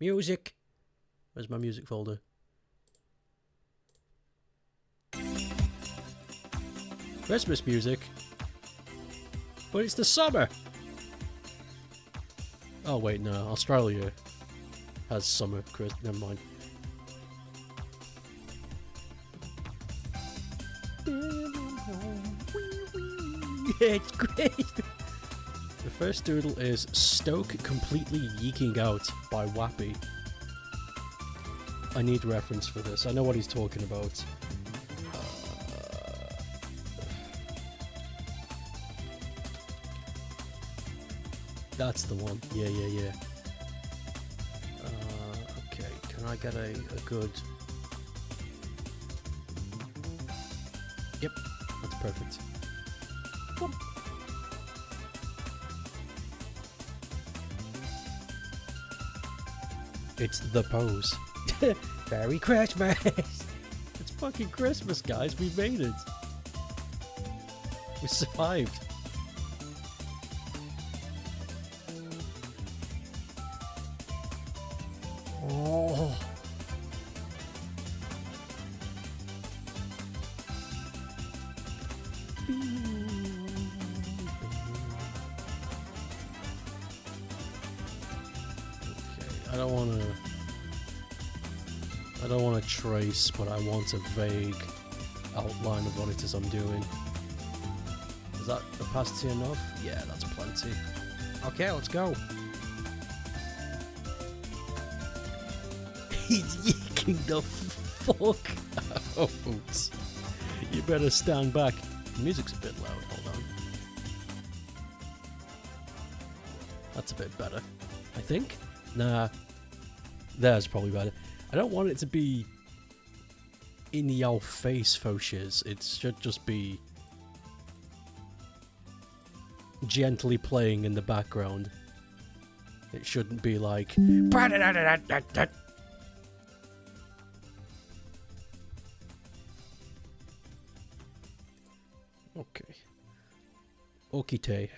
Music. Where's my music folder? Christmas music. But it's the summer. Oh wait, no. Australia has summer. Never mind. It's great. The first doodle is Stoke completely yeeking out by Wappy. I need reference for this. I know what he's talking about. That's the one. Yeah. Okay, can I get a good... Yep, that's perfect. It's the pose. Merry Christmas! It's fucking Christmas, guys. We made it. We survived. Oh. I don't want to trace, but I want a vague outline of what it is I'm doing. Is that opacity enough? Yeah, that's plenty. Okay, let's go. He's yeeking the fuck out. You better stand back. The music's a bit loud, hold on. That's a bit better, I think. Nah, there's probably better. I don't want it to be in your face faux shiz. It should just be gently playing in the background. It shouldn't be like... Okay. Okite.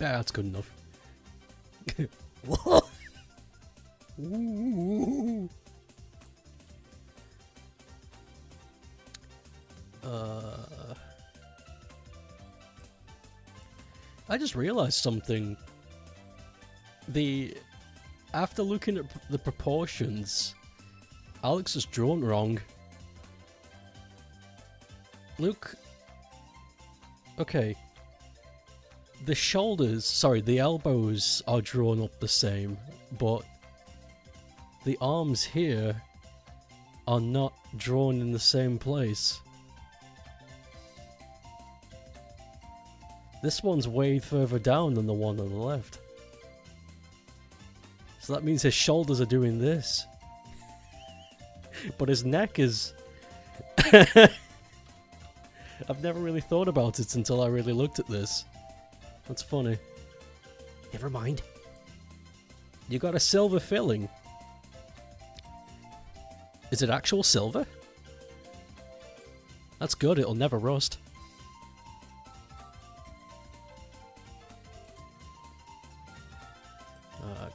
Yeah, that's good enough. Ooh. I just realized something. After looking at the proportions, Alex has drawn wrong. Look. Okay. The elbows are drawn up the same, but the arms here are not drawn in the same place. This one's way further down than the one on the left. So that means his shoulders are doing this. But his neck is... I've never really thought about it until I really looked at this. That's funny. Never mind. You got a silver filling. Is it actual silver? That's good, it'll never rust.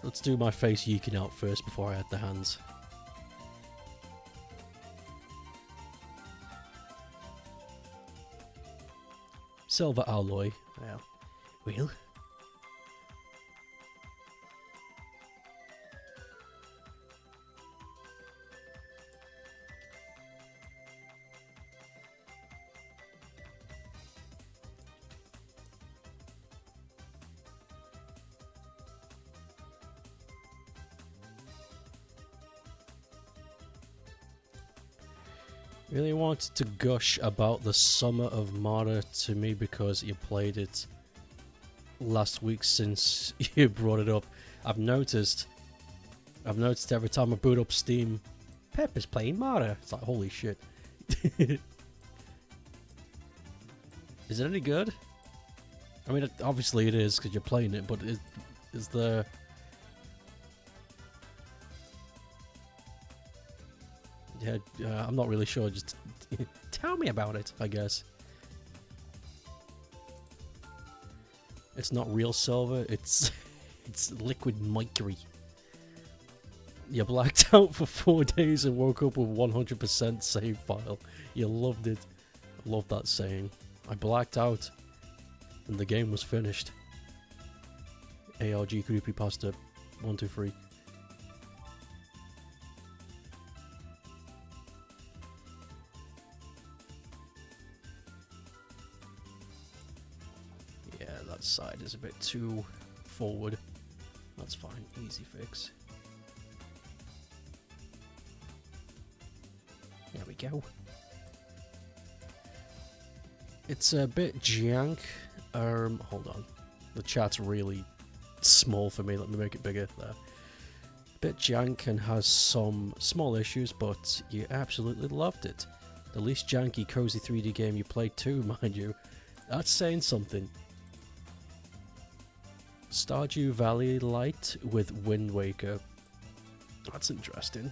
Let's do my face yeeking out first before I add the hands. Silver alloy. Well. Well. Really wanted to gush about the Summer of Mara to me because you played it last week since you brought it up. I've noticed every time I boot up Steam, Pep is playing Mara. It's like, holy shit. Is it any good? I mean, obviously it is because you're playing it, but is there... Yeah, I'm not really sure. Just tell me about it, I guess. It's not real silver. It's liquid mercury. You blacked out for 4 days and woke up with 100% save file. You loved it. I love that saying. I blacked out and the game was finished. ARG creepypasta 123. Yeah, that side is a bit too forward. That's fine. Easy fix. There we go. It's a bit jank. Hold on. The chat's really small for me. Let me make it bigger there. A bit jank and has some small issues, but you absolutely loved it. The least janky, cozy 3D game you played too, mind you. That's saying something. Stardew Valley Light with Wind Waker. That's interesting.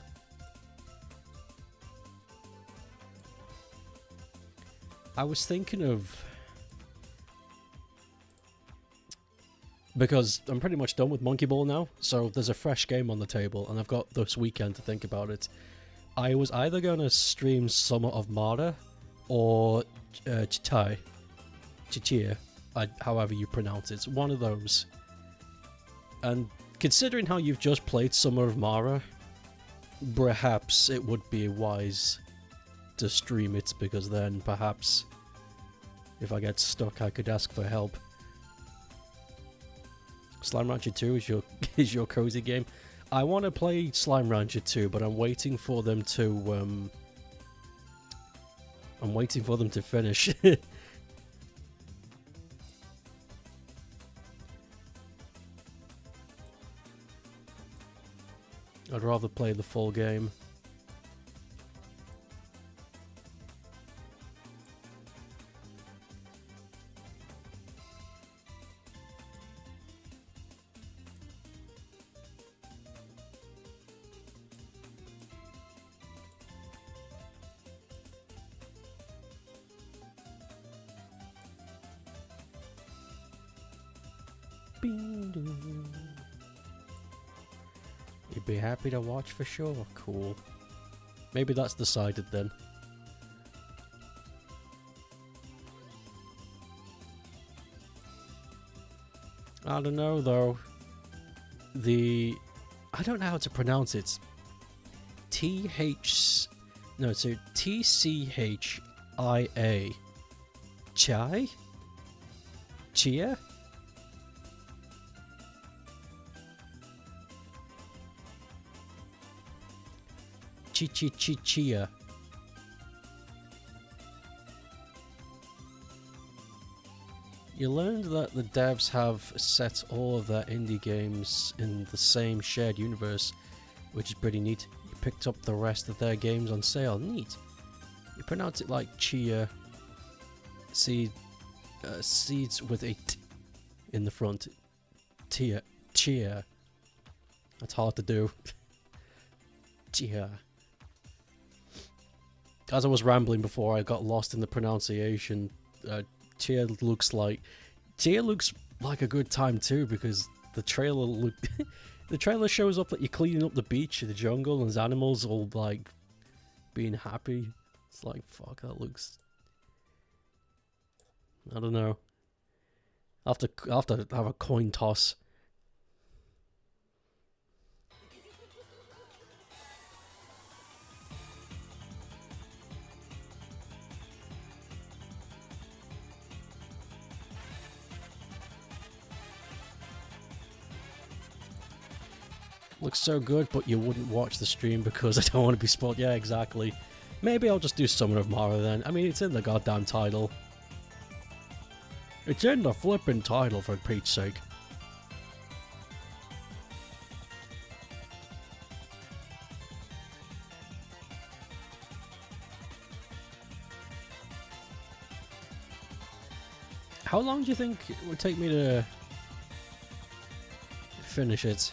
I was thinking of... Because I'm pretty much done with Monkey Ball now, so there's a fresh game on the table, and I've got this weekend to think about it. I was either going to stream Summer of Mara, or Chitai. Chichia, however you pronounce it. It's one of those. And considering how you've just played Summer of Mara, perhaps it would be wise to stream it, because then perhaps if I get stuck I could ask for help. Slime Rancher 2 is your cozy game. I want to play Slime Rancher 2, but I'm waiting for them to finish. I'd rather play the full game. You'd be happy to watch for sure. Cool. Maybe that's decided then. I don't know though. I don't know how to pronounce it. TCHIA. Chai? Chia? Chia. You learned that the devs have set all of their indie games in the same shared universe, which is pretty neat. You picked up the rest of their games on sale. Neat. You pronounce it like Chia. Seeds with a T in the front. Chia. That's hard to do. Chia. As I was rambling before, I got lost in the pronunciation. Chia looks like a good time too, because the trailer the trailer shows up that you're cleaning up the beach in the jungle and there's animals all like being happy. It's like, fuck, that looks... I don't know. I'll have to have a coin toss. Looks so good, but you wouldn't watch the stream because I don't want to be spoiled. Yeah, exactly. Maybe I'll just do Summer of Mara then. I mean, it's in the goddamn title. It's in the flippin' title, for Pete's sake. How long do you think it would take me to finish it?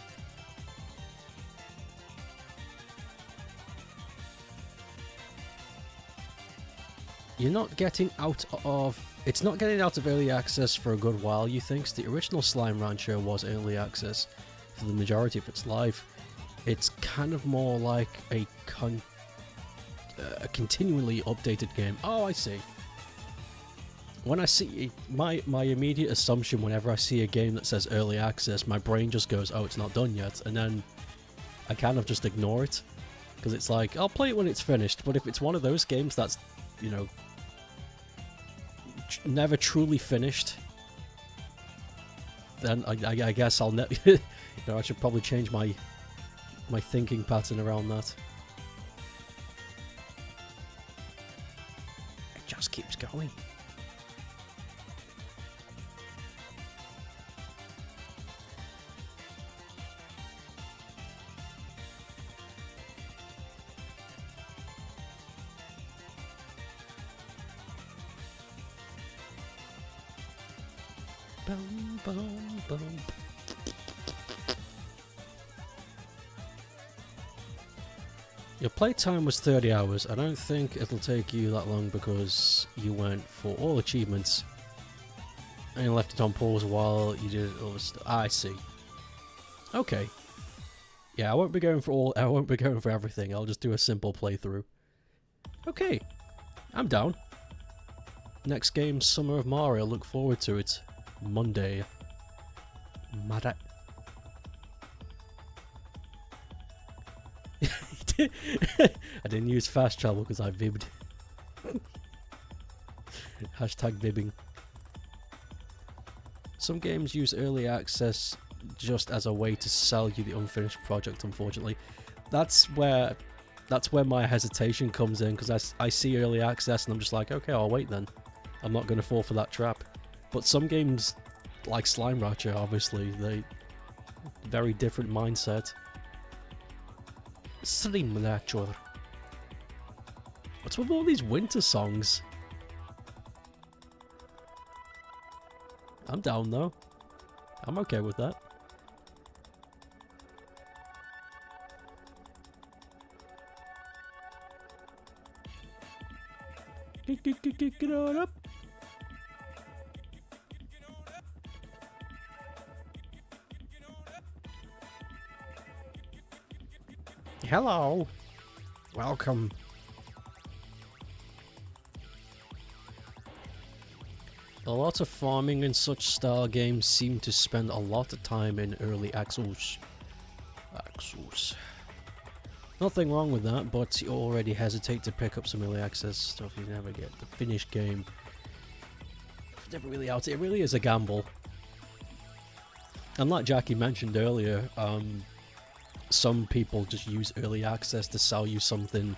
You're not getting out of... It's not getting out of early access for a good while, you think? The original Slime Rancher was early access for the majority of its life. It's kind of more like a continually updated game. Oh, I see. When I see... My immediate assumption whenever I see a game that says early access, my brain just goes, oh, it's not done yet. And then I kind of just ignore it. Because it's like, I'll play it when it's finished. But if it's one of those games that's, you know... never truly finished, then I guess I'll never. You know, I should probably change my thinking pattern around that. It just keeps going. Boom, boom, boom. Your playtime was 30 hours. I don't think it'll take you that long because you went for all achievements and you left it on pause while you did other stuff. I see. Okay. Yeah, I won't be going for everything. I'll just do a simple playthrough. Okay. I'm down. Next game, Summer of Mario. Look forward to it. Monday. Mad I didn't use fast travel because I vibbed. Hashtag vibbing. Some games use early access just as a way to sell you the unfinished project, unfortunately. That's where my hesitation comes in, because I see early access and I'm just like, okay, I'll wait then. I'm not going to fall for that trap. But some games, like Slime Rancher, obviously, they very different mindset. Slime Rancher. What's with all these winter songs? I'm down though. I'm okay with that. Get on up. Hello. Welcome. A lot of farming and such style games seem to spend a lot of time in early access. Nothing wrong with that, but you already hesitate to pick up some early access stuff. You never get the finished game. It's never really out. It really is a gamble. And like Jackie mentioned earlier, some people just use early access to sell you something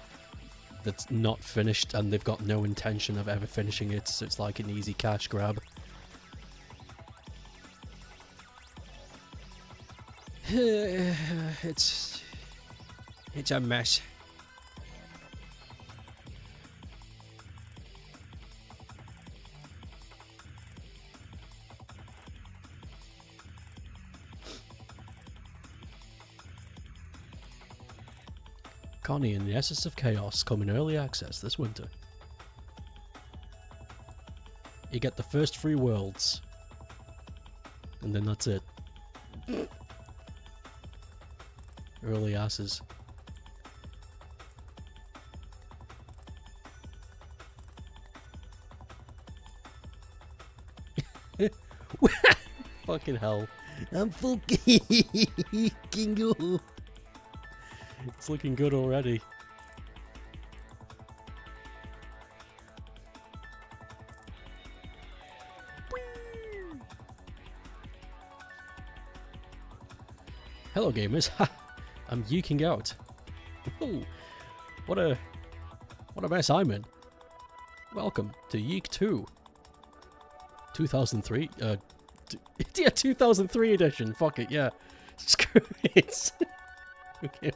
that's not finished and they've got no intention of ever finishing it, so it's like an easy cash grab. It's a mess. Connie and the Essence of Chaos come in early access this winter. You get the first 3 worlds, and then that's it. Early asses. Fucking hell. I'm fucking Kingo. It's looking good already. Hello gamers. Ha! I'm geeking out. Ooh, what a What a mess I'm in. Welcome to Yeek 2. 2003? Yeah, 2003 edition. Fuck it, yeah. Screw it. Okay.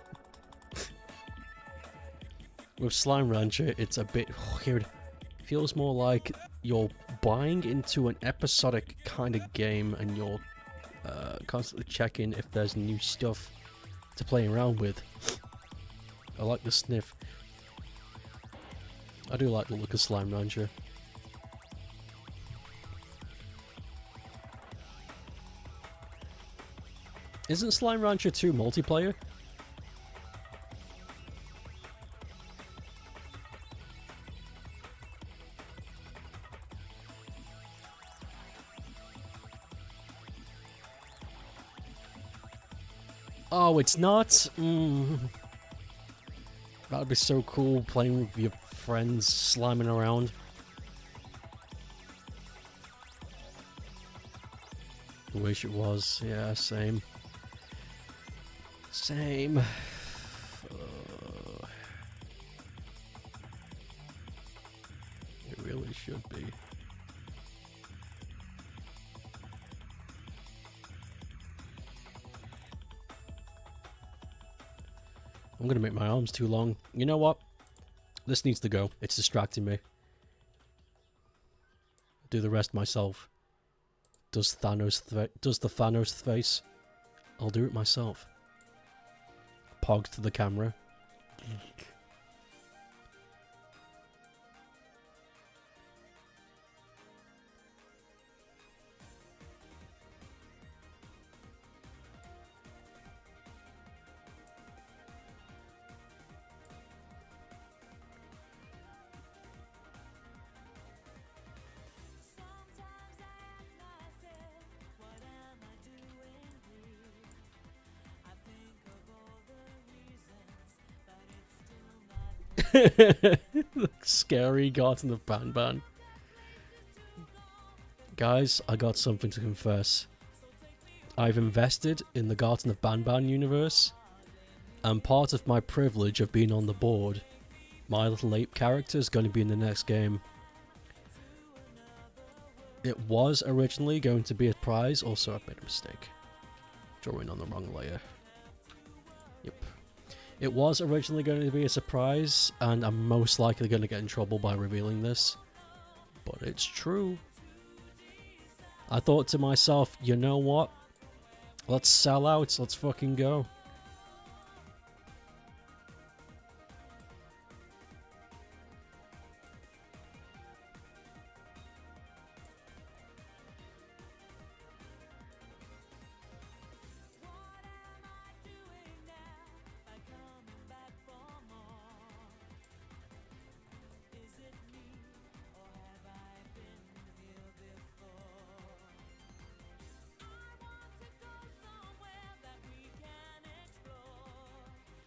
With Slime Rancher, it's a bit weird. It feels more like you're buying into an episodic kind of game and you're constantly checking if there's new stuff to play around with. I like the sniff. I do like the look of Slime Rancher. Isn't Slime Rancher 2 multiplayer? Oh, it's not? That would be so cool, playing with your friends, sliming around. I wish it was. Yeah, same. Same. It really should be. I'm gonna make my arms too long. You know what? This needs to go. It's distracting me. Do the rest myself. Does the Thanos face? I'll do it myself. Pog to the camera. Scary Garden of Banban. Guys, I got something to confess. I've invested in the Garden of Banban universe, and part of my privilege of being on the board, my little ape character is going to be in the next game. It was originally going to be a prize, also I've made a mistake. Drawing on the wrong layer. Yep. It was originally going to be a surprise, and I'm most likely going to get in trouble by revealing this. But it's true. I thought to myself, you know what? Let's sell out, let's fucking go.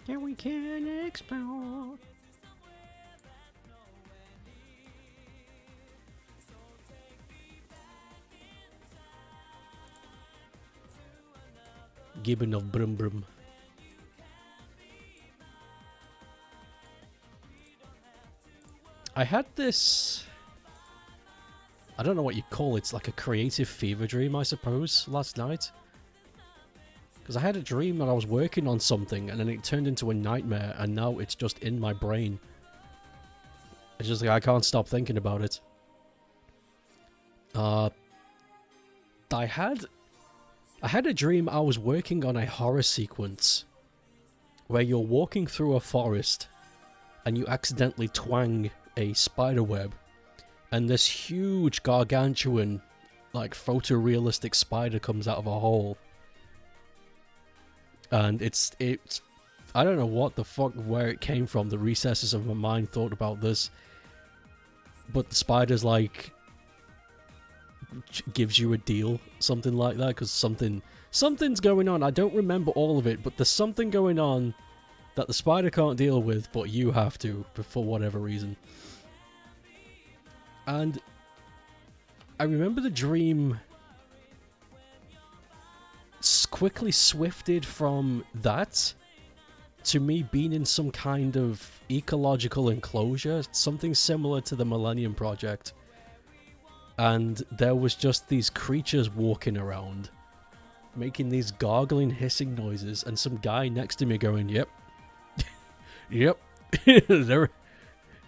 Yeah, we can explore. Gibbon of Brum Brum. I had this... I don't know what you call it. It's like a creative fever dream, I suppose, last night. Because I had a dream that I was working on something, and then it turned into a nightmare, and now it's just in my brain. It's just like, I can't stop thinking about it. I had a dream I was working on a horror sequence, where you're walking through a forest, and you accidentally twang a spider web, and this huge gargantuan, like, photorealistic spider comes out of a hole. And it's I don't know what the fuck, where it came from. The recesses of my mind thought about this. But the spider's like, gives you a deal, something like that, because something's going on. I don't remember all of it, but there's something going on that the spider can't deal with, but you have to, for whatever reason. And I remember the dream quickly swifted from that to me being in some kind of ecological enclosure, something similar to the Millennium Project. And there was just these creatures walking around, making these gargling, hissing noises, and some guy next to me going, "Yep, yep, they're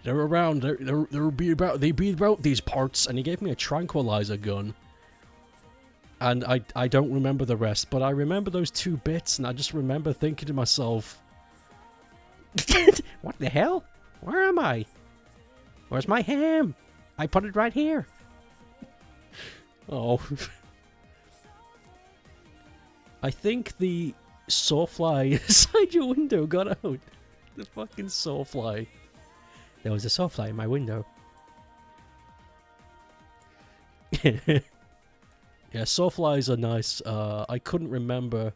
around. They be about these parts." And he gave me a tranquilizer gun. And I don't remember the rest, but I remember those 2 bits, and I just remember thinking to myself, "What the hell? Where am I? Where's my ham? I put it right here." Oh. I think the sawfly inside your window got out. The fucking sawfly. There was a sawfly in my window. Yeah, sawflies are nice. I couldn't remember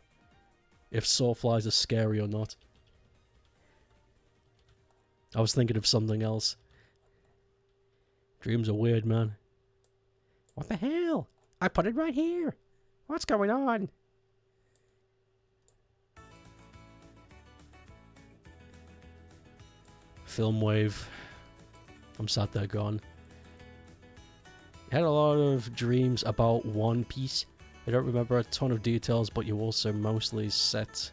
if sawflies are scary or not. I was thinking of something else. Dreams are weird, man. What the hell? I put it right here. What's going on? Film wave. I'm sat there gone. I had a lot of dreams about One Piece. I don't remember a ton of details, but you also mostly set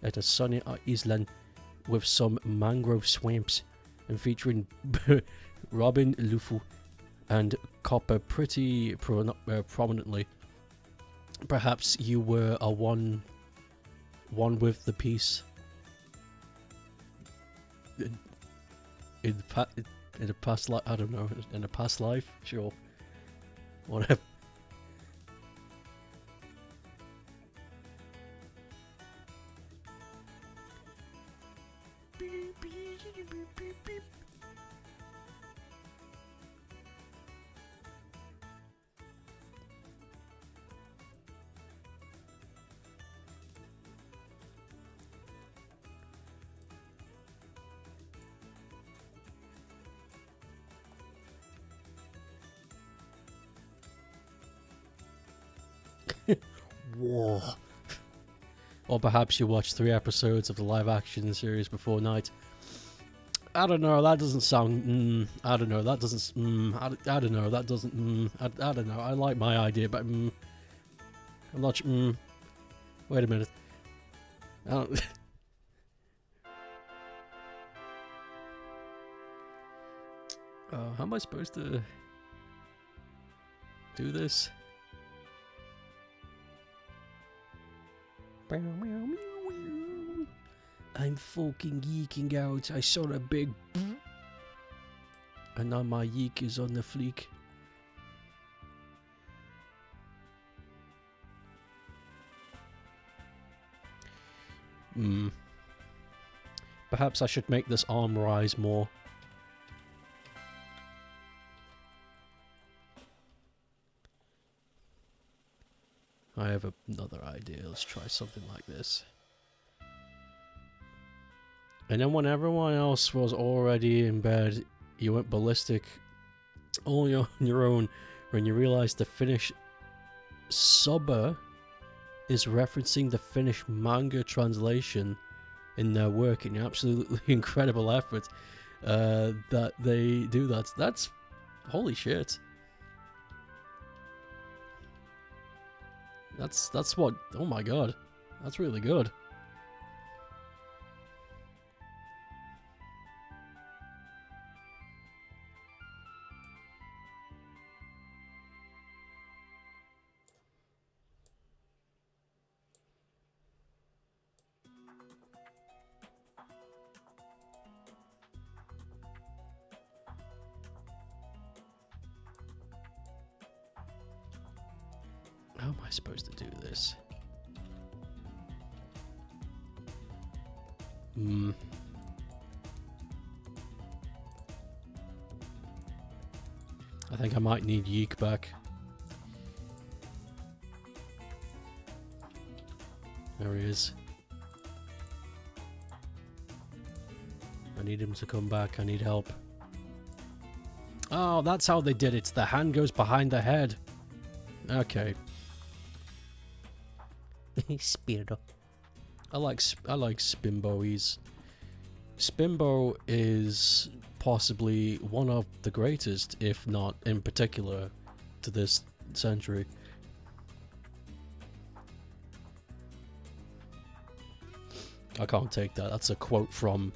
at a sunny island with some mangrove swamps and featuring Robin, Luffy, and Copper pretty prominently. Perhaps you were a one with the piece. In a past life, I don't know. In a past life, sure, whatever. Whoa. Or perhaps you watched 3 episodes of the live-action series before night. I don't know, that doesn't sound... I don't know, that doesn't... I don't know, that doesn't... I don't know, I like my idea, but... I'm not... Wait a minute. I don't... how am I supposed to... do this? I'm fucking geeking out. I saw a big... and now my yeek is on the fleek. Perhaps I should make this arm rise more. I have another idea. Let's try something like this. And then when everyone else was already in bed, you went ballistic all on your own when you realized the Finnish subber is referencing the Finnish manga translation in their work, in absolutely incredible effort that they do that. That's... holy shit. That's what... oh my god. That's really good. How am I supposed to do this? I think I might need Yeek back. There he is. I need him to come back. I need help. Oh, that's how they did it. The hand goes behind the head. Okay. Speed it up. I like Spimbo. Spimbo is possibly one of the greatest, if not in particular, to this century. I can't take that. That's a quote from...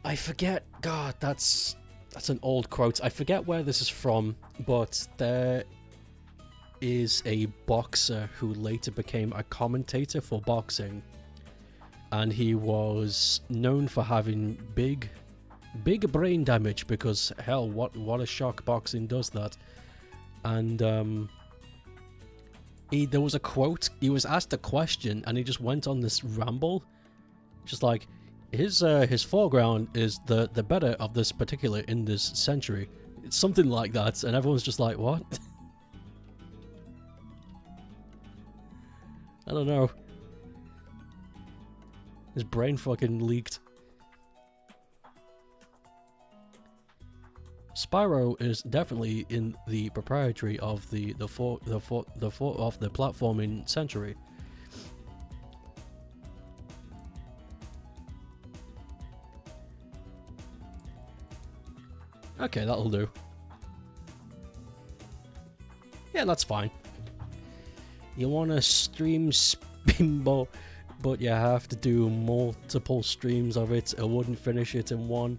I forget. God, that's an old quote. I forget where this is from, but there is a boxer who later became a commentator for boxing, and he was known for having big brain damage because, hell, what a shock boxing does that. And there was a quote. He was asked a question, and he just went on this ramble, just like, his foreground is the better of this particular in this century. It's something like that, and everyone's just like, what? I don't know. His brain fucking leaked. Spyro is definitely in the proprietary of the platforming century. Okay, that'll do. Yeah, that's fine. You want to stream Spimbo, but you have to do multiple streams of it. I wouldn't finish it in one.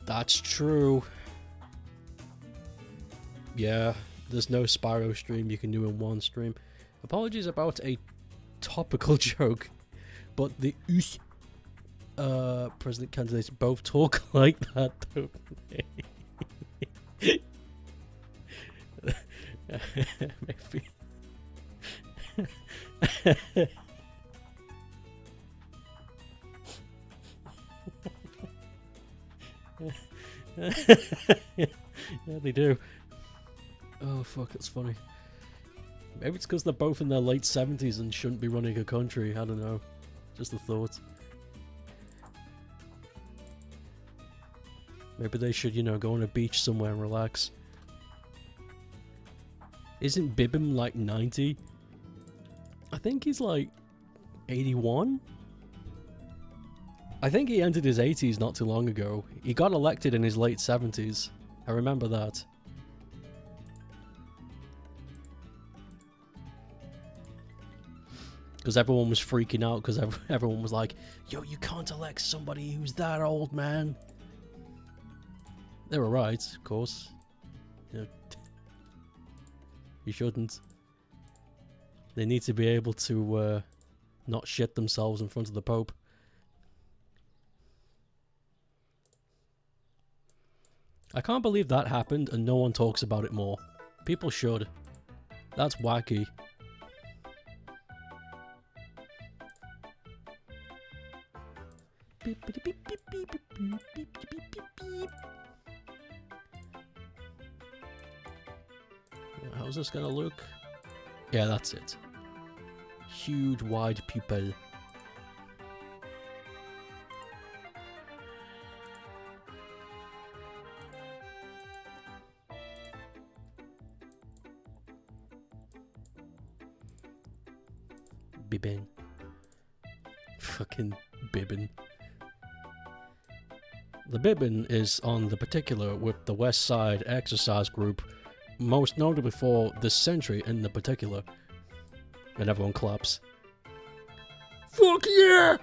That's true. Yeah, there's no Spyro stream you can do in one stream. Apologies about a topical joke, but the president candidates both talk like that, don't they? Maybe. Yeah, they do. Oh fuck, it's funny. Maybe it's because they're both in their late 70s and shouldn't be running a country. I don't know. Just a thought. Maybe they should, go on a beach somewhere and relax. Isn't Bibim like 90? I think he's like 81? I think he entered his 80s not too long ago. He got elected in his late 70s. I remember that. Because everyone was freaking out because everyone was like, yo, you can't elect somebody who's that old, man. They were right, of course. You shouldn't. They need to be able to not shit themselves in front of the Pope. I can't believe that happened and no one talks about it more. People should. That's wacky. How's this gonna look? Yeah, that's it. Huge wide pupil. Bibbin. Fucking Bibbin. The Bibbin is on the particular with the West Side exercise group, most notably for this century in the particular. And everyone claps. Fuck yeah!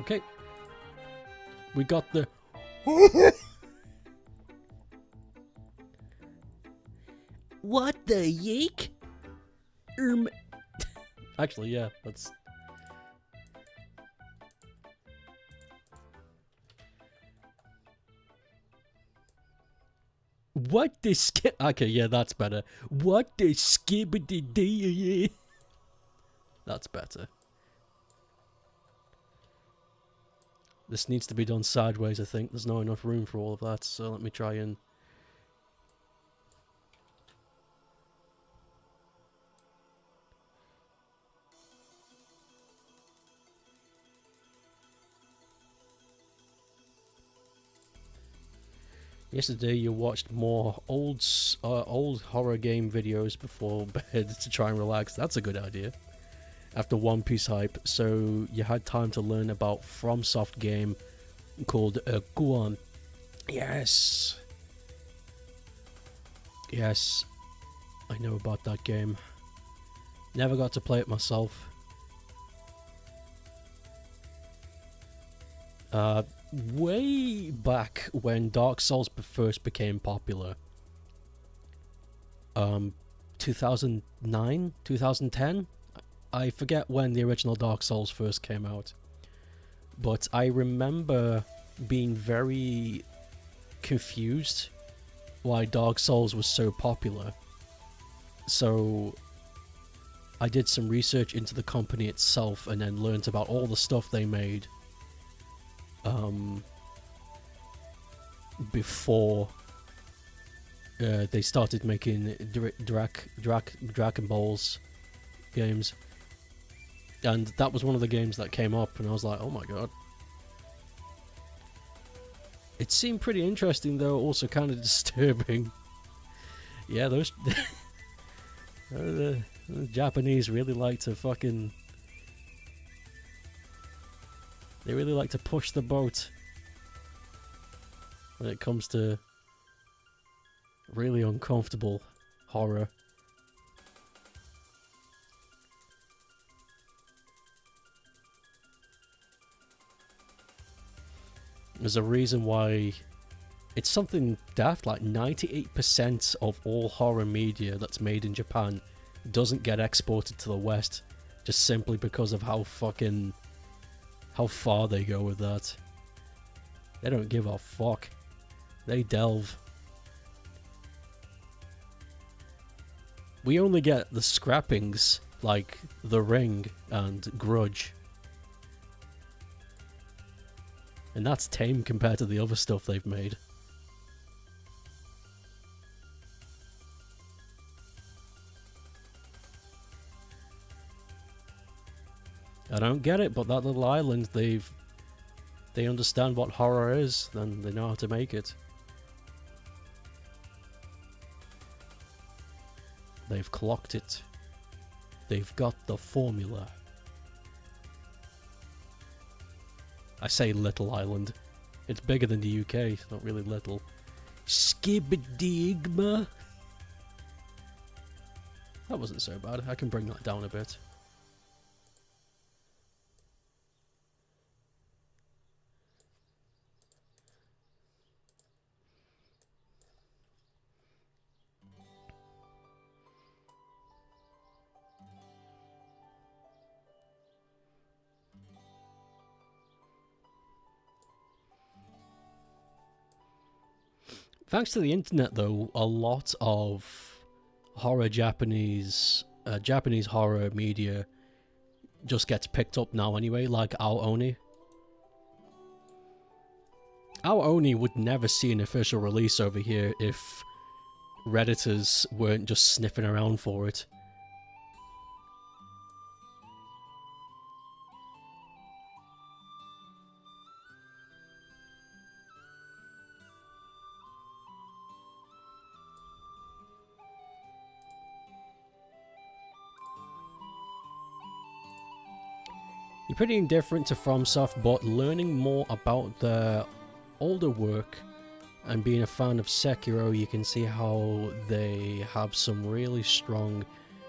Okay. We got the... What the yeek? Actually, yeah, that's... What the Okay, yeah, that's better. What the skibbity-dee? That's better. This needs to be done sideways, I think. There's not enough room for all of that, so let me try and... Yesterday you watched more old horror game videos before bed to try and relax. That's a good idea. After One Piece hype, so you had time to learn about FromSoft game called Guan. Yes. Yes. I know about that game. Never got to play it myself. Way back when Dark Souls first became popular. 2009? 2010? I forget when the original Dark Souls first came out. But I remember being very confused why Dark Souls was so popular. So I did some research into the company itself and then learned about all the stuff they made before they started making Dragon Balls games. And that was one of the games that came up, and I was like, oh my god. It seemed pretty interesting, though, also kind of disturbing. Yeah, those... the Japanese really like to fucking... They really like to push the boat when it comes to really uncomfortable horror. There's a reason why it's something daft, like 98% of all horror media that's made in Japan doesn't get exported to the West, just simply because of how far they go with that. They don't give a fuck. They delve. We only get the scrappings, like The Ring and Grudge. And that's tame compared to the other stuff they've made. I don't get it, but that little island, they understand what horror is, then they know how to make it. They've clocked it. They've got the formula. I say little island. It's bigger than the UK, it's not really little. Skibidigma. That wasn't so bad. I can bring that down a bit. Thanks to the internet, though, a lot of horror Japanese horror media just gets picked up now anyway, like Ao Oni. Ao Oni would never see an official release over here if Redditors weren't just sniffing around for it. You're pretty indifferent to FromSoft, but learning more about their older work and being a fan of Sekiro, you can see how they have some really strong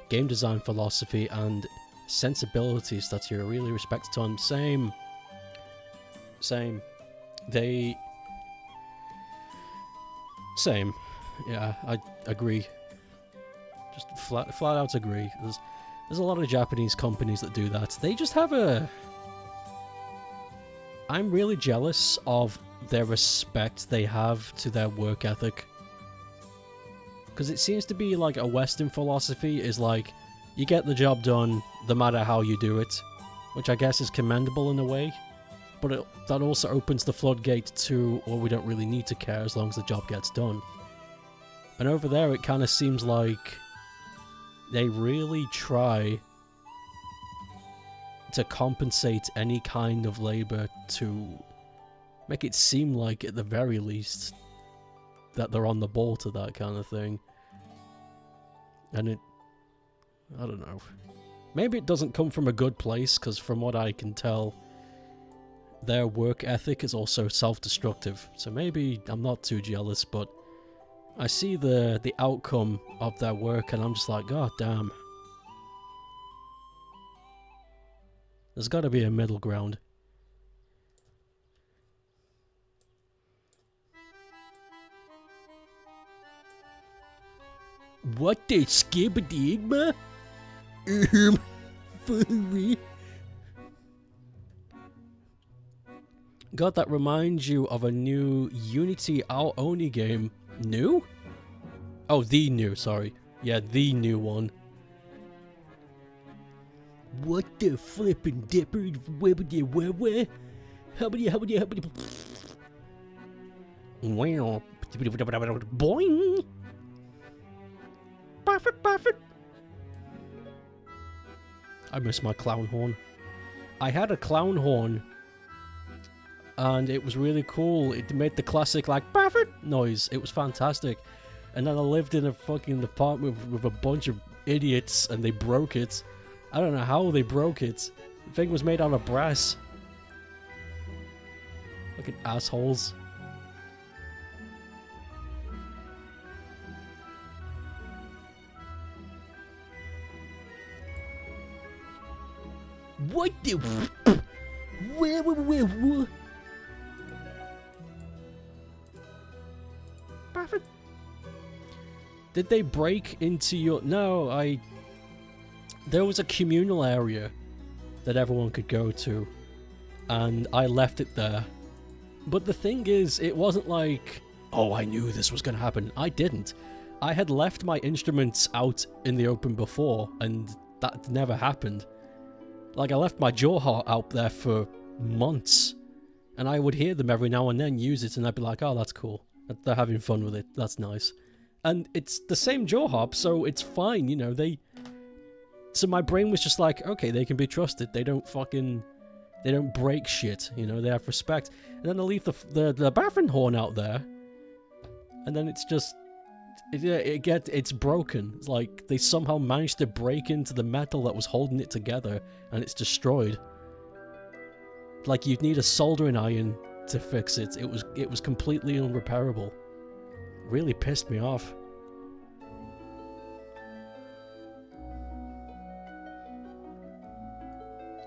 game design philosophy and sensibilities that you're really respected on. Same. Same. Yeah, I agree. Just flat out agree. There's a lot of Japanese companies that do that. They just have a... I'm really jealous of their respect they have to their work ethic. Because it seems to be like a Western philosophy is like, you get the job done no matter how you do it. Which I guess is commendable in a way. But that also opens the floodgate to, well, we don't really need to care as long as the job gets done. And over there it kind of seems like they really try to compensate any kind of labor to make it seem like, at the very least, that they're on the ball to that kind of thing. And it, I don't know. Maybe it doesn't come from a good place, because from what I can tell, their work ethic is also self-destructive. So maybe I'm not too jealous, but I see the outcome of their work and I'm just like, god damn. There's got to be a middle ground. What the skibbity-igma? Furry. God, that reminds you of a new Unity Out-Only game. New? Oh, the new, sorry. Yeah, the new one. What the flippin' dipper? Wibbity where? Hubbity. Wow. Boing! Buffett. I miss my clown horn. I had a clown horn, and it was really cool. It made the classic, like, Buffett noise. It was fantastic. And then I lived in a fucking apartment with a bunch of idiots, and they broke it. I don't know how they broke it. The thing was made out of brass. Fucking assholes. What the... Where? Buffett? Did they break into your... No, there was a communal area that everyone could go to, and I left it there. But the thing is, it wasn't like, oh, I knew this was going to happen. I didn't. I had left my instruments out in the open before, and that never happened. Like, I left my jaw harp out there for months, and I would hear them every now and then use it, and I'd be like, oh, that's cool. They're having fun with it. That's nice. And it's the same jaw harp, so it's fine, you know, So my brain was just like, okay, they can be trusted. They don't break shit, you know, they have respect. And then I leave the baffin horn out there, and then it's just, it's broken. It's like they somehow managed to break into the metal that was holding it together, and it's destroyed. Like you'd need a soldering iron to fix it. It was completely unrepairable. Really pissed me off.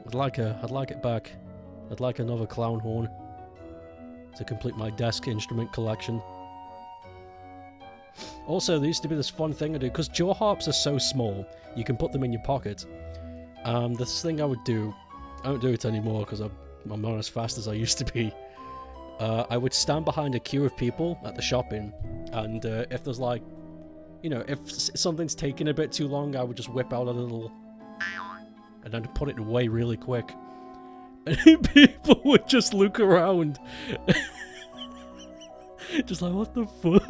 I'd like it back. I'd like another clown horn to complete my desk instrument collection. Also, there used to be this fun thing I do, because jaw harps are so small, you can put them in your pocket. This thing I would do, I don't do it anymore because I'm not as fast as I used to be. I would stand behind a queue of people at the shopping, and if there's like, you know, if something's taking a bit too long, I would just whip out a little, and then put it away really quick. And people would just look around. Just like, what the fuck?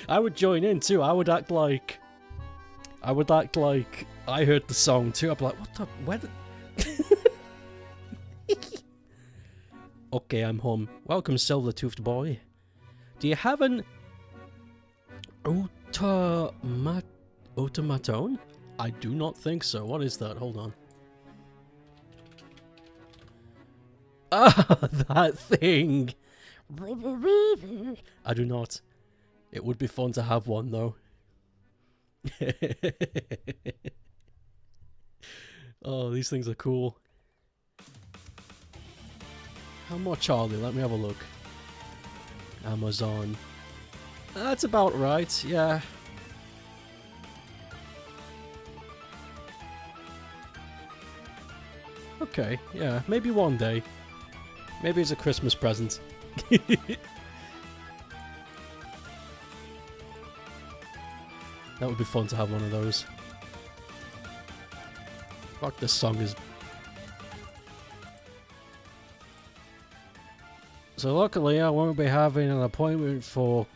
I would join in too. I would act like I heard the song too. I'd be like, what the, where the... Okay, I'm home. Welcome, silver-toothed boy. Do you have an automaton? I do not think so. What is that? Hold on. Ah, that thing! I do not. It would be fun to have one, though. Oh, these things are cool. How much are they? Let me have a look. Amazon. That's about right, yeah. Okay, yeah, maybe one day. Maybe it's a Christmas present. That would be fun to have one of those. Fuck, this song is... So luckily I won't be having an appointment for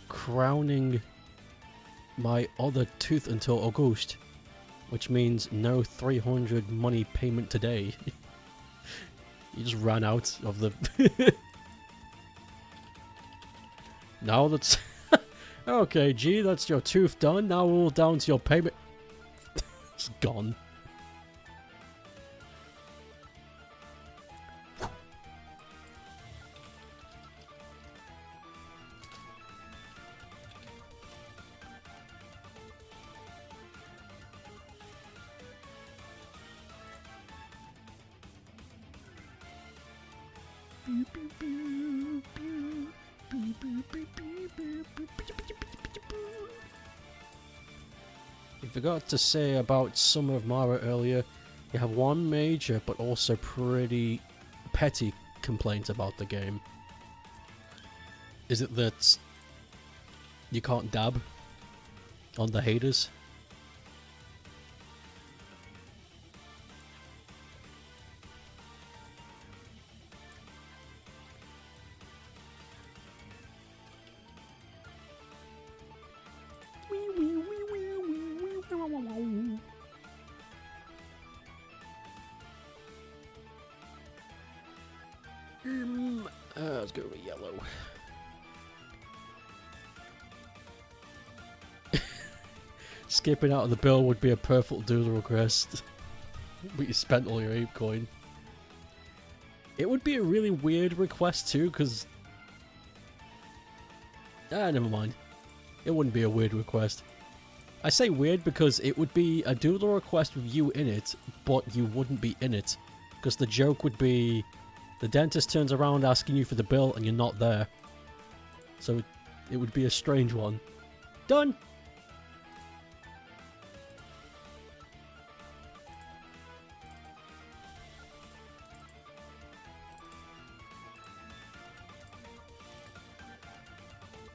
crowning my other tooth until August, which means no 300 money payment today. You just ran out of the... Now that's... Okay, G, that's your tooth done. Now we're down to your payment. It's gone. You forgot to say about Summer of Mara earlier, you have one major but also pretty petty complaint about the game. Is it that you can't dab on the haters? Let's go with yellow. Skipping out of the bill would be a perfect Doodle request. But you spent all your ape coin. It would be a really weird request too, because... never mind. It wouldn't be a weird request. I say weird because it would be a Doodle request with you in it, but you wouldn't be in it. Because the joke would be... The dentist turns around asking you for the bill and you're not there. So it would be a strange one. Done!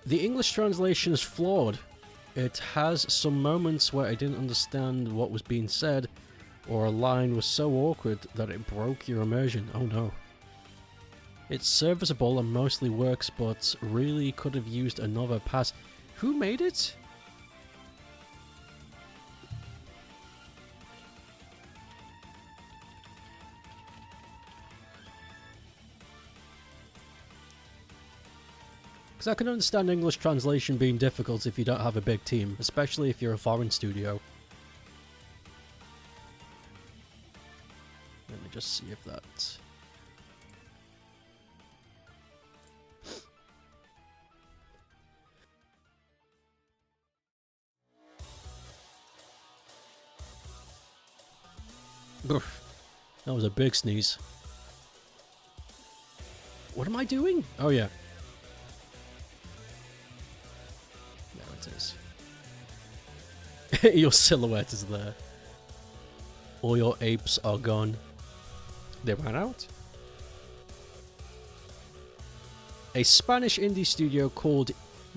The English translation is flawed. It has some moments where I didn't understand what was being said, or a line was so awkward that it broke your immersion. Oh no. It's serviceable and mostly works, but really could have used another pass. Who made it? Because I can understand English translation being difficult if you don't have a big team, especially if you're a foreign studio. Let me just see if that... That was a big sneeze. What am I doing? Oh yeah. There it is. Your silhouette is there. All your apes are gone. They ran out. A Spanish indie studio called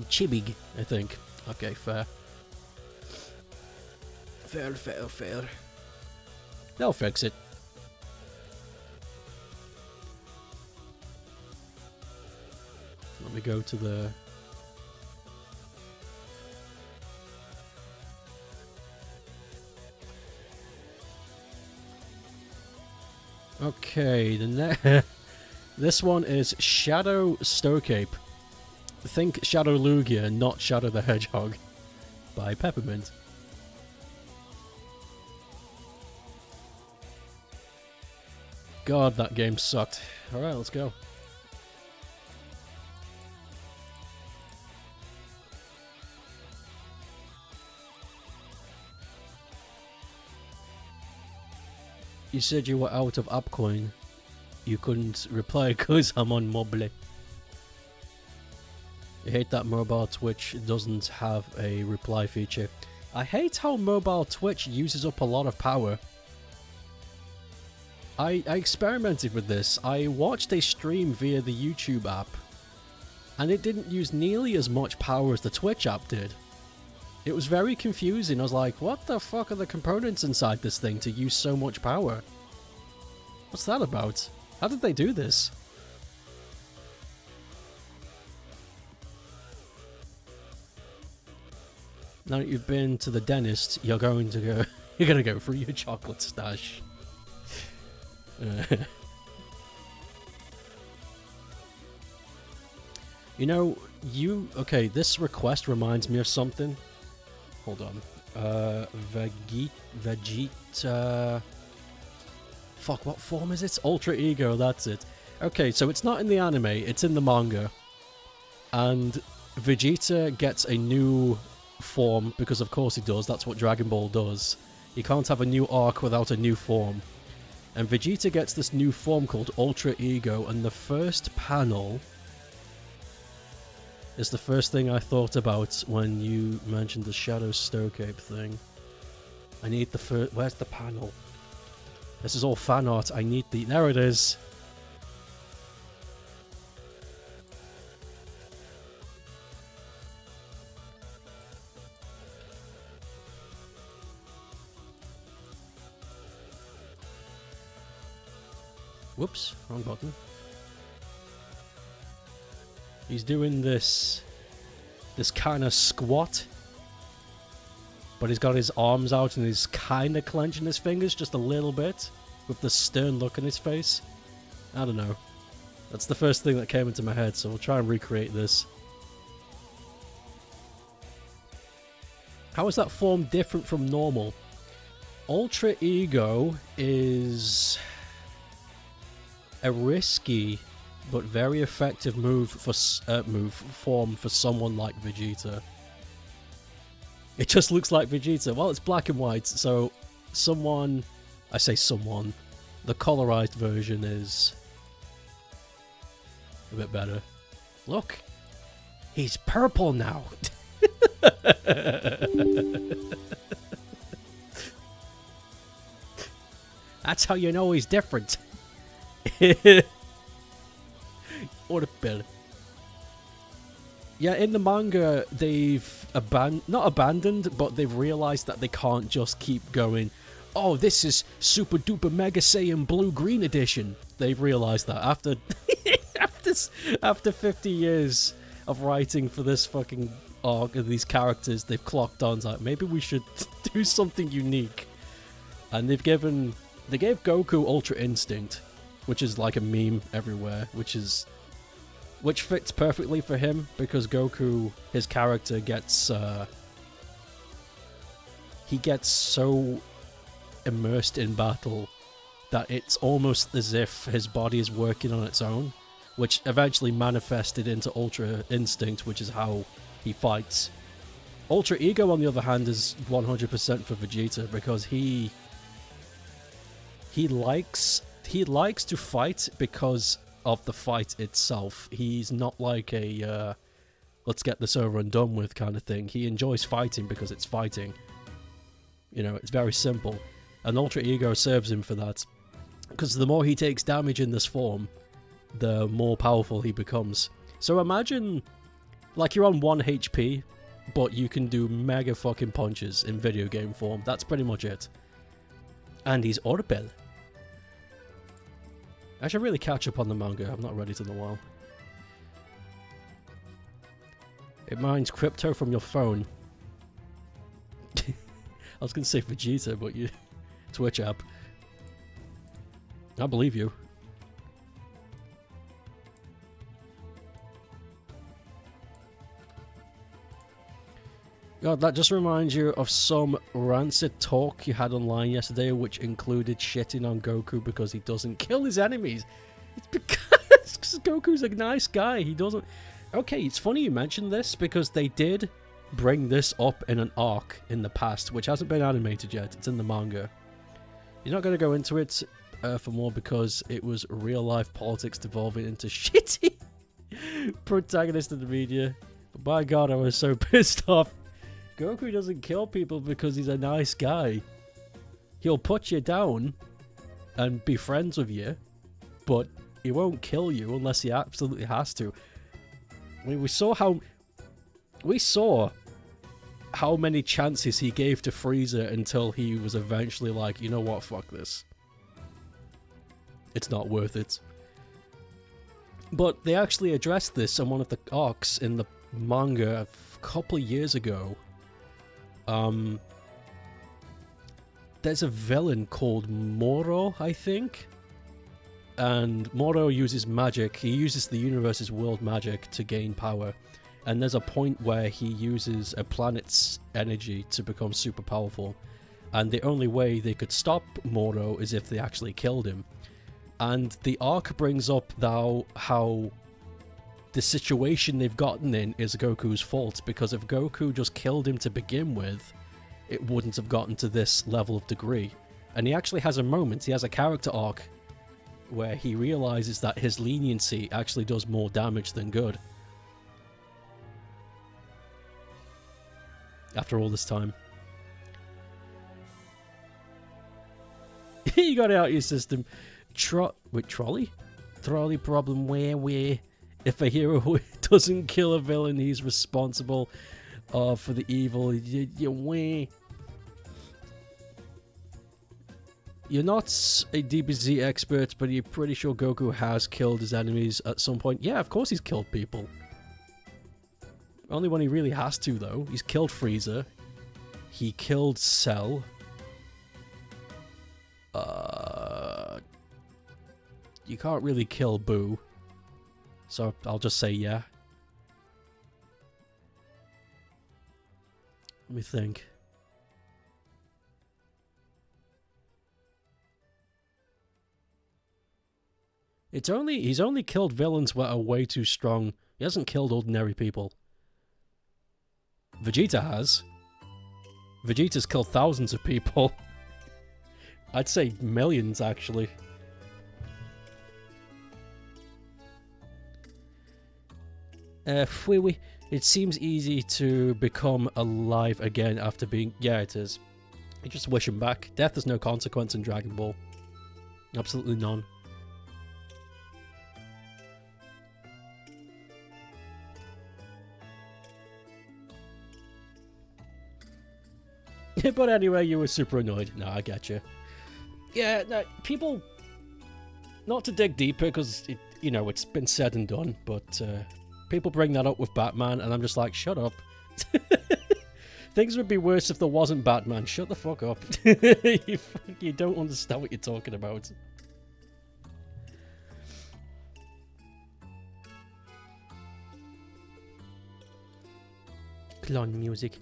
Chibig, I think. Okay, fair. Fair. They'll fix it. Let me go to the... Okay, this one is Shadow Stokeape. Think Shadow Lugia, not Shadow the Hedgehog. By Peppermint. God, that game sucked. Alright, let's go. You said you were out of AppCoin. You couldn't reply because I'm on Mobile. I hate that mobile Twitch doesn't have a reply feature. I hate how mobile Twitch uses up a lot of power. I experimented with this. I watched a stream via the YouTube app, and it didn't use nearly as much power as the Twitch app did. It was very confusing. I was like, what the fuck are the components inside this thing to use so much power? What's that about? How did they do this? Now that you've been to the dentist, you're going to go... You're gonna go through your chocolate stash. You know, okay, this request reminds me of something. Hold on. Vegeta... Fuck, what form is it? Ultra Ego, that's it. Okay, so it's not in the anime, it's in the manga. And Vegeta gets a new form, because of course he does, that's what Dragon Ball does. You can't have a new arc without a new form. And Vegeta gets this new form called Ultra Ego, and the first panel is the first thing I thought about when you mentioned the Shadow Stokeape thing. I need the first... Where's the panel? This is all fan art. I need the... There it is. Whoops, wrong button. He's doing this kind of squat, but he's got his arms out and he's kind of clenching his fingers just a little bit with the stern look in his face. I don't know. That's the first thing that came into my head, so we'll try and recreate this. How is that form different from normal? Ultra Ego is a risky but very effective form for someone like Vegeta. It just looks like Vegeta. Well, it's black and white, so someone... I say someone. The colorized version is a bit better. Look! He's purple now! That's how you know he's different. Or a bit. Yeah, in the manga, they've not abandoned, but they've realized that they can't just keep going, oh, this is Super Duper Mega Saiyan Blue Green Edition. They've realized that after after 50 years of writing for this fucking arc of these characters, they've clocked on like maybe we should do something unique. And they gave Goku Ultra Instinct, which is like a meme everywhere, which fits perfectly for him, because Goku, his character, gets he gets so immersed in battle that it's almost as if his body is working on its own, which eventually manifested into Ultra Instinct, which is how he fights. Ultra Ego, on the other hand, is 100% for Vegeta, because he likes to fight because of the fight itself. He's not like a let's get this over and done with kind of thing. He enjoys fighting because it's fighting. You know, it's very simple. And Ultra Ego serves him for that. Because the more he takes damage in this form, the more powerful he becomes. So imagine, like, you're on 1 HP, but you can do mega fucking punches in video game form. That's pretty much it. And he's Orbel. I should really catch up on the manga. I've not read it in a while. It mines crypto from your phone. I was going to say Vegeta, but you... Twitch app. I believe you. God, that just reminds you of some rancid talk you had online yesterday, which included shitting on Goku because he doesn't kill his enemies. It's because Goku's a nice guy. He doesn't... Okay, it's funny you mentioned this, because they did bring this up in an arc in the past, which hasn't been animated yet. It's in the manga. You're not going to go into it for more, because it was real-life politics devolving into shitty protagonist in the media. But by God, I was so pissed off. Goku doesn't kill people because he's a nice guy. He'll put you down and be friends with you, but he won't kill you unless he absolutely has to. I mean, we saw how many chances he gave to Frieza until he was eventually like, you know what, fuck this. It's not worth it. But they actually addressed this in one of the arcs in the manga a couple of years ago. There's a villain called Moro, I think. and Moro uses magic. He uses the universe's world magic to gain power. And there's a point where he uses a planet's energy to become super powerful. And the only way they could stop Moro is if they actually killed him. And the arc brings up how the situation they've gotten in is Goku's fault, because if Goku just killed him to begin with, it wouldn't have gotten to this level of degree. And he actually has a moment, he has a character arc where he realizes that his leniency actually does more damage than good. After all this time. You got it out of your system. Trolley? Trolley problem where if a hero doesn't kill a villain, he's responsible for the evil. You're not a DBZ expert, but you're pretty sure Goku has killed his enemies at some point. Yeah, of course he's killed people. Only when he really has to, though. He's killed Frieza. He killed Cell. You can't really kill Boo. So I'll just say yeah. Let me think. He's only killed villains that are way too strong. He hasn't killed ordinary people. Vegeta has. Vegeta's killed thousands of people. I'd say millions, actually. It seems easy to become alive again after being... Yeah, it is. You just wish him back. Death has no consequence in Dragon Ball. Absolutely none. But anyway, you were super annoyed. No, I get you. Yeah, no, people... Not to dig deeper, because, you know, it's been said and done, but people bring that up with Batman, and I'm just like, shut up. Things would be worse if there wasn't Batman. Shut the fuck up. You don't understand what you're talking about. Clone music.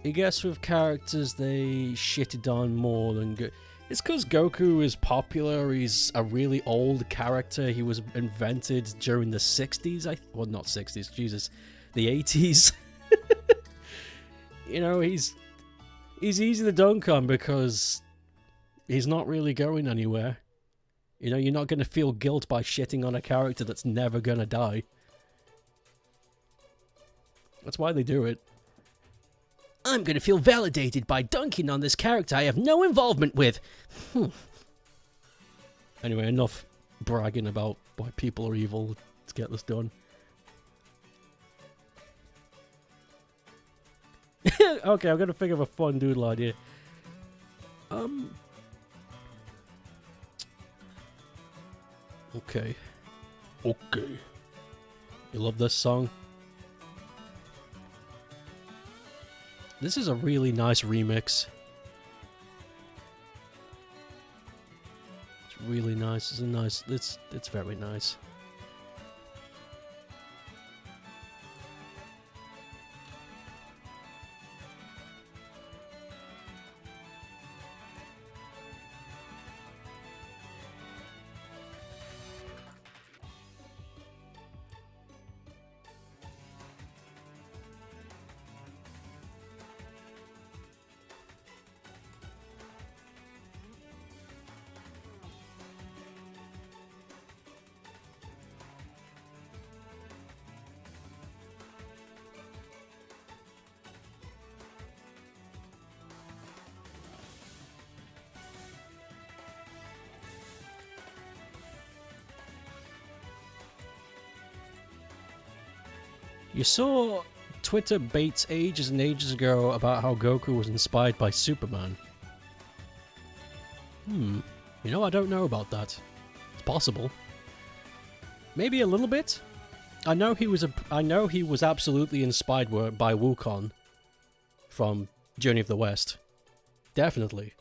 I guess with characters they shitted on more than good. It's because Goku is popular. He's a really old character. He was invented during the 60s. Well, not 60s. Jesus, the 80s. You know, he's easy to dunk on because he's not really going anywhere. You know, you're not going to feel guilt by shitting on a character that's never going to die. That's why they do it. I'm going to feel validated by dunking on this character I have no involvement with. Anyway, enough bragging about why people are evil. Let's get this done. Okay, I'm going to think of a fun doodle idea. Okay. Okay. You love this song? This is a really nice remix. It's really nice. It's a nice. It's very nice. You saw Twitter baits ages and ages ago about how Goku was inspired by Superman. You know, I don't know about that. It's possible. Maybe a little bit. I know he was absolutely inspired by Wukong from Journey of the West. Definitely.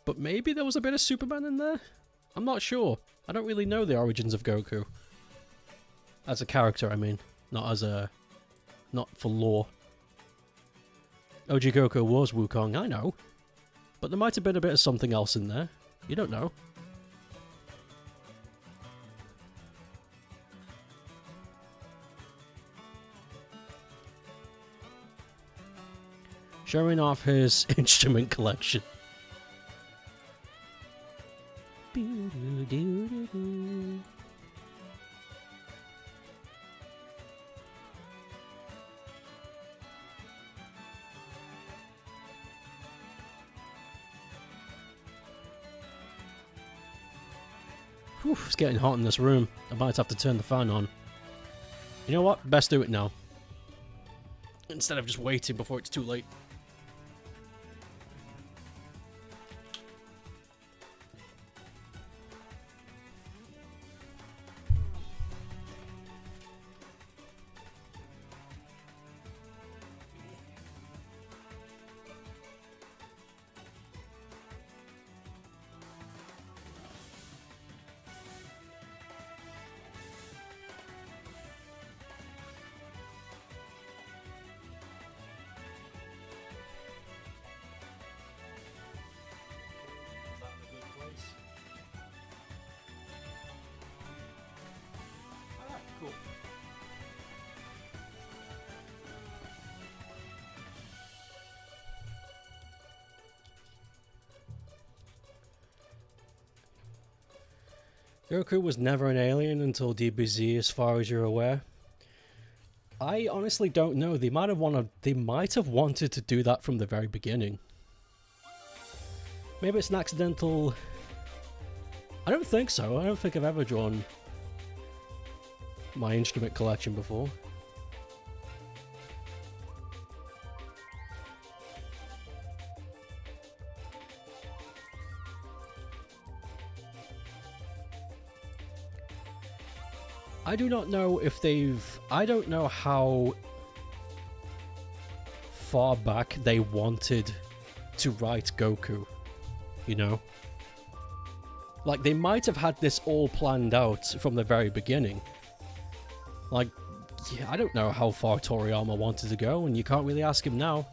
But maybe there was a bit of Superman in there? I'm not sure. I don't really know the origins of Goku. As a character, I mean. Not as a... Not for lore. OG Goku was Wukong, I know. But there might have been a bit of something else in there. You don't know. Showing off his instrument collection. Whew, it's getting hot in this room. I might have to turn the fan on. You know what? Best do it now. Instead of just waiting before it's too late. Goku was never an alien until DBZ, as far as you're aware. I honestly don't know. They might have wanted to do that from the very beginning. Maybe it's an accidental... I don't think so. I don't think I've ever drawn my instrument collection before. I do not know if they've... I don't know how far back they wanted to write Goku, you know? Like, they might have had this all planned out from the very beginning. Like, yeah, I don't know how far Toriyama wanted to go, and you can't really ask him now.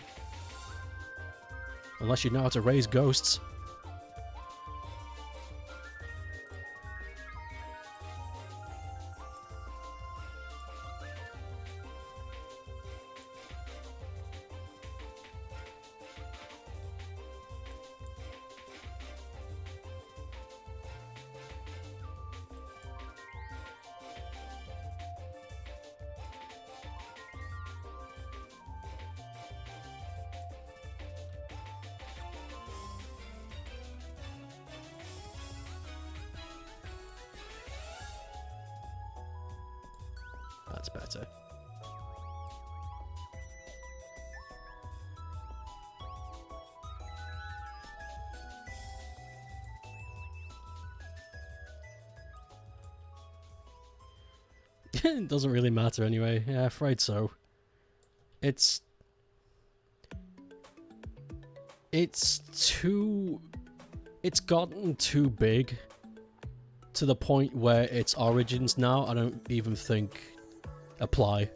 Unless you know how to raise ghosts. That's better. It doesn't really matter anyway. Yeah, afraid so. It's too... It's gotten too big to the point where its origins now I don't even think apply.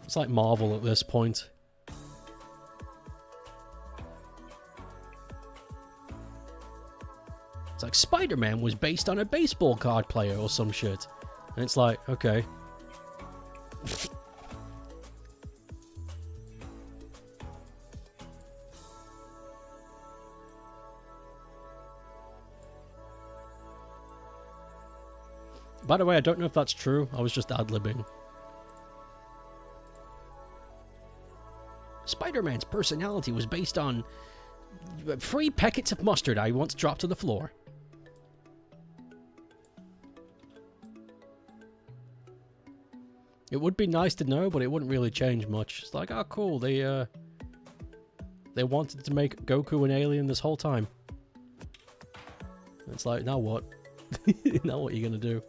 It's like Marvel at this point. It's like Spider-Man was based on a baseball card player or some shit. And it's like, okay. By the way, I don't know if that's true. I was just ad-libbing. Spider-Man's personality was based on 3 packets of mustard I once dropped to the floor. It would be nice to know, but it wouldn't really change much. It's like, oh cool, they wanted to make Goku an alien this whole time. It's like, now what? Now what are you gonna do?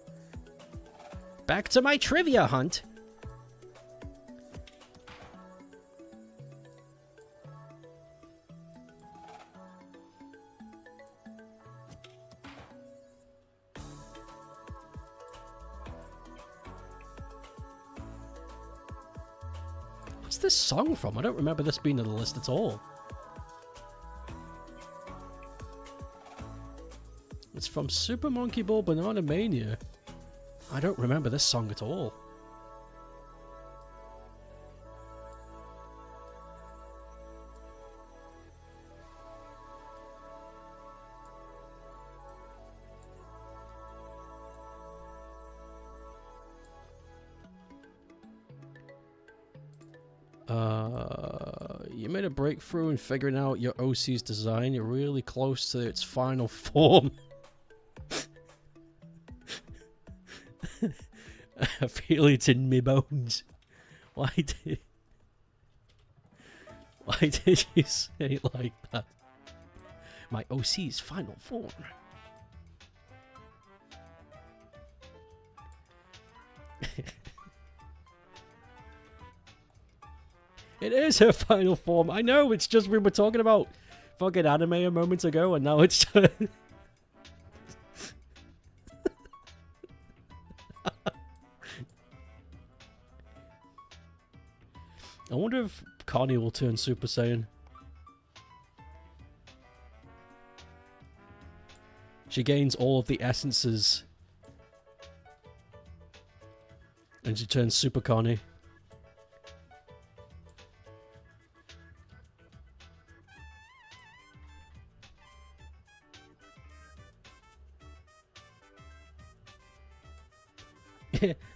Back to my trivia hunt. What's this song from? I don't remember this being on the list at all. It's from Super Monkey Ball Banana Mania. I don't remember this song at all. You made a breakthrough in figuring out your OC's design. You're really close to its final form. I feel it in my bones. Why did you say it like that? My OC's final form. It is her final form. I know, it's just we were talking about fucking anime a moment ago and now it's just... I wonder if Connie will turn Super Saiyan. She gains all of the essences. And she turns Super Connie.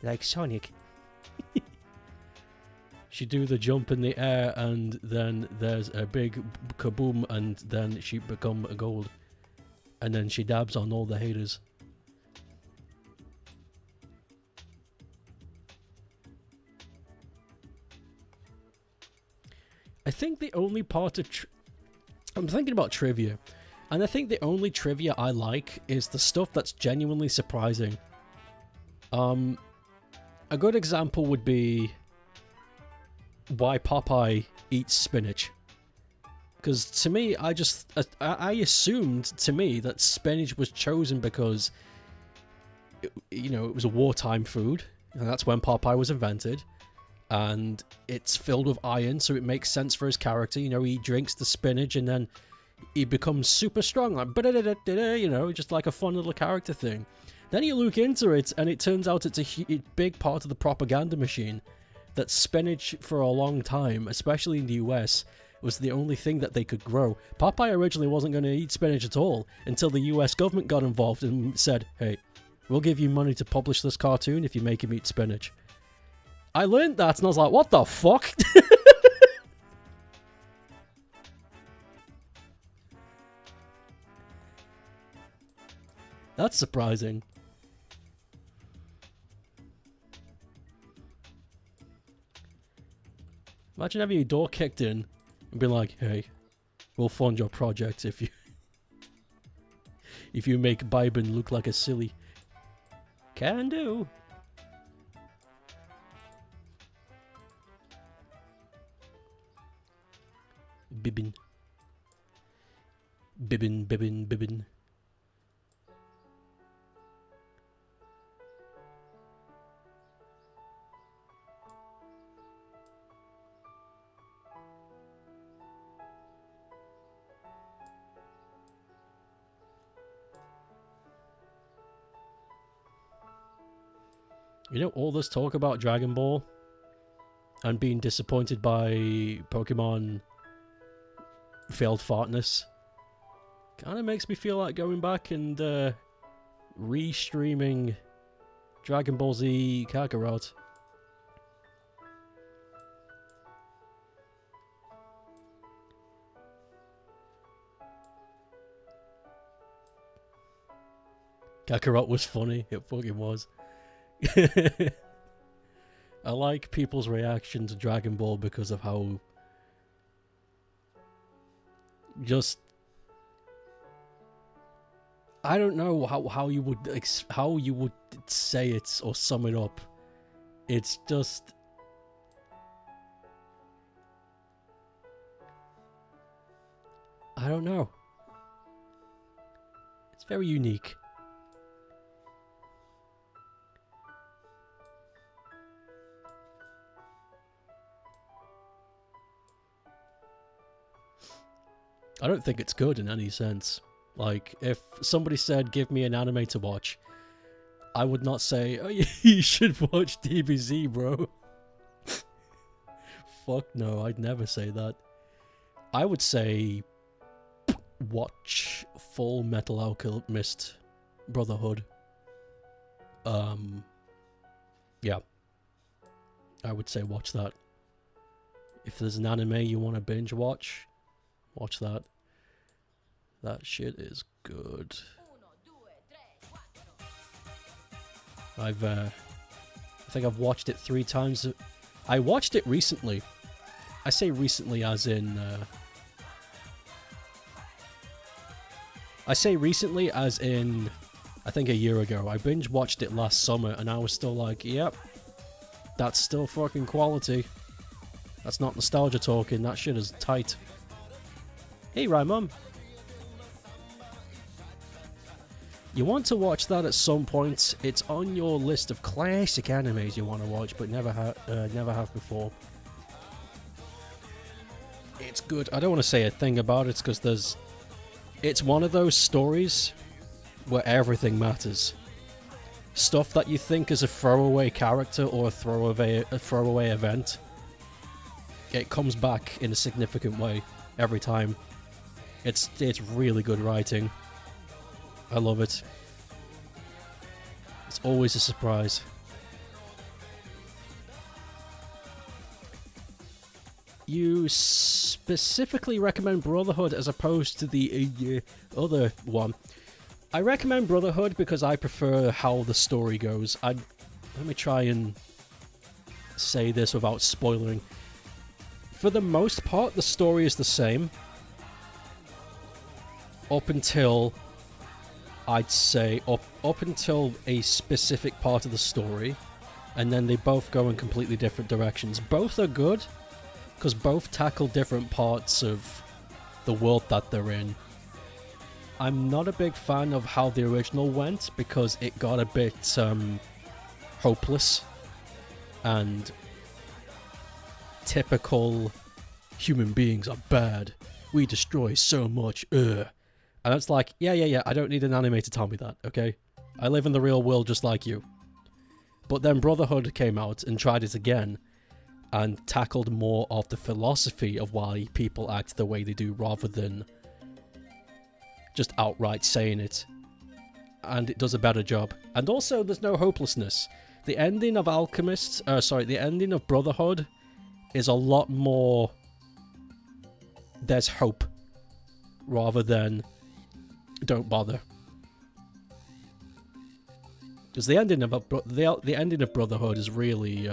Like Sonic. She do the jump in the air and then there's a big kaboom and then she become a gold. And then she dabs on all the haters. I think the only part of... I'm thinking about trivia. And I think the only trivia I like is the stuff that's genuinely surprising. A good example would be why Popeye eats spinach. Because to me, I assumed to me that spinach was chosen because, you know, it was a wartime food. And that's when Popeye was invented. And it's filled with iron, so it makes sense for his character. You know, he drinks the spinach and then he becomes super strong. Like, you know, just like a fun little character thing. Then you look into it, and it turns out it's a big part of the propaganda machine. That spinach, for a long time, especially in the US, was the only thing that they could grow. Popeye originally wasn't going to eat spinach at all, until the US government got involved and said, hey, we'll give you money to publish this cartoon if you make him eat spinach. I learned that, and I was like, what the fuck? That's surprising. Imagine having your door kicked in and be like, hey, we'll fund your project if you make Bibin look like a silly. Can do. Bibbin. Bibbin, bibbin, bibbin. You know, all this talk about Dragon Ball and being disappointed by Pokemon failed fartness kind of makes me feel like going back and re-streaming Dragon Ball Z Kakarot. Kakarot was funny, it fucking was. I like people's reaction to Dragon Ball because of how just I don't know how you would say it or sum it up. It's just I don't know. It's very unique. I don't think it's good in any sense. Like, if somebody said, give me an anime to watch, I would not say, oh, you should watch DBZ, bro. Fuck no, I'd never say that. I would say, watch Full Metal Alchemist Brotherhood. Yeah. I would say watch that. If there's an anime you want to binge watch that. That shit is good. I think I've watched it 3 times. I watched it recently. I say recently as in... I think a year ago. I binge watched it last summer and I was still like, yep, that's still fucking quality. That's not nostalgia talking, that shit is tight. Hey, Raimon. You want to watch that at some point. It's on your list of classic animes you want to watch, but never have before. It's good. I don't want to say a thing about it because it's one of those stories where everything matters. Stuff that you think is a throwaway character or a throwaway event, it comes back in a significant way every time. It's really good writing. I love it. It's always a surprise. You specifically recommend Brotherhood as opposed to the other one. I recommend Brotherhood because I prefer how the story goes. Let me try and say this without spoiling. For the most part, the story is the same. Up until... I'd say up until a specific part of the story, and then they both go in completely different directions. Both are good, because both tackle different parts of the world that they're in. I'm not a big fan of how the original went, because it got a bit hopeless, and typical human beings are bad. We destroy so much, And it's like, yeah, I don't need an anime to tell me that, okay? I live in the real world just like you. But then Brotherhood came out and tried it again, and tackled more of the philosophy of why people act the way they do, rather than just outright saying it. And it does a better job. And also, there's no hopelessness. The ending of the ending of Brotherhood is a lot more... There's hope, rather than... Don't bother. Because the ending of Brotherhood is really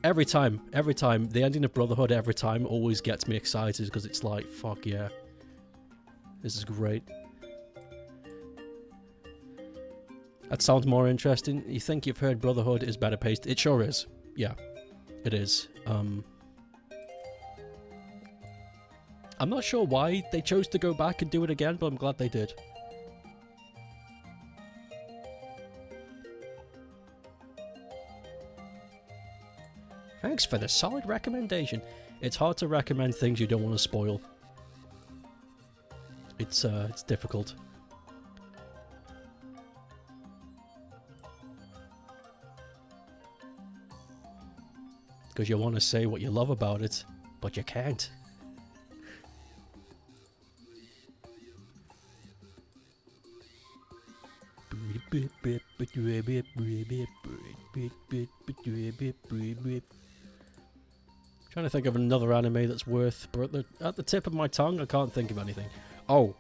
every time the ending of Brotherhood every time always gets me excited, because it's like, fuck yeah, this is great. That sounds more interesting. You think you've heard Brotherhood is better paced? It sure is. Yeah, it is. I'm not sure why they chose to go back and do it again, but I'm glad they did. Thanks for the solid recommendation. It's hard to recommend things you don't want to spoil. It's difficult. Because you want to say what you love about it, but you can't. Trying to think of another anime that's worth, but at the tip of my tongue, I can't think of anything. Oh,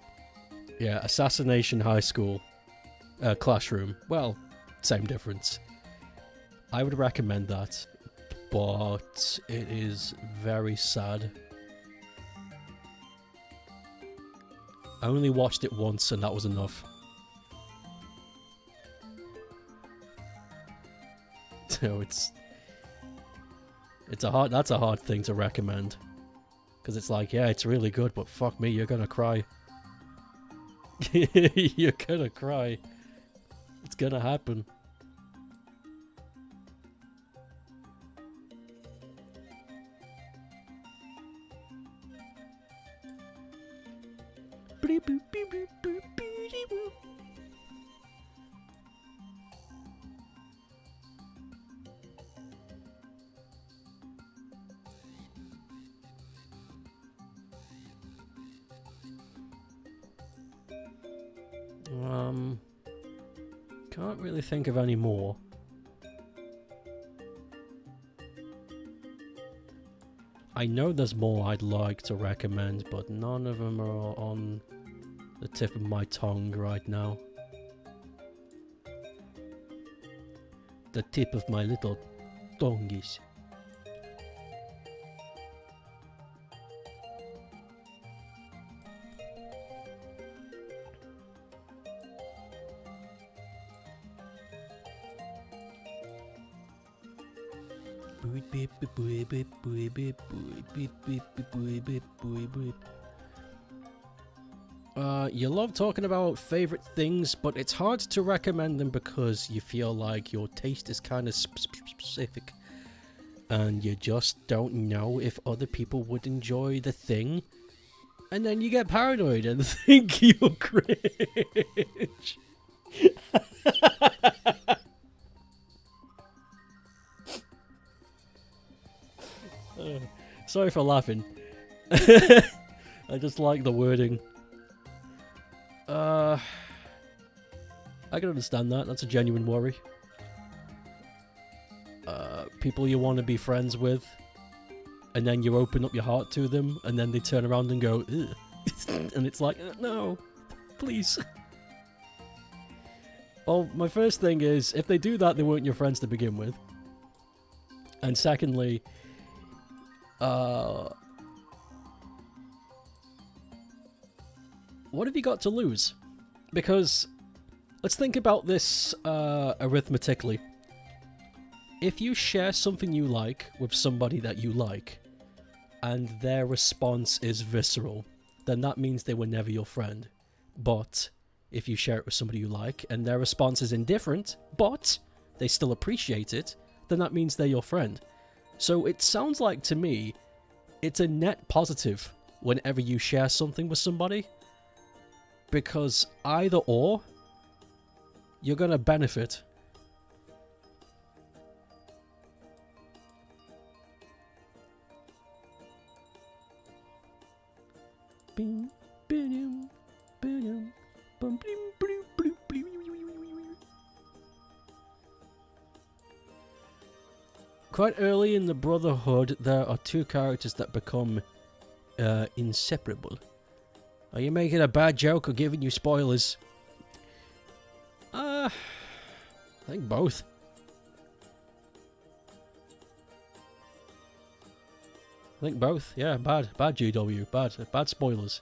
yeah, Assassination High School, Classroom. Well, same difference. I would recommend that, but it is very sad. I only watched it once, and that was enough. So that's a hard thing to recommend, because it's like, yeah, it's really good, but fuck me, you're gonna cry. You're gonna cry. It's gonna happen. Can't really think of any more. I know there's more I'd like to recommend, but none of them are on the tip of my tongue right now. The tip of my little tongues. You love talking about favorite things, but it's hard to recommend them because you feel like your taste is kind of specific and you just don't know if other people would enjoy the thing, and then you get paranoid and think you're cringe. Sorry for laughing. I just like the wording. I can understand that. That's a genuine worry. People you want to be friends with, and then you open up your heart to them, and then they turn around and go, ugh. And it's like, no, please. Well, my first thing is, if they do that, they weren't your friends to begin with. And secondly, what have you got to lose? Because let's think about this arithmetically. If you share something you like with somebody that you like, and their response is visceral, then that means they were never your friend. But if you share it with somebody you like, and their response is indifferent, but they still appreciate it, then that means they're your friend. So it sounds like, to me, it's a net positive whenever you share something with somebody. Because either or, you're going to benefit. Quite early in the Brotherhood, there are two characters that become inseparable. Are you making a bad joke or giving you spoilers? I think both. I think both. Yeah, bad GW, bad spoilers.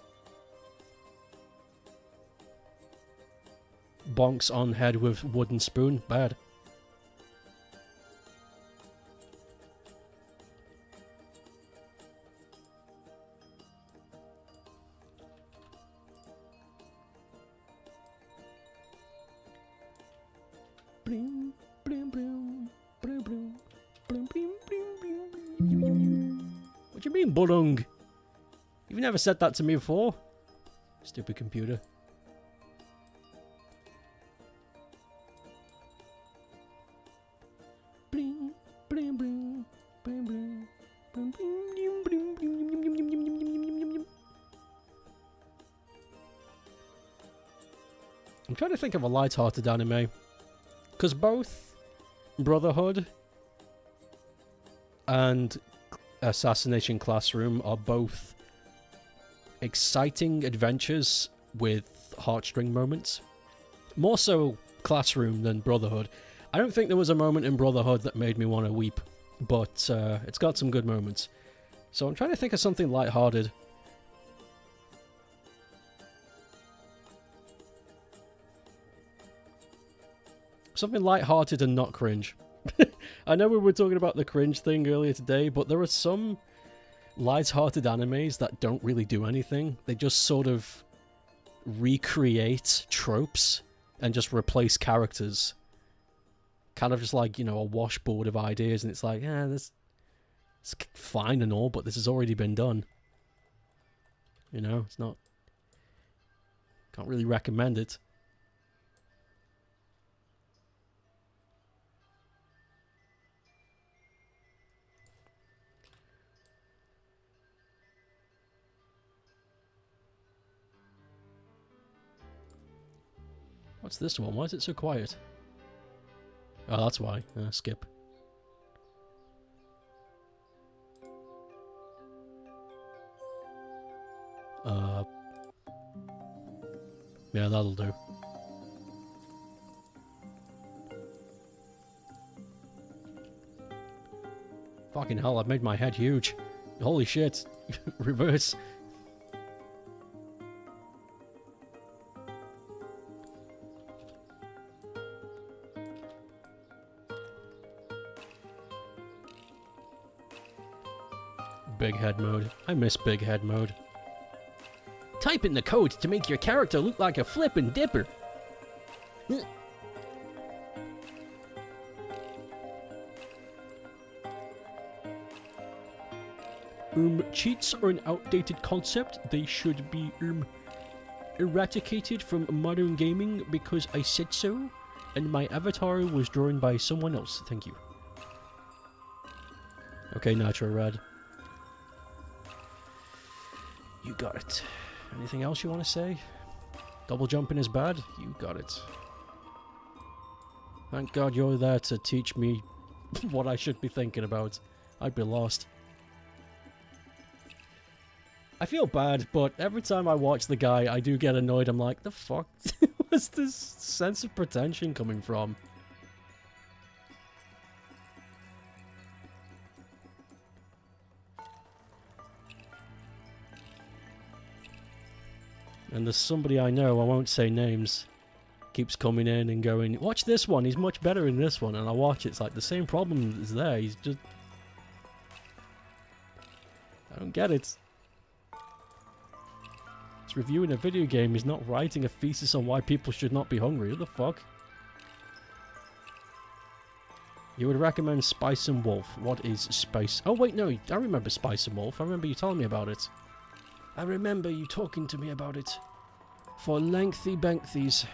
Bonks on head with wooden spoon, bad. What do you mean, Budung? You've never said that to me before. Stupid computer. I'm trying to think of a light-hearted anime. Because both Brotherhood and Assassination Classroom are both exciting adventures with heartstring moments. More so Classroom than Brotherhood. I don't think there was a moment in Brotherhood that made me want to weep, but it's got some good moments. So I'm trying to think of something lighthearted. Something lighthearted and not cringe. I know we were talking about the cringe thing earlier today, but there are some lighthearted animes that don't really do anything. They just sort of recreate tropes and just replace characters. Kind of just like, you know, a washboard of ideas, and it's like, yeah, it's fine and all, but this has already been done. You know, it's not... Can't really recommend it. What's this one? Why is it so quiet? Oh, that's why. Skip. Yeah, that'll do. Fucking hell, I've made my head huge. Holy shit. Reverse. Big head mode. I miss big head mode. Type in the code to make your character look like a flippin' dipper. Cheats are an outdated concept. They should be eradicated from modern gaming because I said so, and my avatar was drawn by someone else. Thank you. Okay, Nitro Rad. You got it. Anything else you want to say? Double jumping is bad? You got it. Thank God you're there to teach me what I should be thinking about. I'd be lost. I feel bad, but every time I watch the guy, I do get annoyed. I'm like, the fuck? Where's this sense of pretension coming from? And there's somebody I know, I won't say names, keeps coming in and going, watch this one, he's much better in this one. And I watch it, it's like the same problem is there, he's just... I don't get it. He's reviewing a video game, he's not writing a thesis on why people should not be hungry. What the fuck? You would recommend Spice and Wolf. What is Spice? Oh wait, no, I remember Spice and Wolf. I remember you telling me about it. I remember you talking to me about it. For lengthy bankthies.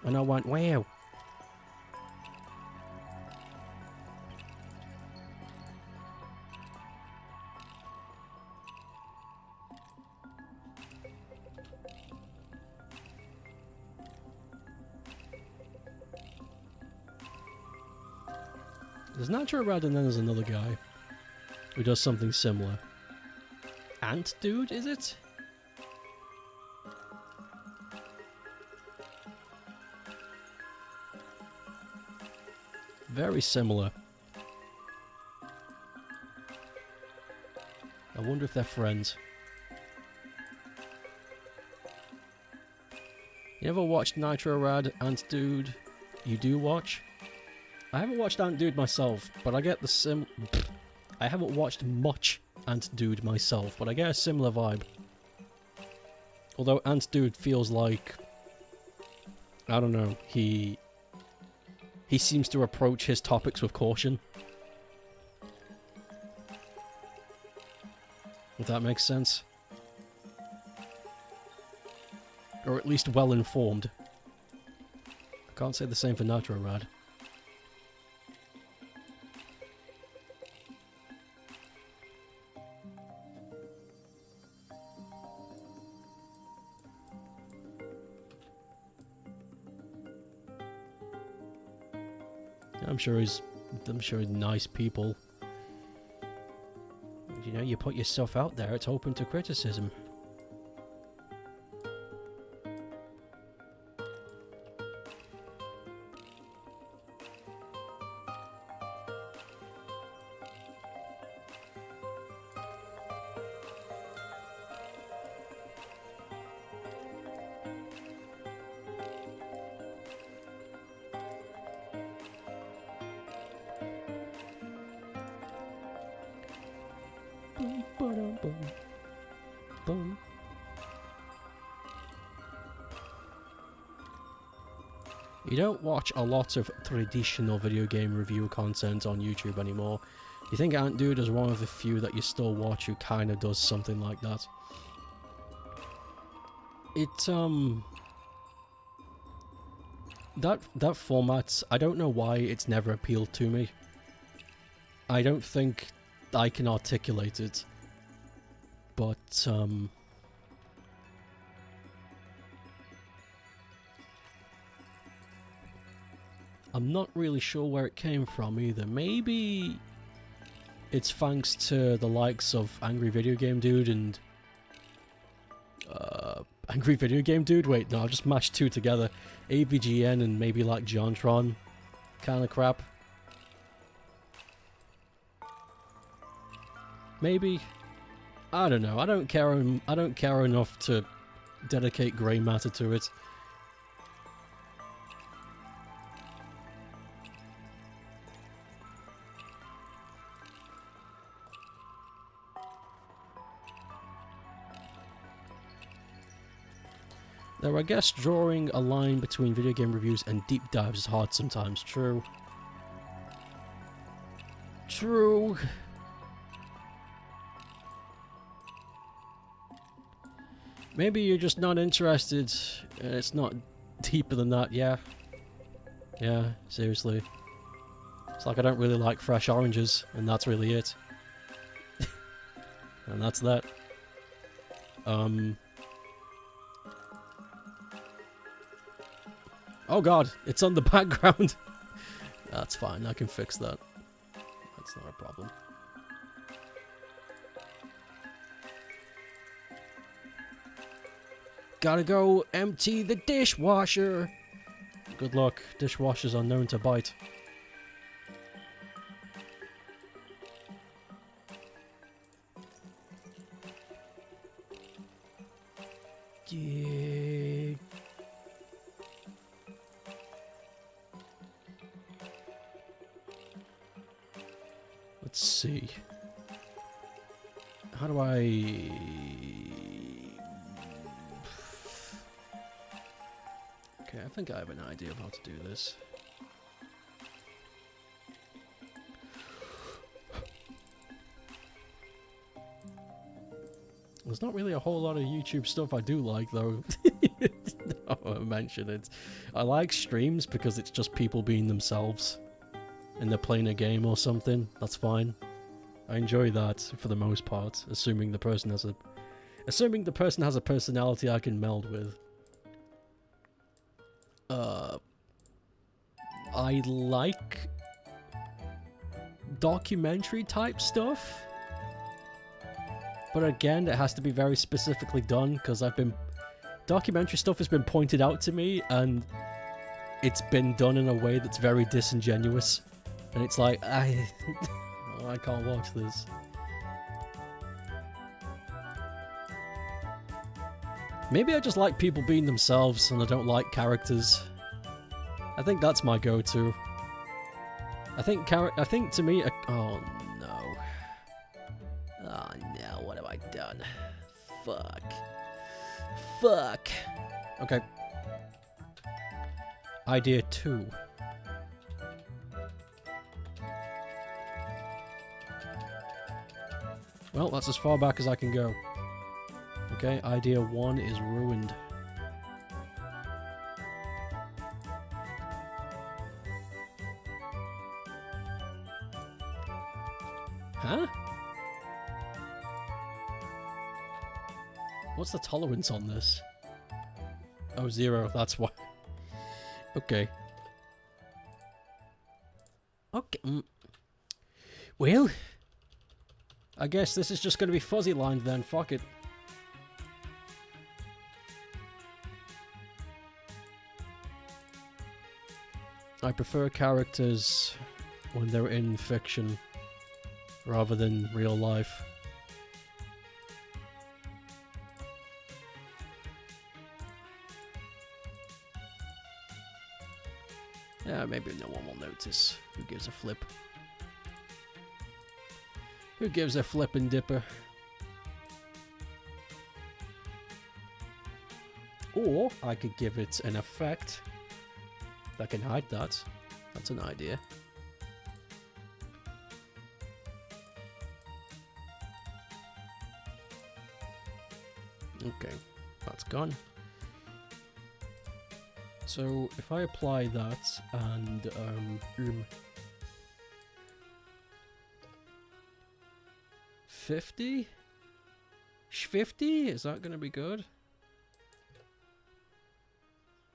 And I went, wow. There's Nitro Rad and then there's another guy who does something similar. Ant Dude, is it? Very similar. I wonder if they're friends. You ever watched Nitro Rad, Ant Dude? You do watch? I haven't watched Ant Dude myself, but I get the I haven't watched much Ant Dude myself, but I get a similar vibe. Although Ant Dude feels like... I don't know, he seems to approach his topics with caution. If that makes sense. Or at least well informed. I can't say the same for Nitro Rad. I'm sure he's nice people. You know, you put your stuff out there, it's open to criticism. You don't watch a lot of traditional video game review content on YouTube anymore. you think Ant Dude is one of the few that you still watch who kind of does something like that? It, that format, I don't know why it's never appealed to me. I don't think I can articulate it. But, I'm not really sure where it came from either. Maybe it's thanks to the likes of Angry Video Game Dude and Angry Video Game Dude? Wait, no, I just mashed two together. AVGN and maybe like JonTron kind of crap. Maybe. I don't know. I don't care enough to dedicate grey matter to it. Though I guess drawing a line between video game reviews and deep dives is hard sometimes. True. True. Maybe you're just not interested. It's not deeper than that. Yeah. Yeah, seriously. It's like I don't really like fresh oranges, and that's really it. And that's that. Oh god, it's on the background. That's fine, I can fix that. That's not a problem. Gotta go empty the dishwasher. Good luck, dishwashers are known to bite. Yeah. Let's see. How do I... Okay, I think I have an idea of how to do this. There's not really a whole lot of YouTube stuff I do like, though. I mention it. I like streams because it's just people being themselves. And they're playing a game or something. That's fine. I enjoy that for the most part, assuming the person has a personality I can meld with. I like documentary type stuff. But again, it has to be very specifically done, because documentary stuff has been pointed out to me, and it's been done in a way that's very disingenuous. And it's like, I can't watch this. Maybe I just like people being themselves, and I don't like characters. I think that's my go-to. I think to me, oh no. Oh no, what have I done? Fuck. Fuck. Okay. Idea 2. Well, that's as far back as I can go. Okay, idea 1 is ruined. Huh? What's the tolerance on this? Oh, 0, that's why. Okay. Okay. Well, I guess this is just going to be fuzzy lined then, fuck it. I prefer characters when they're in fiction rather than real life. Yeah, maybe no one will notice. Who gives a flip? Who gives a flippin' dipper? Or I could give it an effect that can hide that. That's an idea. Okay, that's gone. So if I apply that and 50? 50? Is that gonna be good?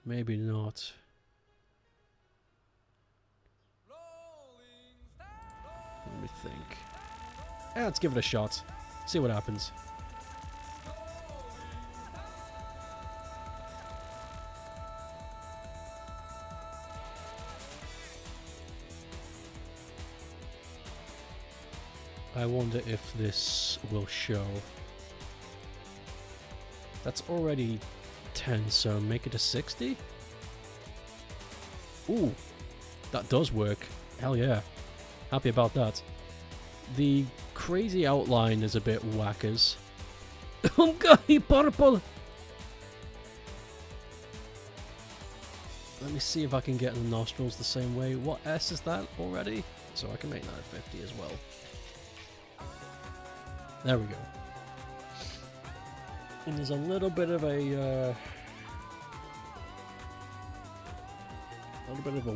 Maybe not. Let me think. Yeah, let's give it a shot. See what happens. I wonder if this will show. That's already 10, so make it a 60? Ooh, that does work. Hell yeah. Happy about that. The crazy outline is a bit whackers. Oh god, purple! Let me see if I can get the nostrils the same way. What S is that already? So I can make that a 50 as well. There we go. And there's a little bit of a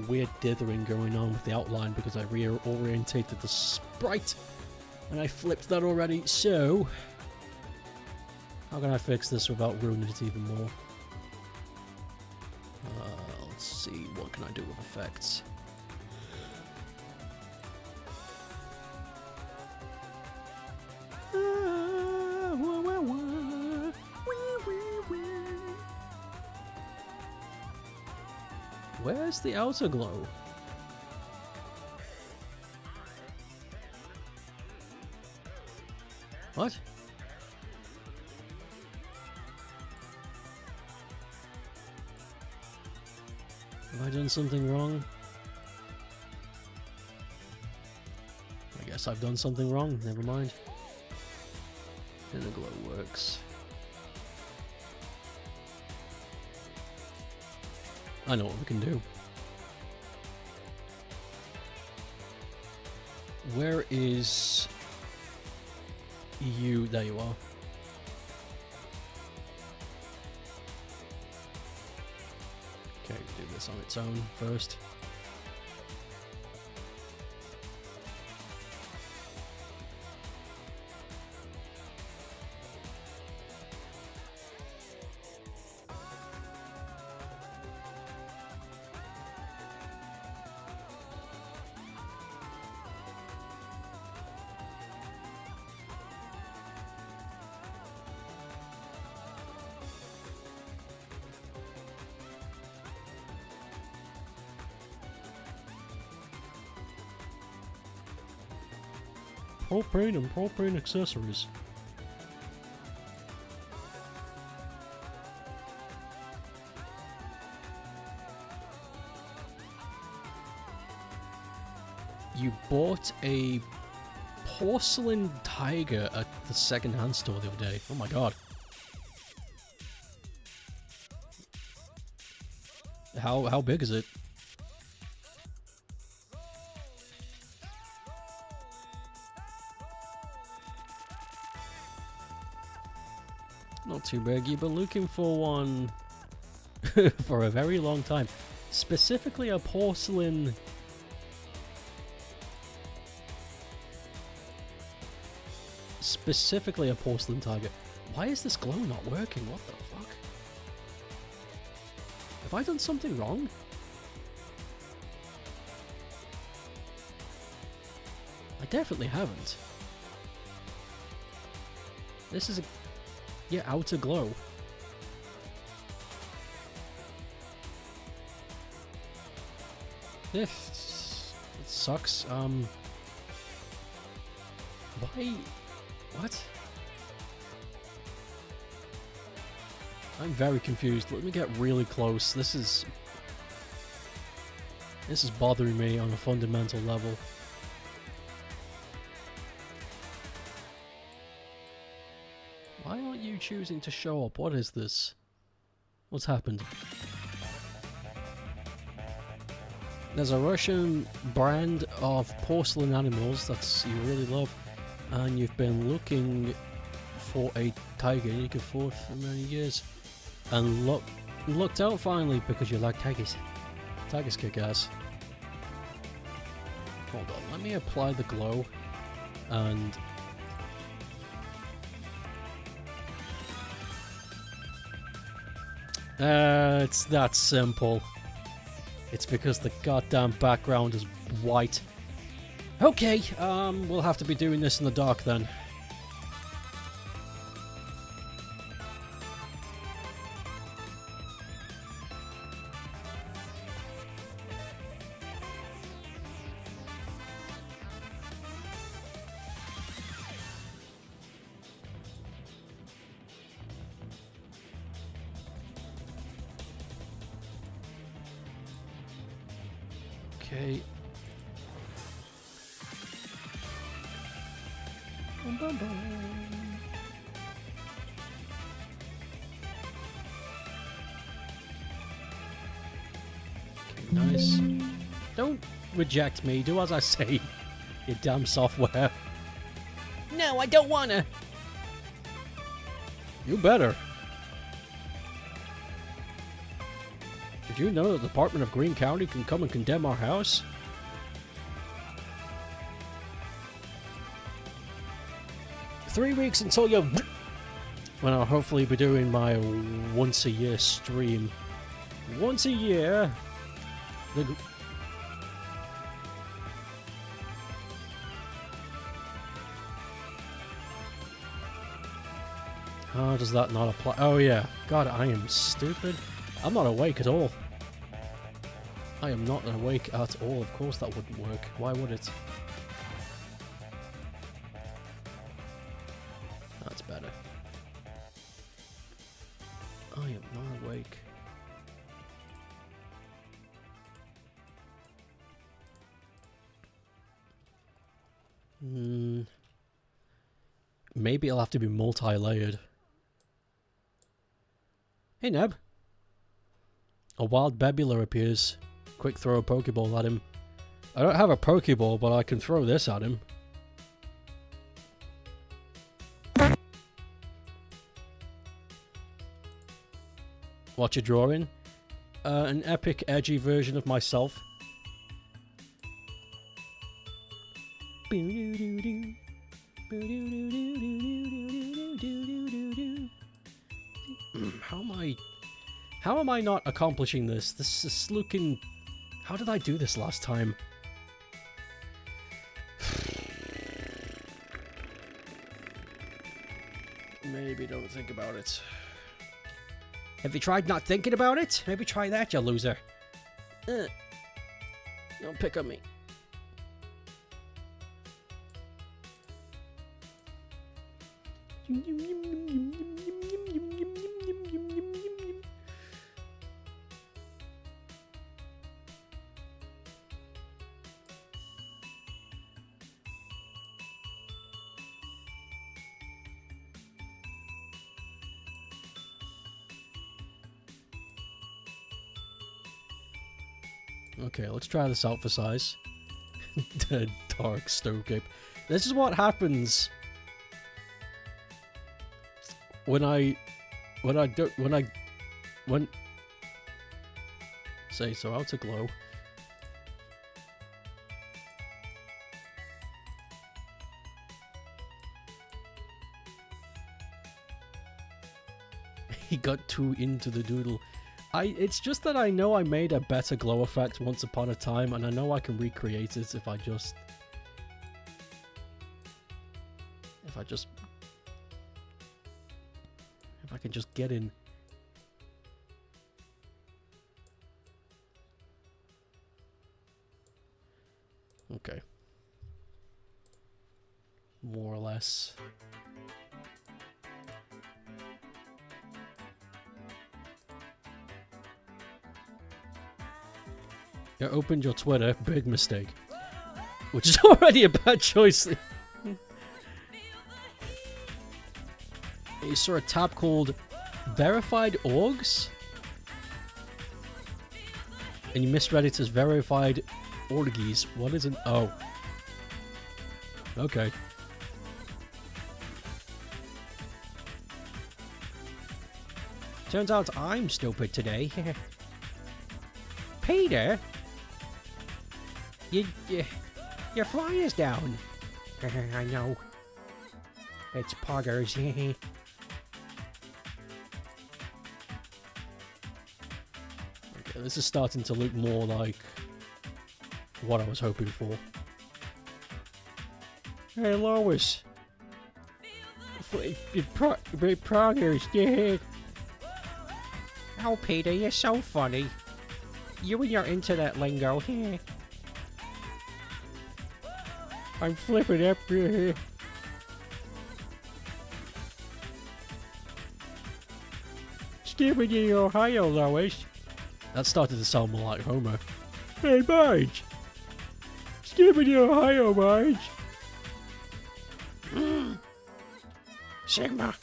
weird dithering going on with the outline because I reorientated the sprite and I flipped that already. So how can I fix this without ruining it even more? Let's see, what can I do with effects? Where's the outer glow? What? Have I done something wrong? I guess I've done something wrong, never mind. Inner glow works. I know what we can do. Where is you? There you are. Okay, do this on its own first. Propane and propane accessories. You bought a porcelain tiger at the second-hand store the other day. Oh my god. How big is it? Not too big. You've been looking for one for a very long time. Specifically a porcelain... Specifically a porcelain tiger. Why is this glow not working? What the fuck? Have I done something wrong? I definitely haven't. This is a... Yeah, outer glow. This... It sucks. Why... What? I'm very confused. Let me get really close. This is bothering me on a fundamental level. Why aren't you choosing to show up? What is this? What's happened? There's a Russian brand of porcelain animals that you really love, and you've been looking fought a tiger you could fought for many years. And looked out finally because you like tigers. Tigers kick ass. Hold on, let me apply the glow and it's that simple. It's because the goddamn background is white. Okay, we'll have to be doing this in the dark then. Okay. Bum, bum, bum. Okay, nice. Don't reject me. Do as I say, you damn software. No, I don't wanna. You better. Did you know that the Department of Greene County can come and condemn our house? "3 weeks until you..." When I'll hopefully be doing my once a year stream. Once a year. How does that not apply? Oh yeah. God, I am stupid. I'm not awake at all. I am not awake at all. Of course that wouldn't work. Why would it? That's better. I am not awake. Maybe it'll have to be multi-layered. Hey, Neb. A wild Bebula appears. Quick throw a Pokeball at him. I don't have a Pokeball, but I can throw this at him. What you drawing? An epic, edgy version of myself. How am I not accomplishing this? This is looking... How did I do this last time? Maybe don't think about it. Have you tried not thinking about it? Maybe try that, you loser. Don't pick on me. Okay, let's try this out for size. The dark stovecape. This is what happens when say so out to glow. He got too into the doodle. It's just that I know I made a better glow effect once upon a time, and I know I can recreate it if I can just get in. Okay. More or less. You opened your Twitter, big mistake. Which is already a bad choice. You saw a tab called Verified Orgs? And you misread it as Verified Orgies. What is an... Oh. Okay. Turns out I'm stupid today. Peter? Your fly is down. I know. It's poggers. Okay, this is starting to look more like what I was hoping for. Hey, Lois. Poggers, yeah. Oh, Peter, you're so funny. You and your internet lingo. I'm flipping up here. Skibbity, Ohio, Lois. That started to sound more like Homer. Hey, Marge. Skibbity, Ohio, Marge. Sigma.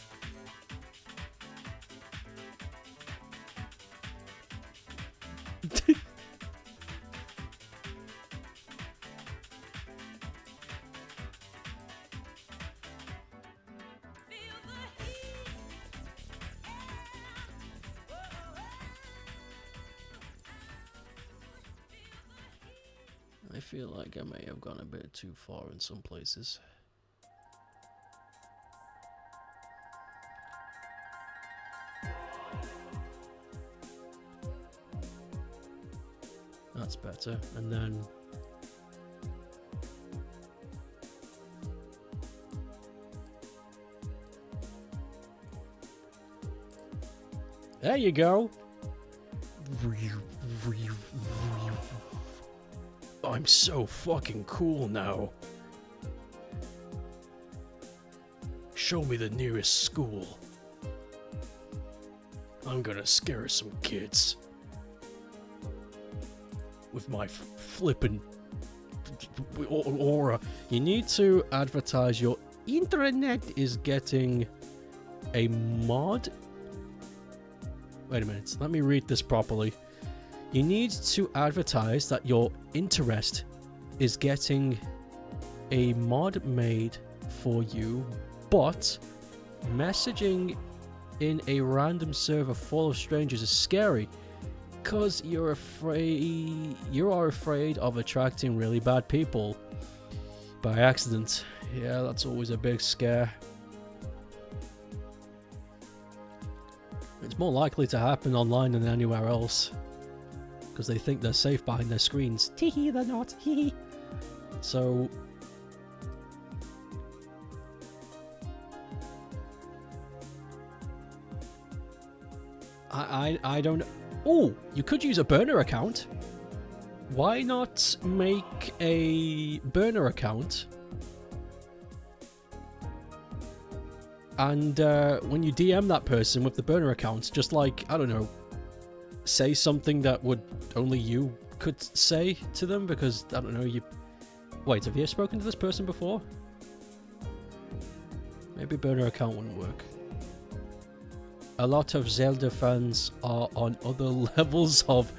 I feel like I may have gone a bit too far in some places. That's better. And then there you go. I'm so fucking cool now. Show me the nearest school. I'm gonna scare some kids. With my flippin' aura. You need to advertise your internet is getting a mod. Wait a minute, let me read this properly. You need to advertise that your interest is getting a mod made for you, but messaging in a random server full of strangers is scary because you are afraid of attracting really bad people by accident. Yeah, that's always a big scare. It's more likely to happen online than anywhere else. Because they think they're safe behind their screens. Teehee, they're not. Heehee. So I don't. Oh, you could use a burner account. Why not make a burner account? And when you DM that person with the burner account, just like, I don't know, say something that would only you could say to them, because, I don't know, you... Wait, have you spoken to this person before? Maybe burner account wouldn't work. A lot of Zelda fans are on other levels of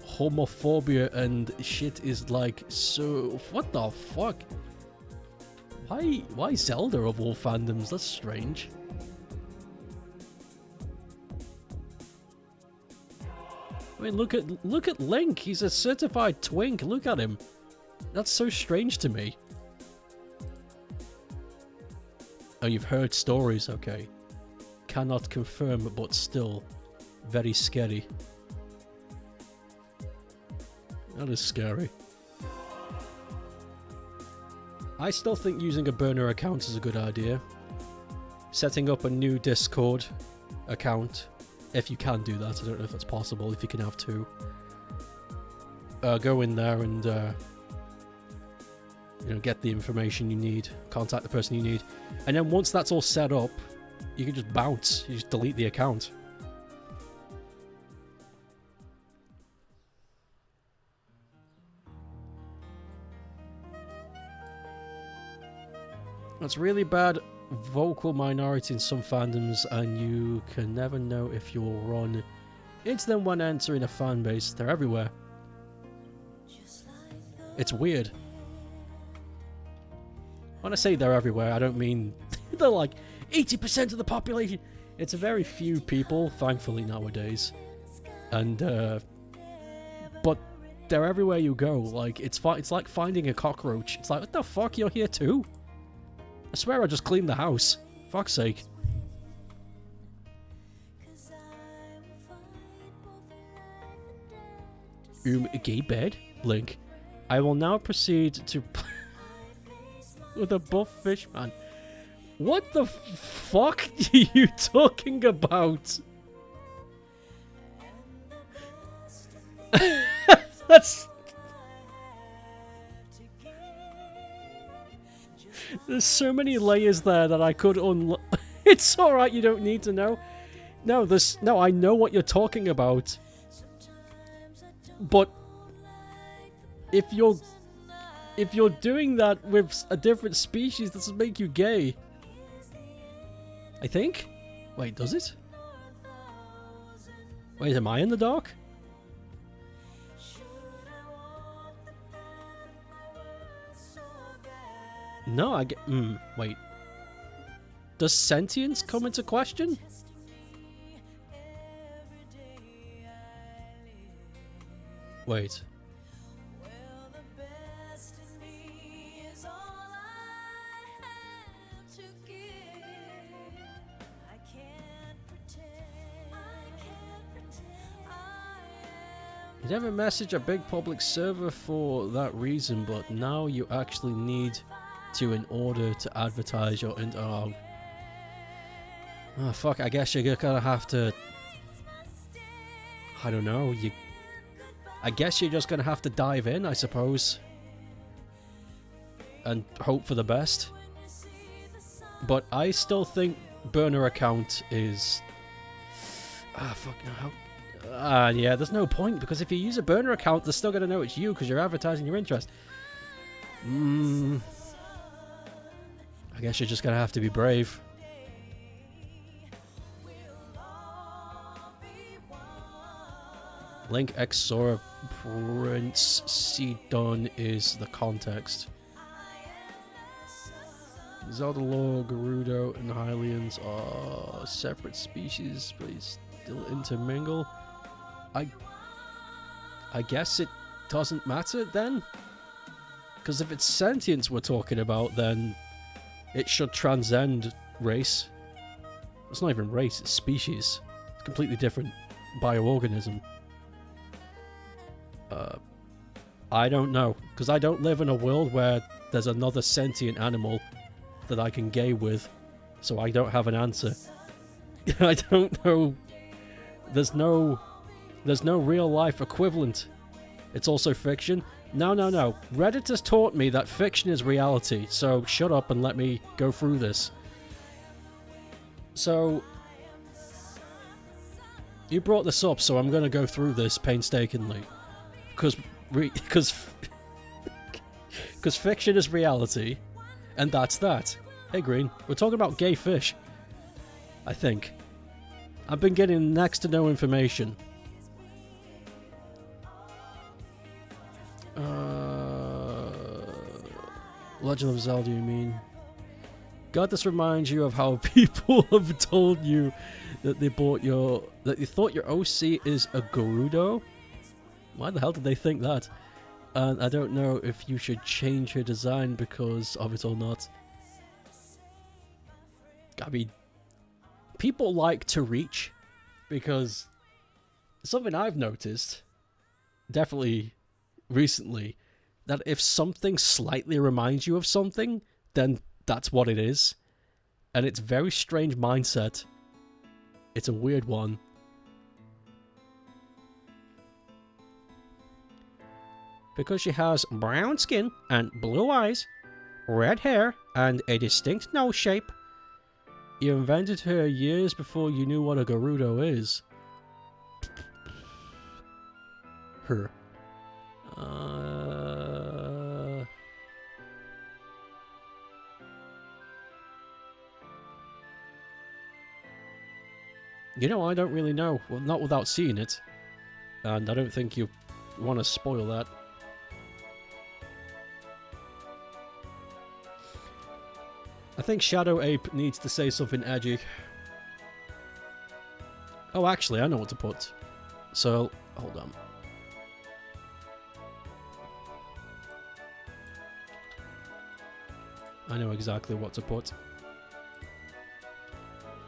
homophobia and shit is like, so... What the fuck? Why Zelda of all fandoms? That's strange. I mean, look at Link. He's a certified twink. Look at him. That's so strange to me. Oh, you've heard stories. Okay. Cannot confirm, but still very scary. That is scary. I still think using a burner account is a good idea. Setting up a new Discord account, if you can do that. I don't know if that's possible, if you can have two. Go in there and you know, get the information you need, contact the person you need, and then once that's all set up, you can just bounce. You just delete the account. It's really bad vocal minority in some fandoms, and you can never know if you'll run into them when entering a fan base. They're everywhere. It's weird. When I say they're everywhere, I don't mean they're like 80% of the population. It's a very few people, thankfully, nowadays. And, but they're everywhere you go. Like, it's like finding a cockroach. It's like, what the fuck, you're here too? I swear I just cleaned the house. Fuck's sake. Gay bed? Link. I will now proceed to... with a buff fish man. What the fuck are you talking about? That's... There's so many layers there that I could unlock. It's alright, you don't need to know. No, I know what you're talking about. But if you're doing that with a different species, doesn't make you gay. I think? Wait, does it? Wait, am I in the dark? No, I get... wait. Does sentience come into question? Wait. You never message a big public server for that reason, but now you actually need to in order to advertise your... Oh, fuck, I guess you're gonna have to... I don't know, I guess you're just gonna have to dive in, I suppose. And hope for the best. But I still think burner account is... fuck, no, yeah, there's no point, because if you use a burner account, they're still gonna know it's you, because you're advertising your interest. I guess you're just gonna have to be brave. Link Exora Prince Sidon is the context. Zeldalore, Gerudo, and Hylians are separate species, but they still intermingle. I guess it doesn't matter then? Because if it's sentience we're talking about, then it should transcend race. It's not even race, it's species. It's a completely different bioorganism. I don't know, because I don't live in a world where there's another sentient animal that I can gay with, so I don't have an answer. I don't know. There's no real life equivalent. It's also fiction. No. Reddit has taught me that fiction is reality, so shut up and let me go through this. So, you brought this up, so I'm going to go through this painstakingly. Because fiction is reality, and that's that. Hey Green, we're talking about gay fish. I think. I've been getting next to no information. Legend of Zelda, you mean? God, this reminds you of how people have told you that they thought your OC is a Gerudo? Why the hell did they think that? And I don't know if you should change her design because of it or not. I mean, people like to reach, because something I've noticed, definitely recently, that if something slightly reminds you of something, then that's what it is. And it's a very strange mindset. It's a weird one. Because she has brown skin and blue eyes, red hair, and a distinct nose shape, you invented her years before you knew what a Gerudo is. Her. You know, I don't really know. Well, not without seeing it. And I don't think you want to spoil that. I think Shadow Ape needs to say something edgy. Oh, actually, I know what to put. So, hold on. I know exactly what to put.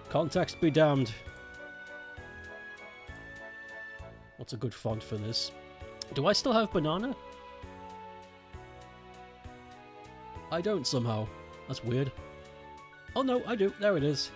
Context be damned. What's a good font for this? Do I still have banana? I don't somehow. That's weird. Oh no, I do. There it is.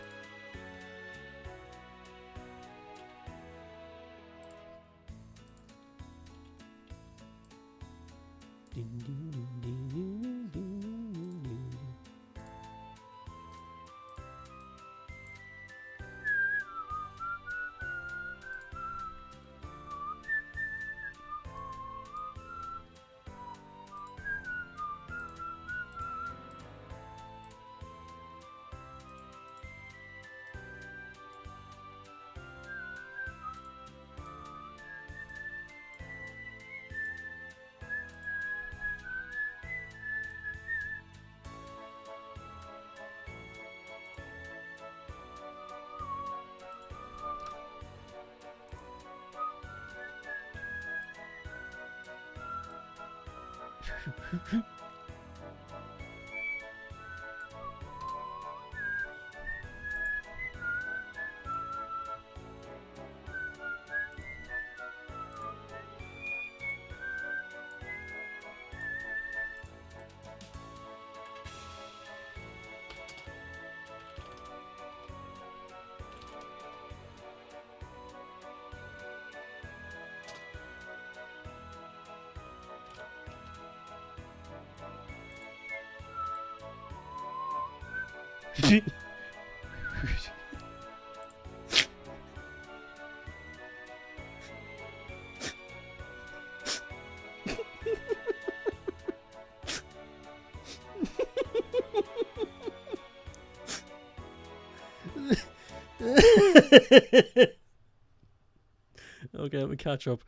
Okay, let me catch up.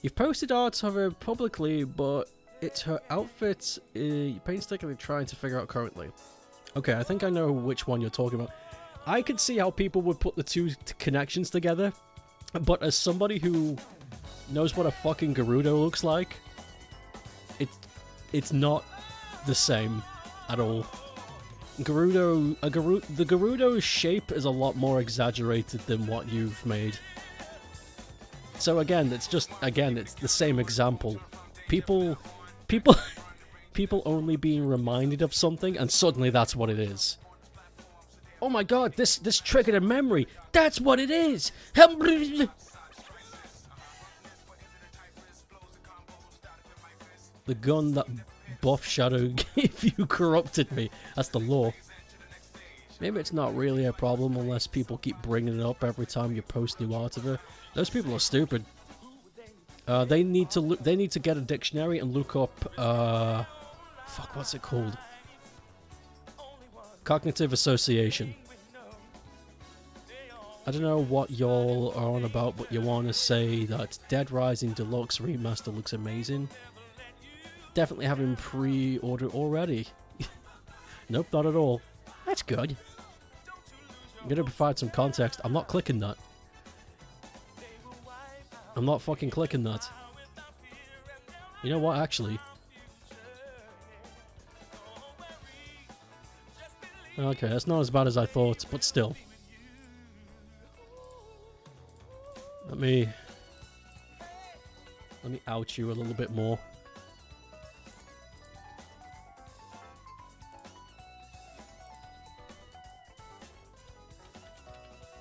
You've posted art of her publicly, but it's her outfit you're painstakingly trying to figure out currently. Okay, I think I know which one you're talking about. I could see how people would put the two connections together, but as somebody who knows what a fucking Gerudo looks like, it's not the same at all. The Gerudo's shape is a lot more exaggerated than what you've made. So again, it's the same example. People only being reminded of something, and suddenly that's what it is. Oh my god, this triggered a memory. That's what it is. The gun that Buff Shadow gave you corrupted me. That's the law. Maybe it's not really a problem unless people keep bringing it up every time you post new art of it. Those people are stupid. They need to get a dictionary and look up. Fuck, what's it called? Cognitive association. I don't know what y'all are on about, but you want to say that Dead Rising Deluxe Remaster looks amazing. Definitely have him pre-ordered already. Nope, not at all. That's good. I'm gonna provide some context. I'm not clicking that. I'm not fucking clicking that. You know what, actually? Okay, that's not as bad as I thought, but still. Let me out you a little bit more.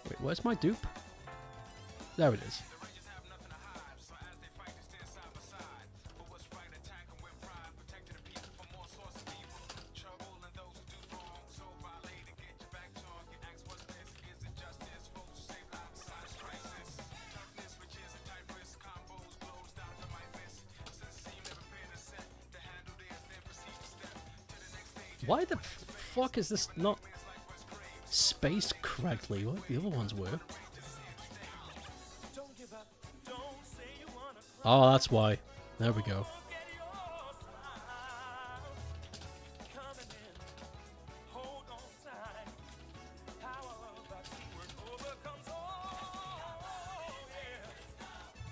Wait, where's my dupe? There it is. Why the fuck is this not spaced correctly? What the other ones were? Oh, that's why. There we go.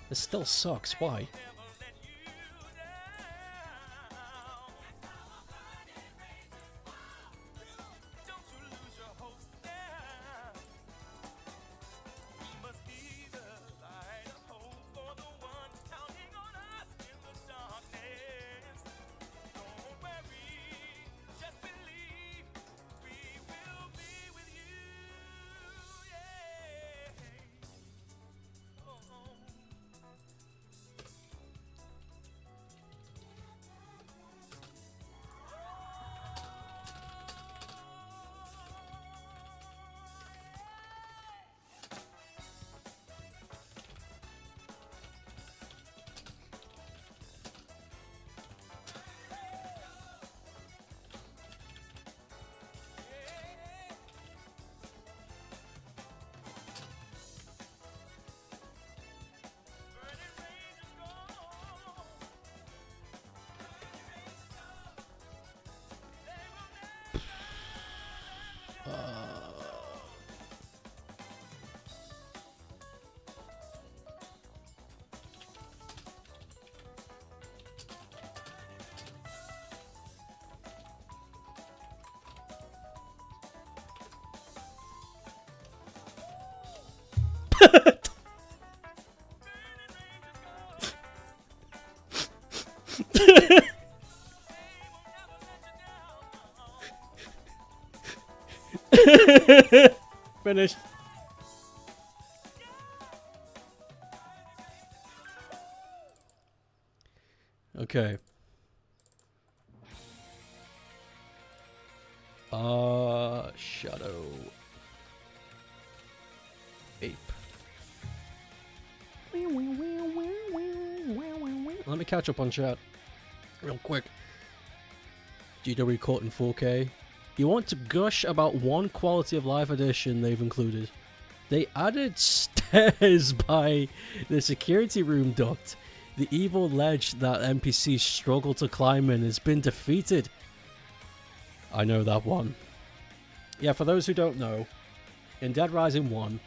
This still sucks. Why? Finished. Okay. Shadow Ape. Let me catch up on chat real quick. GW caught in 4K. You want to gush about one quality of life addition they've included. They added stairs by the security room duct. The evil ledge that NPCs struggle to climb in has been defeated. I know that one. Yeah, for those who don't know, in Dead Rising 1,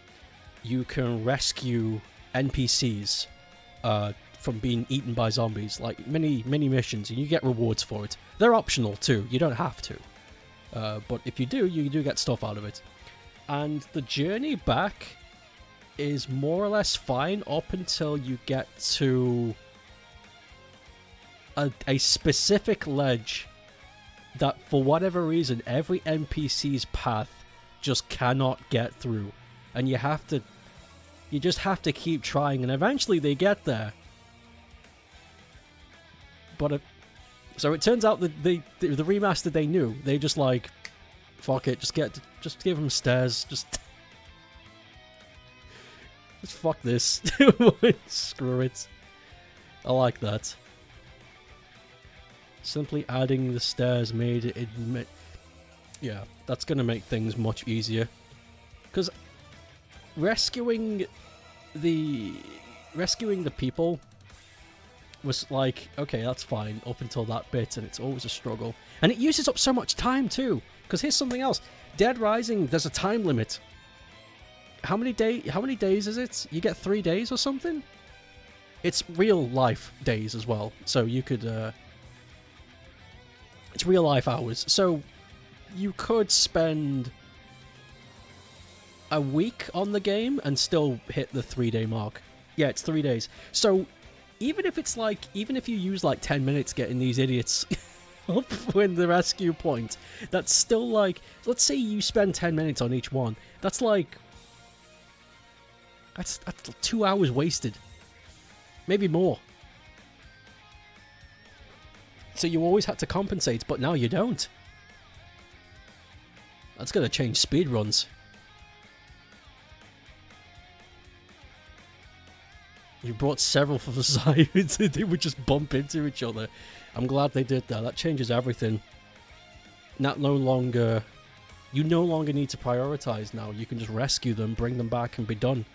you can rescue NPCs from being eaten by zombies, like many missions, and you get rewards for it. They're optional too, you don't have to. But if you do, you do get stuff out of it. And the journey back is more or less fine up until you get to a specific ledge that, for whatever reason, every NPC's path just cannot get through. And you just have to keep trying, and eventually they get there. But so it turns out that the remaster, they knew. They just like, fuck it, just give them stairs, just fuck this. Screw it. I like that. Simply adding the stairs made it. Yeah, that's gonna make things much easier. Because rescuing the people was like, okay, that's fine up until that bit, and it's always a struggle. And it uses up so much time too. Because here's something else. Dead Rising, there's a time limit. How many days is it? You get 3 days or something? It's real life days as well. So you could it's real life hours. So you could spend a week on the game and still hit the 3-day mark. Yeah, it's 3 days. So even if you use like 10 minutes getting these idiots up when the rescue point, that's still like, let's say you spend 10 minutes on each one. That's 2 hours wasted. Maybe more. So you always had to compensate, but now you don't. That's gonna change speedruns. You brought several from the side. They would just bump into each other. I'm glad they did that. That changes everything. You no longer need to prioritize now. You can just rescue them, bring them back, and be done.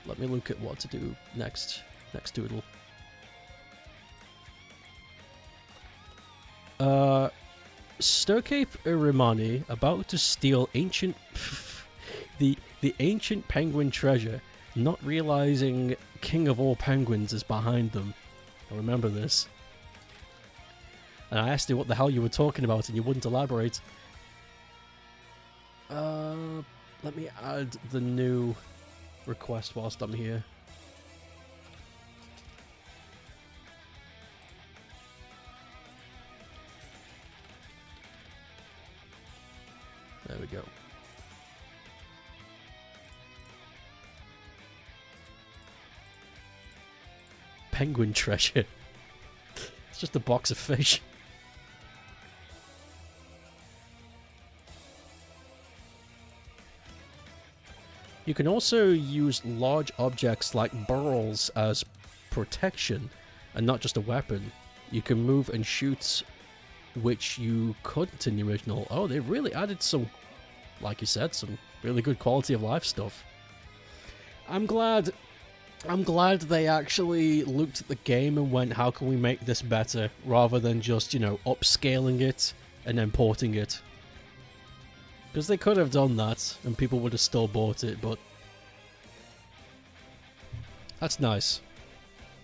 Let me look at what to do next. Next Doodle. Stokeape Irimani about to steal ancient... the The ancient penguin treasure, not realizing King of all penguins is behind them. I remember this. And I asked you what the hell you were talking about, and you wouldn't elaborate. Let me add the new request whilst I'm here. There we go. Penguin treasure. It's just a box of fish. You can also use large objects like barrels as protection and not just a weapon. You can move and shoot, which you couldn't in the original. Oh, they really added some, like you said, some really good quality of life stuff. I'm glad they actually looked at the game and went, how can we make this better, rather than just, you know, upscaling it and then porting it. Because they could have done that, and people would have still bought it, but... That's nice.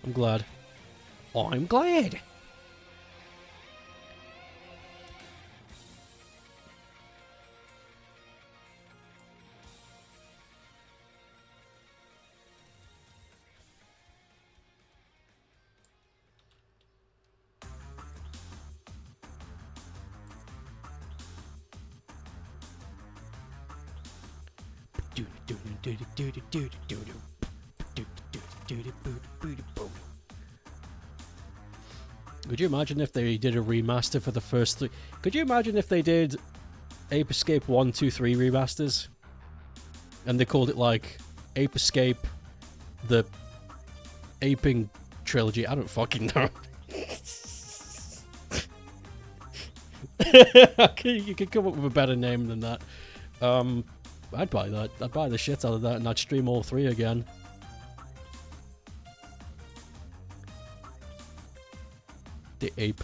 I'm glad. I'm glad! Could you imagine if they did a remaster for the first three? Could you imagine if they did Ape Escape 1, 2, 3 remasters? And they called it like Ape Escape, the Aping Trilogy. I don't fucking know. You could come up with a better name than that. I'd buy that. I'd buy the shit out of that, and I'd stream all three again. The ape.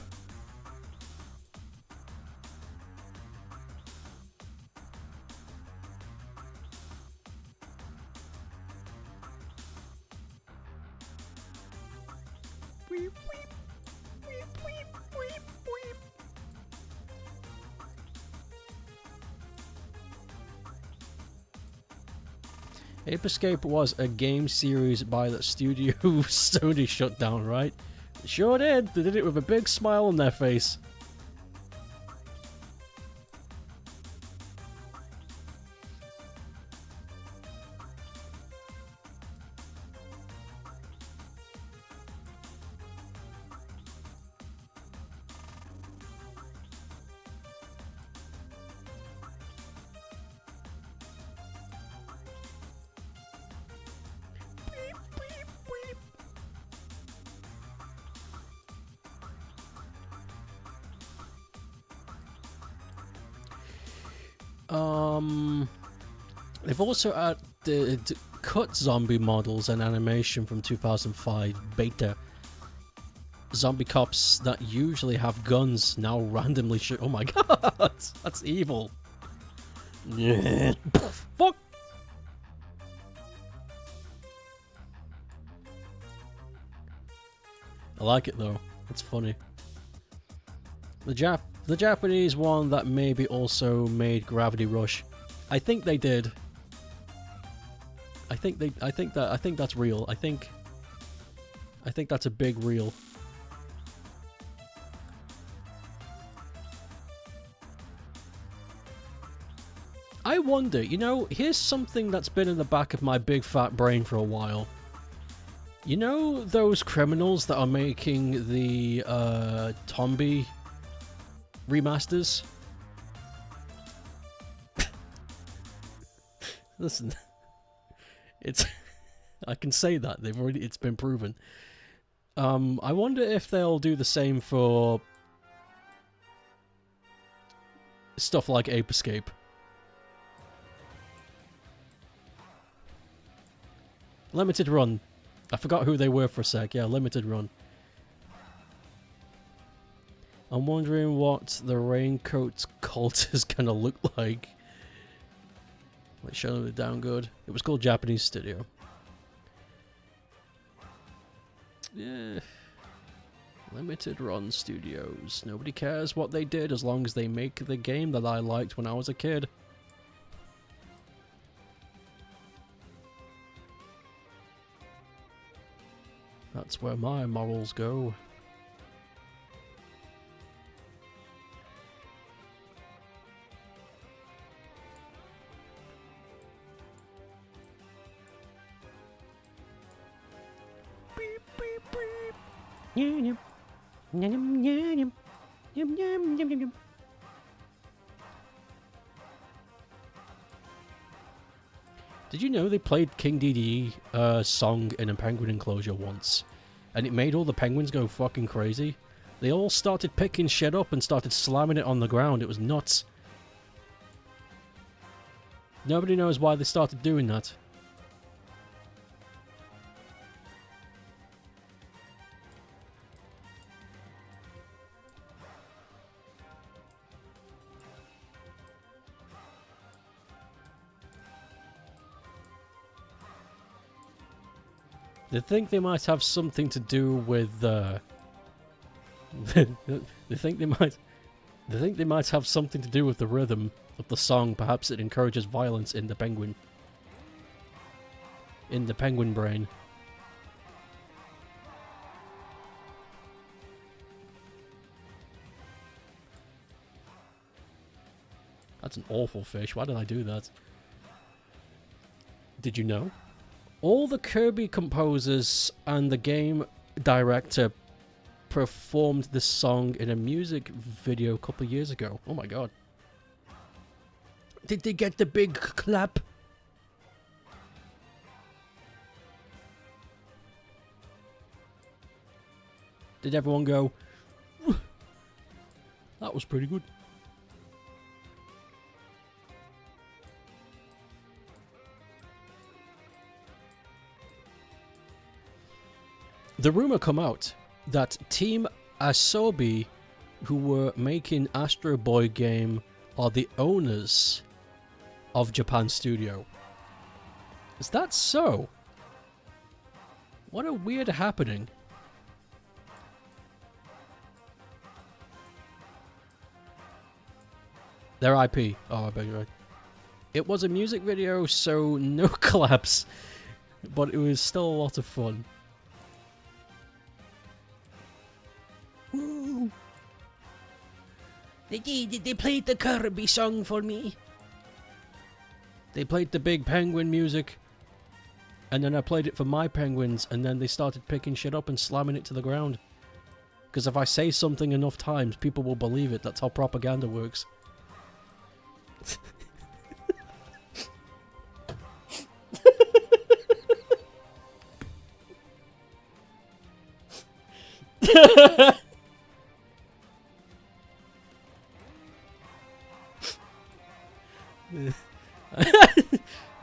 Ape Escape was a game series by the studio Sony shut down, right? They sure did. They did it with a big smile on their face. They've also added cut zombie models and animation from 2005 beta. Zombie cops that usually have guns now randomly shoot. Oh my god, that's evil. Fuck. I like it though. It's funny. The Japanese one that maybe also made Gravity Rush. I think they did. I think that's real. I think that's a big reel. I wonder, you know, here's something that's been in the back of my big fat brain for a while. You know those criminals that are making the Tombi remasters? Listen, it's I can say that it's been proven. I wonder if they'll do the same for stuff like Ape Escape. Limited Run. I forgot who they were for a sec. Yeah, Limited Run. I'm wondering what the Raincoat cult is gonna look like. Let's show it down good. It was called Japanese Studio. Yeah. Limited Run Studios. Nobody cares what they did as long as they make the game that I liked when I was a kid. That's where my morals go. Beep, beep, beep. Yum, yum. Yum, yum, yum. Yum, yum, yum, yum, yum. Did you know they played King Dedede song in a penguin enclosure once? And it made all the penguins go fucking crazy. They all started picking shit up and started slamming it on the ground. It was nuts. Nobody knows why they started doing that. They think they might have something to do with they think they might have something to do with the rhythm of the song. Perhaps it encourages violence in the penguin brain. That's an awful fish. Why did I do that? Did you know? All the Kirby composers and the game director performed this song in a music video a couple of years ago. Oh my god. Did they get the big clap? Did everyone go, that was pretty good? The rumor come out that Team Asobi, who were making Astro Boy game, are the owners of Japan Studio. Is that so? What a weird happening. Their IP. Oh, I beg your right. It was a music video, so no collapse, but it was still a lot of fun. Woo! They played the Kirby song for me. They played the big penguin music, and then I played it for my penguins, and then they started picking shit up and slamming it to the ground. Because if I say something enough times, people will believe it. That's how propaganda works.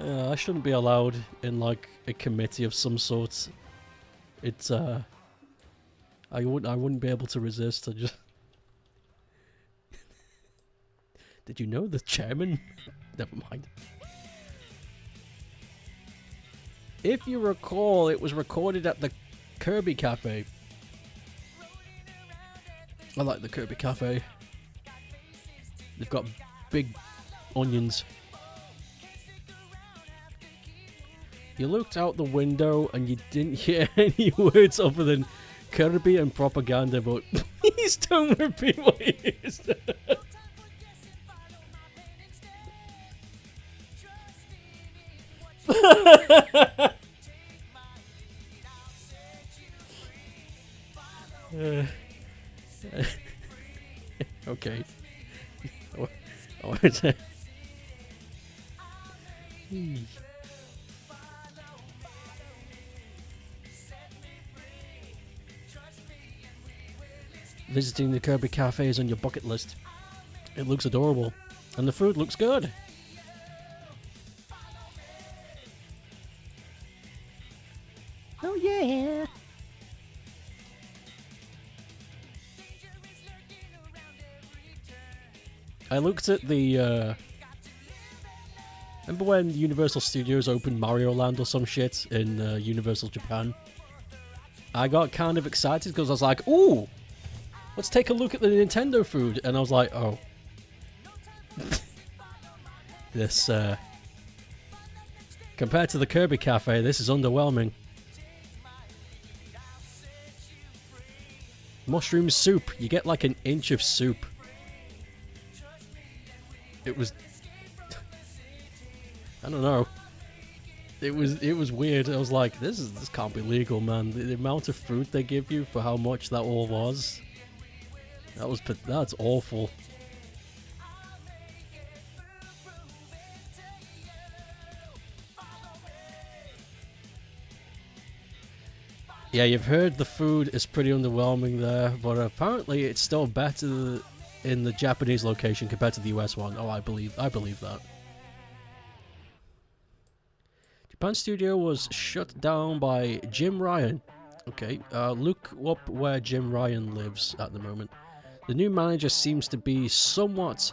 I shouldn't be allowed in like a committee of some sort. It's I wouldn't be able to resist. I just Did you know the chairman? Never mind. If you recall, it was recorded at the Kirby Cafe. I like the Kirby Cafe. They've got big onions. You looked out the window and you didn't hear any words other than Kirby and propaganda, but please don't repeat what he is. Okay. Visiting the Kirby Cafe is on your bucket list. It looks adorable. And the food looks good. Oh yeah! I looked at the Remember when Universal Studios opened Mario Land or some shit in Universal Japan? I got kind of excited because I was like, ooh, let's take a look at the Nintendo food. And I was like, oh. This, compared to the Kirby Cafe, this is underwhelming. Mushroom soup. You get like an inch of soup. It was... I don't know. It was weird. I was like, this can't be legal, man. The amount of food they give you for how much that all was. That's awful. Yeah, you've heard the food is pretty underwhelming there, but apparently it's still better in the Japanese location compared to the US one. Oh, I believe that. Japan studio was shut down by Jim Ryan. Okay, look up where Jim Ryan lives at the moment. The new manager seems to be somewhat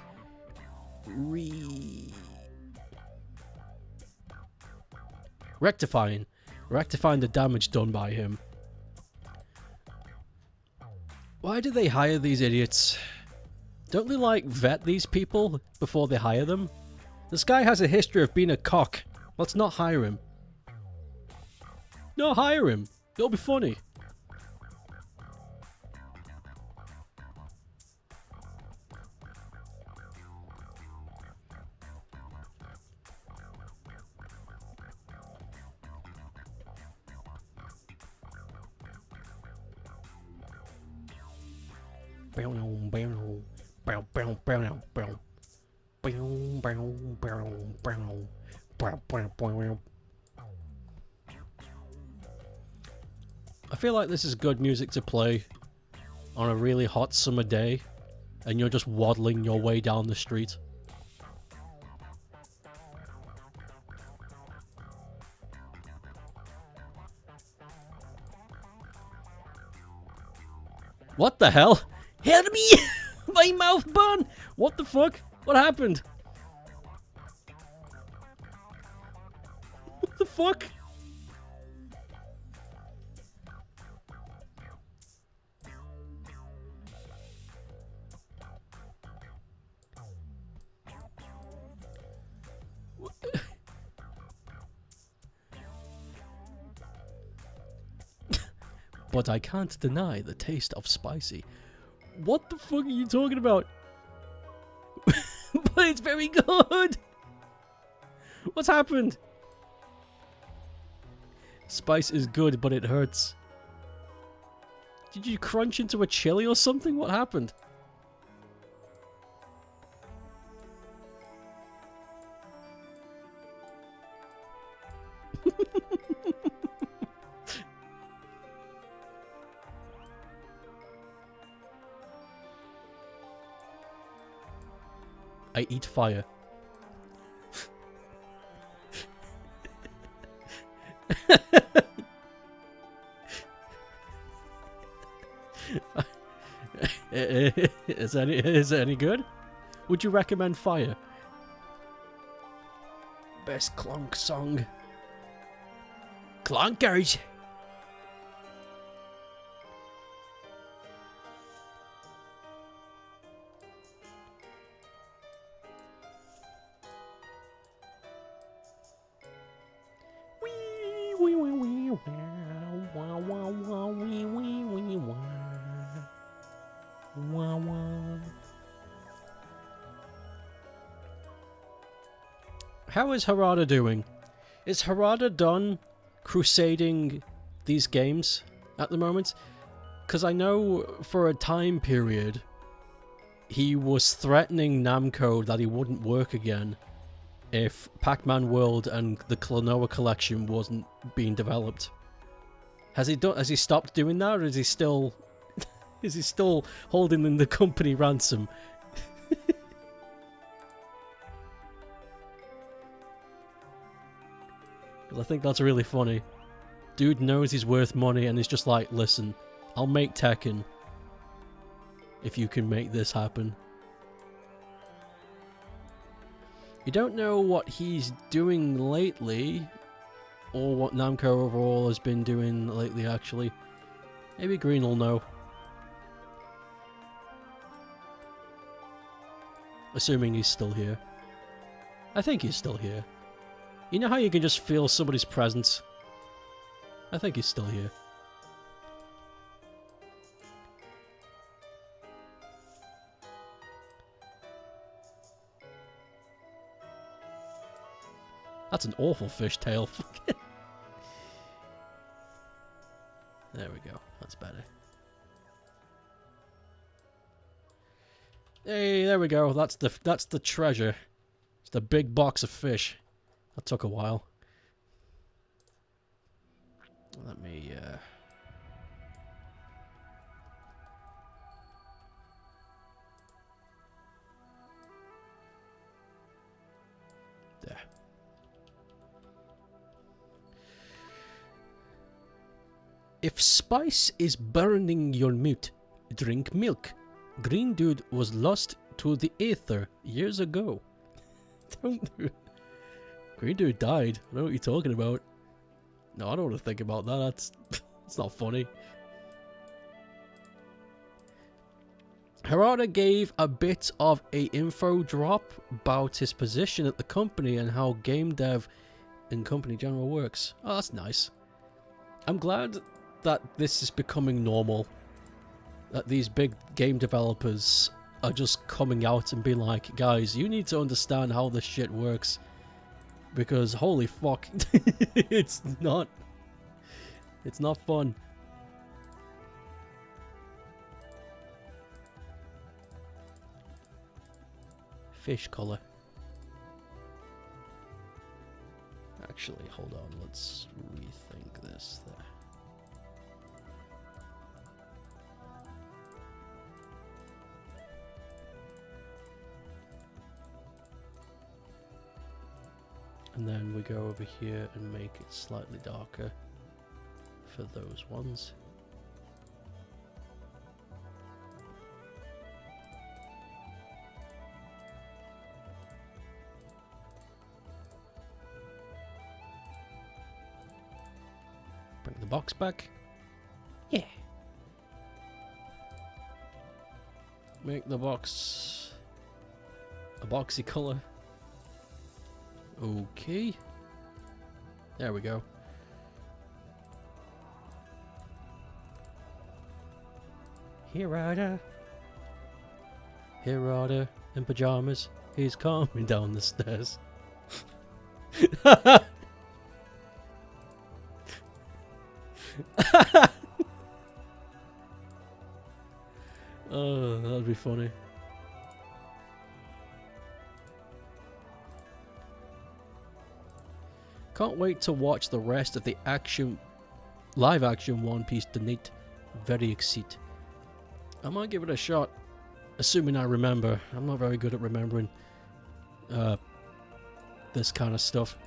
rectifying the damage done by him. Why do they hire these idiots? Don't they like vet these people before they hire them? This guy has a history of being a cock. Let's not hire him. No, hire him. It'll be funny. I feel like this is good music to play on a really hot summer day and you're just waddling your way down the street. What the hell? Help me! My mouth burn! What the fuck? What happened? What the fuck? But I can't deny the taste of spicy. What the fuck are you talking about? But it's very good! What's happened? Spice is good, but it hurts. Did you crunch into a chili or something? What happened? I eat fire. Is it any good? Would you recommend fire? Best clonk song. Clonkers! How is Harada doing? Is Harada done crusading these games at the moment? Because I know for a time period he was threatening Namco that he wouldn't work again if Pac-Man World and the Klonoa collection wasn't being developed. Has he stopped doing that, or is he still holding the company ransom? I think that's really funny. Dude knows he's worth money and he's just like, listen, I'll make Tekken if you can make this happen. You don't know what he's doing lately, or what Namco overall has been doing lately, actually. Maybe Green will know. Assuming he's still here. I think he's still here. You know how you can just feel somebody's presence? I think he's still here. That's an awful fishtail. There we go. That's better. Hey, there we go. That's the treasure. It's the big box of fish. That took a while. Let me there. If spice is burning your mood, drink milk. Green Dude was lost to the ether years ago. Don't do it. Green Dude died. I know what you're talking about. No, I don't want to think about that. That's not funny. Harada gave a bit of a info drop about his position at the company and how game dev in company general works. Oh, that's nice. I'm glad that this is becoming normal. That these big game developers are just coming out and being like, guys, you need to understand how this shit works. Because holy fuck, it's not fun. Fish color. Actually, hold on, let's rethink this there. And then we go over here and make it slightly darker for those ones. Bring the box back. Yeah. Make the box a boxy color. Okay. There we go. Harada in pajamas. He's coming down the stairs. Oh, that'd be funny. Can't wait to watch the rest of the live action One Piece donate. Very excited. I might give it a shot, assuming I remember. I'm not very good at remembering this kind of stuff.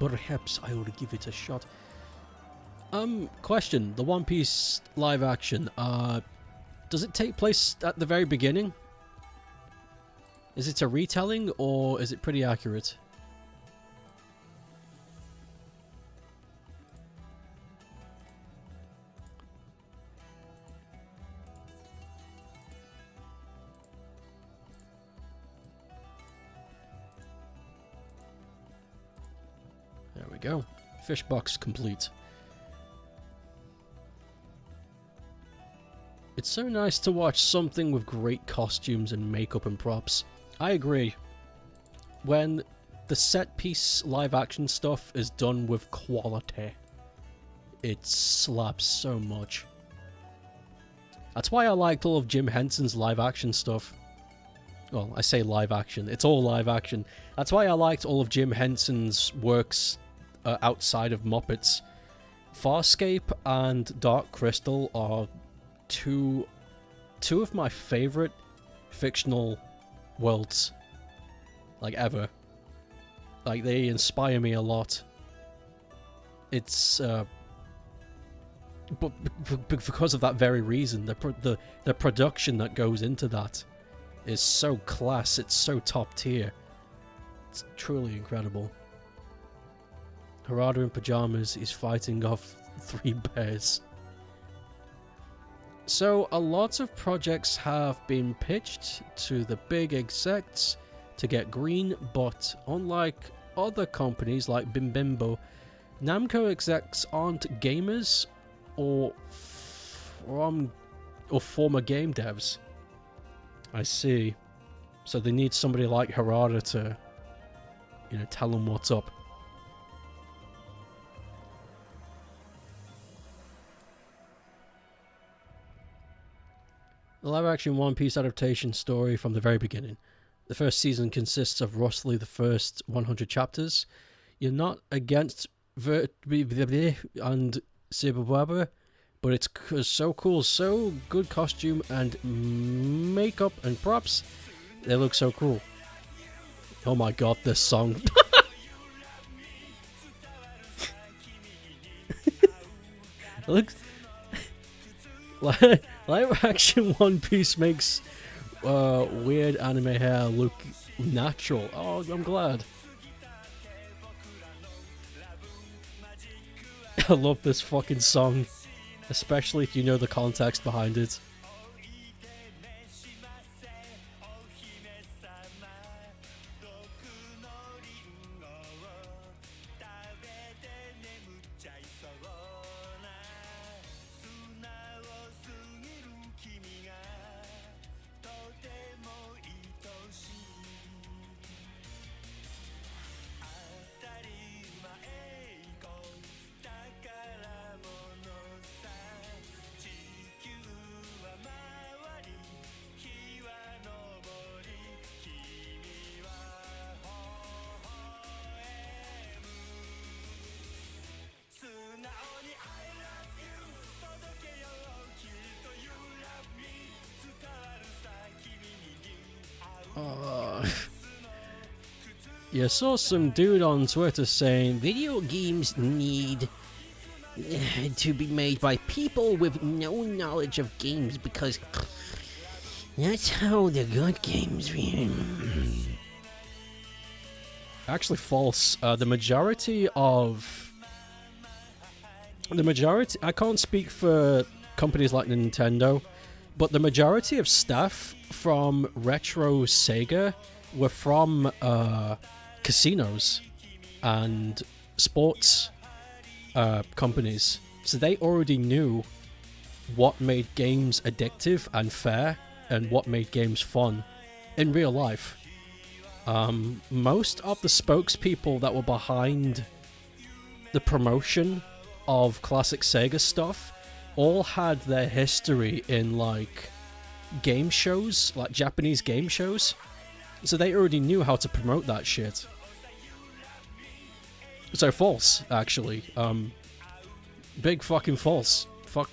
Perhaps I will give it a shot. Question: the One Piece live action. Does it take place at the very beginning? Is it a retelling or is it pretty accurate? There we go. Fish box complete. It's so nice to watch something with great costumes and makeup and props. I agree. When the set piece live action stuff is done with quality, it slaps so much. That's why I liked all of Jim Henson's live action stuff. Well, I say live action. It's all live action. That's why I liked all of Jim Henson's works outside of Muppets. Farscape and Dark Crystal are two of my favorite fictional worlds, like, ever. Like, they inspire me a lot. It's but because of that very reason, the production that goes into that is so class. It's so top tier. It's truly incredible. Harada in pajamas is fighting off 3 bears. So a lot of projects have been pitched to the big execs to get green, but unlike other companies like Bimbimbo, Namco execs aren't gamers or former game devs. I see. So they need somebody like Harada to, you know, tell them what's up. The live-action One Piece adaptation story from the very beginning. The first season consists of roughly the first 100 chapters. You're not against and Sibababa, but it's so cool, so good costume and makeup and props. They look so cool. Oh my god, this song. It looks... Live action One Piece makes weird anime hair look natural. Oh, I'm glad. I love this fucking song, especially if you know the context behind it. Yeah, I saw some dude on Twitter saying video games need to be made by people with no knowledge of games because that's how the good games win. Actually false. The majority, I can't speak for companies like Nintendo, but the majority of staff from Retro Sega were from casinos and sports companies. So they already knew what made games addictive and fair and what made games fun in real life. Most of the spokespeople that were behind the promotion of classic Sega stuff all had their history in like game shows, like Japanese game shows. So they already knew how to promote that shit. So false, actually. Big fucking false. Fuck.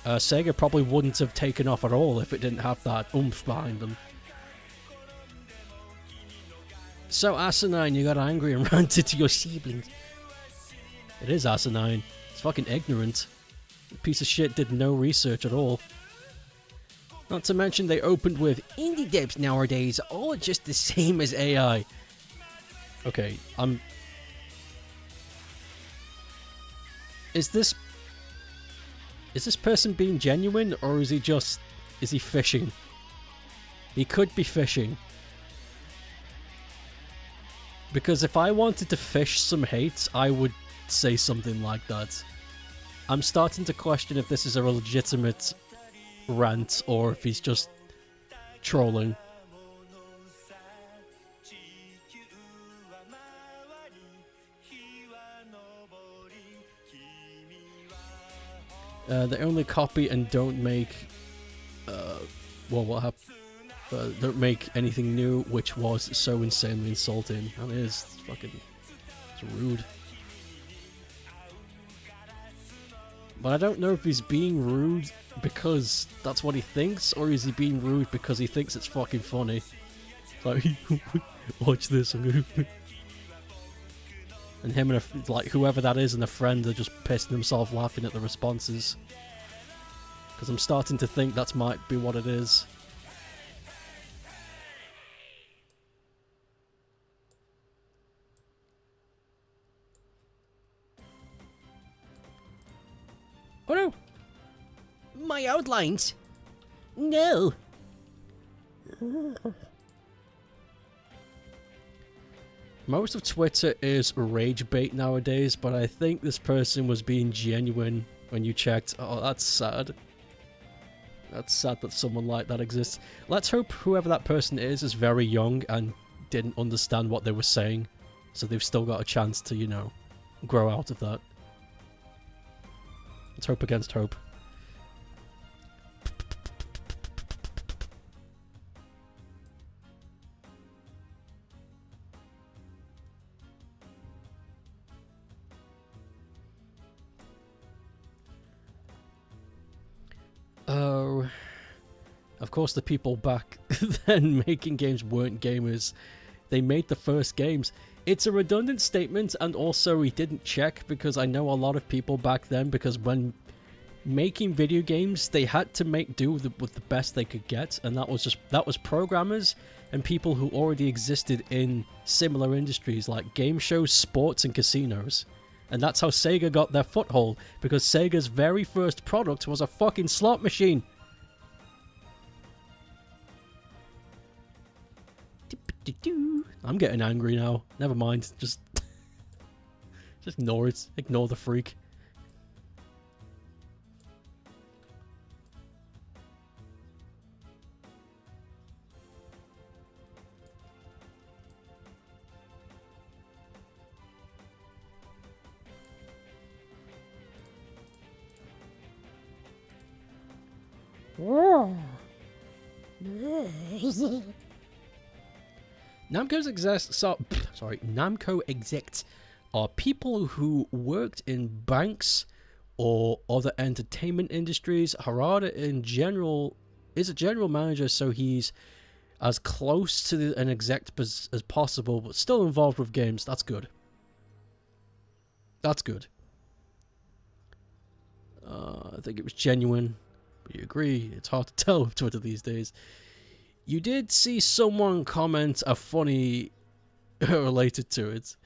Sega probably wouldn't have taken off at all if it didn't have that oomph behind them. So asinine, you got angry and ranted to your siblings. It is asinine. It's fucking ignorant. The piece of shit did no research at all. Not to mention they opened with indie devs nowadays, all just the same as AI. Okay, Is this person being genuine, or is he fishing? He could be fishing. Because if I wanted to fish some hate, I would say something like that. I'm starting to question if this is a legitimate rant or if he's just trolling. They only copy and don't make don't make anything new, which was so insanely insulting. And it is fucking, it's rude. But I don't know if he's being rude because that's what he thinks, or is he being rude because he thinks it's fucking funny. Like, watch this. And him and like whoever that is and a friend are just pissing themselves laughing at the responses. Because I'm starting to think that might be what it is. Oh no! My outlines! No! Most of Twitter is rage bait nowadays, but I think this person was being genuine when you checked. Oh, that's sad. That's sad that someone like that exists. Let's hope whoever that person is very young and didn't understand what they were saying, so they've still got a chance to, you know, grow out of that. Let's hope against hope. Oh, of course the people back then making games weren't gamers. They made the first games. It's a redundant statement, and also we didn't check, because I know a lot of people back then, because when making video games, they had to make do with the best they could get, and that was programmers and people who already existed in similar industries like game shows, sports, and casinos. And that's how Sega got their foothold, because Sega's very first product was a fucking slot machine. I'm getting angry now. Never mind. Just ignore it. Ignore the freak. Namco execs are people who worked in banks or other entertainment industries. Harada in general is a general manager, so he's as close to an exec as possible, but still involved with games. That's good. That's good. I think it was genuine. But you agree, it's hard to tell with Twitter these days. You did see someone comment a funny related to it.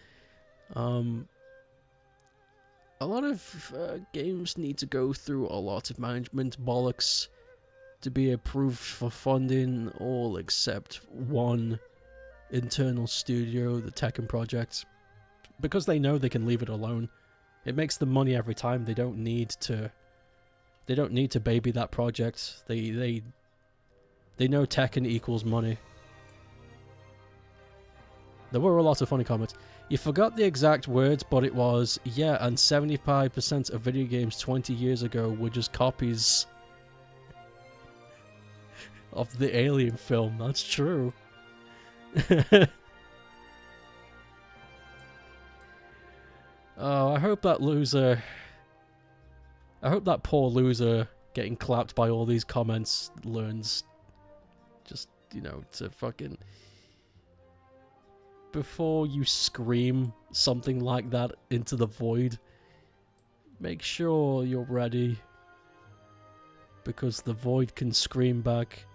A lot of games need to go through a lot of management bollocks to be approved for funding, all except one internal studio, the Tekken project, because they know they can leave it alone. It makes them money every time. They don't need to baby that project. They know Tekken equals money. There were a lot of funny comments. You forgot the exact words, but it was, yeah, and 75% of video games 20 years ago were just copies of the Alien film. That's true. Oh, I hope that loser... I hope that poor loser getting clapped by all these comments learns just, you know, to fucking... Before you scream something like that into the void, make sure you're ready, because the void can scream back.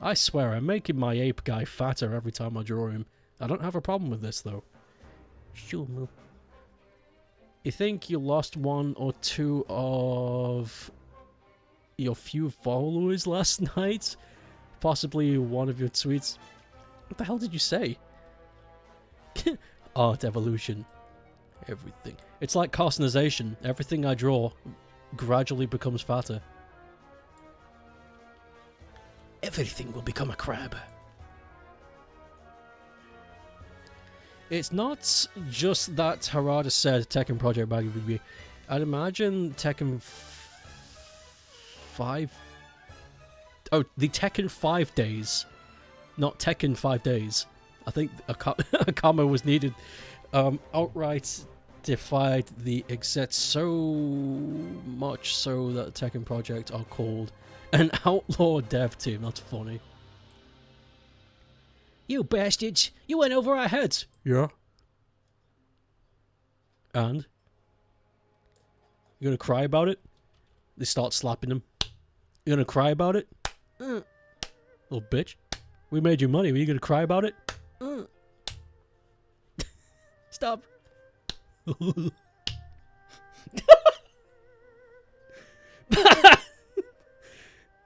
I swear, I'm making my ape guy fatter every time I draw him. I don't have a problem with this, though. Shumu. You think you lost one or two of your few followers last night? Possibly one of your tweets? What the hell did you say? Art evolution. Everything. It's like carcinization. Everything I draw gradually becomes fatter. Everything will become a crab. It's not just that Harada said Tekken Project Bag would be. I'd imagine Tekken 5... Oh, the Tekken 5 days. Not Tekken 5 days. I think a comma was needed. Outright defied the exec so much so that Tekken Project are called an outlaw dev team. That's funny. You bastards! You went over our heads! Yeah. And? You gonna cry about it? They start slapping him. You gonna cry about it? Little bitch. We made you money. Are you gonna cry about it? Stop.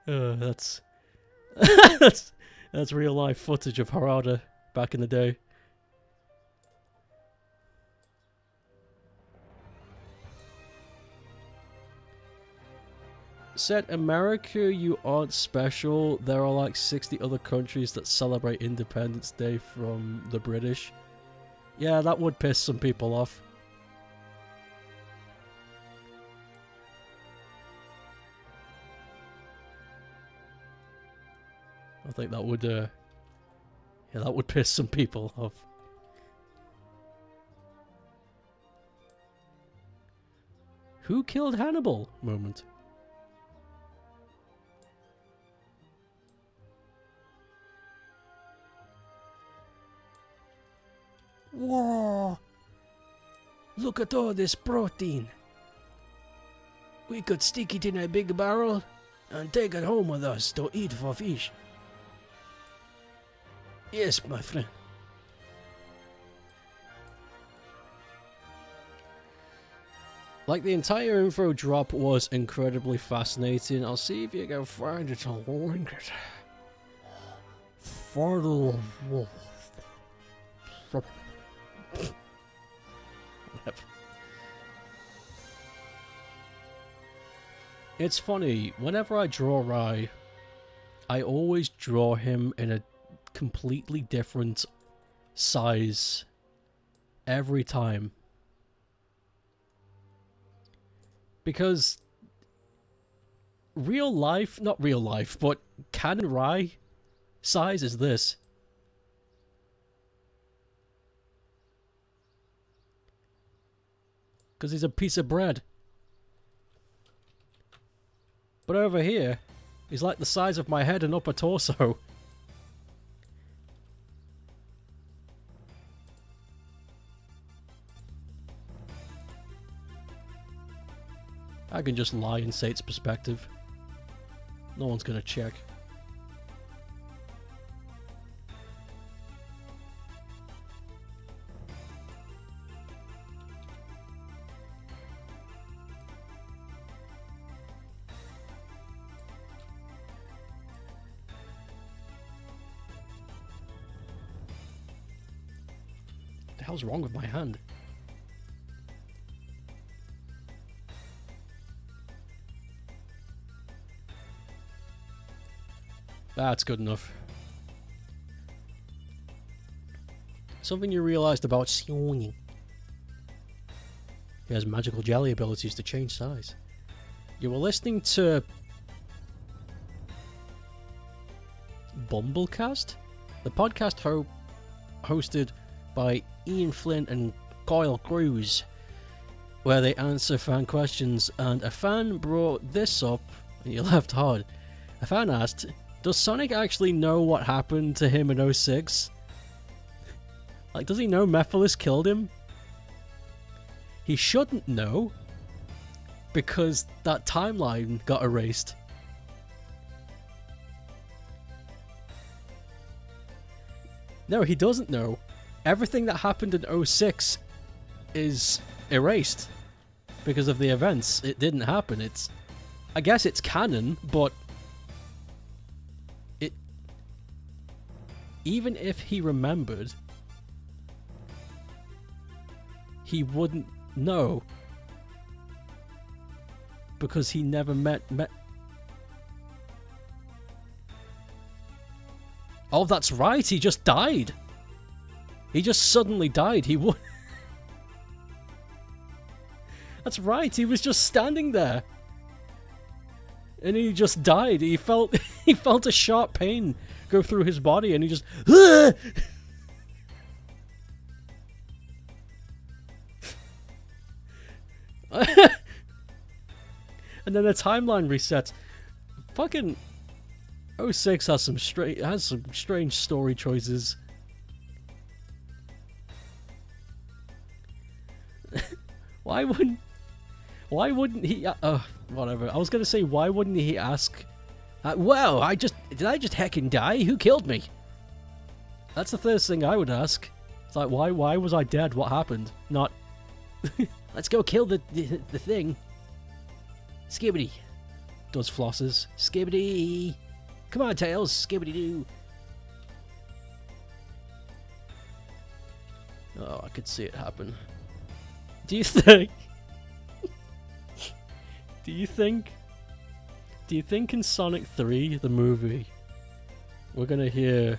That's that's real life footage of Harada back in the day. Said America, you aren't special. There are like 60 other countries that celebrate Independence Day from the British. Yeah, that would piss some people off. I think that would, yeah, that would piss some people off. Who killed Hannibal? Moment. Whoa! Look at all this protein. We could stick it in a big barrel and take it home with us to eat for fish. Yes, my friend. Like, the entire info drop was incredibly fascinating. I'll see if you can find it and link it. Whatever. It's funny, whenever I draw Rai, I always draw him in a completely different size every time. Because real life, not real life, but canon Rai size is this. Because he's a piece of bread. But over here, he's like the size of my head and upper torso. I can just lie and say it's perspective. No one's gonna check. What the hell's wrong with my hand? That's good enough. Something you realized about Xiong. He has magical jelly abilities to change size. You were listening to Bumblecast? The podcast hosted by Ian Flint and Kyle Cruz, where they answer fan questions, and a fan brought this up, and you laughed hard. A fan asked, does Sonic actually know what happened to him in 06? Like, does he know Mephiles killed him? He shouldn't know, because that timeline got erased. No, he doesn't know. Everything that happened in 06 is erased because of the events. It didn't happen. I guess it's canon, but even if he remembered, he wouldn't know because he never met. Oh, that's right. He just died. He just suddenly died. He would. That's right. He was just standing there, and he just died. He felt a sharp pain go through his body, and he just. And then the timeline resets. Fucking 06 has some strange story choices. Why wouldn't he? Whatever. I was gonna say, why wouldn't he ask? Well, did I just heckin' die? Who killed me? That's the first thing I would ask. It's like, why was I dead? What happened? Not, let's go kill the thing. Skibbity. Does flosses. Skibbity. Come on, Tails. Skibbity doo. Oh, I could see it happen. Do you think? Do you think in Sonic 3, the movie, we're gonna hear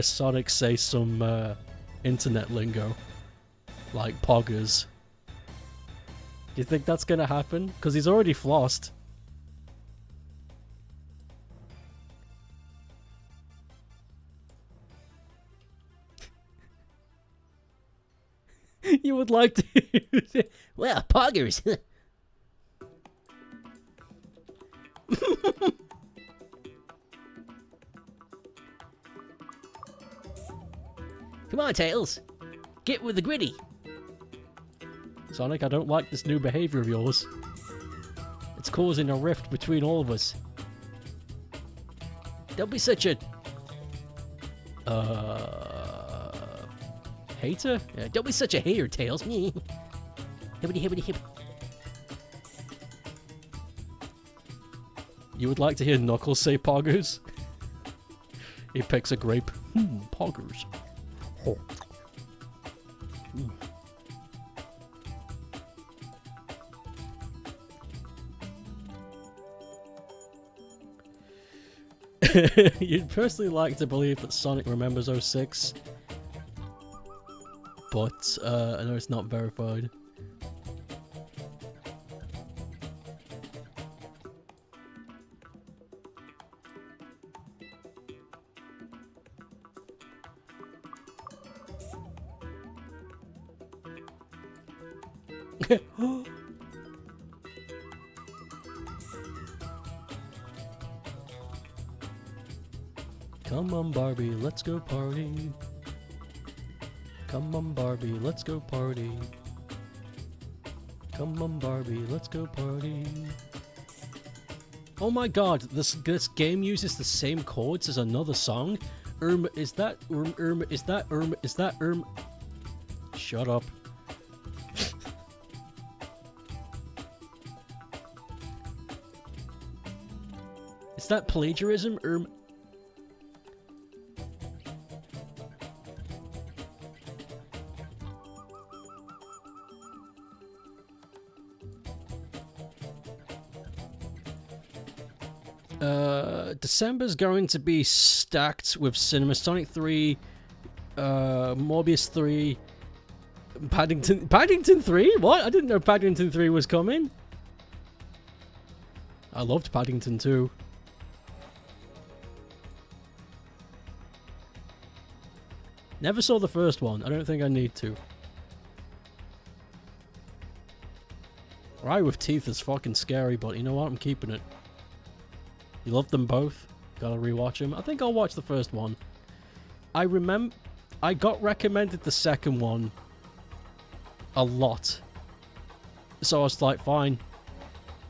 Sonic say some internet lingo, like poggers? Do you think that's gonna happen? Because he's already flossed. You would like to? Well, poggers. Come on, Tails. Get with the gritty. Sonic, I don't like this new behavior of yours. It's causing a rift between all of us. Don't be such a... hater? Yeah, don't be such a hater, Tails. Hibbity, hibbity, hib. You would like to hear Knuckles say poggers? He picks a grape. Poggers. Oh. You'd personally like to believe that Sonic remembers 06, but I know it's not verified. Come on, Barbie, let's go party. Come on, Barbie, let's go party. Come on, Barbie, let's go party. Oh my god, this game uses the same chords as another song. Is that is that Shut up. Is that plagiarism? December's going to be stacked with Cinema Sonic 3, Morbius 3, Paddington 3? What? I didn't know Paddington 3 was coming. I loved Paddington 2. Never saw the first one. I don't think I need to. Right with teeth is fucking scary, but you know what? I'm keeping it. You love them both. Gotta rewatch them. I think I'll watch the first one. I remember I got recommended the second one a lot. So I was like, fine.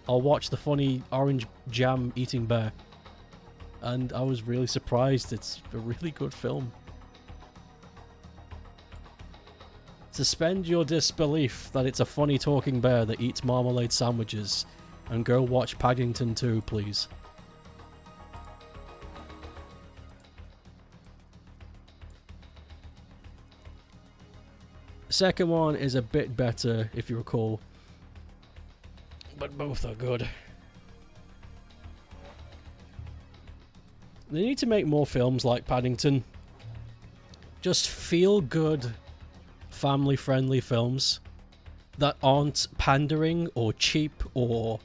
I'll watch the funny orange jam eating bear. And I was really surprised. It's a really good film. Suspend your disbelief that it's a funny talking bear that eats marmalade sandwiches. And go watch Paddington 2, please. The second one is a bit better, if you recall. But both are good. They need to make more films like Paddington. Just feel good, family-friendly films that aren't pandering or cheap or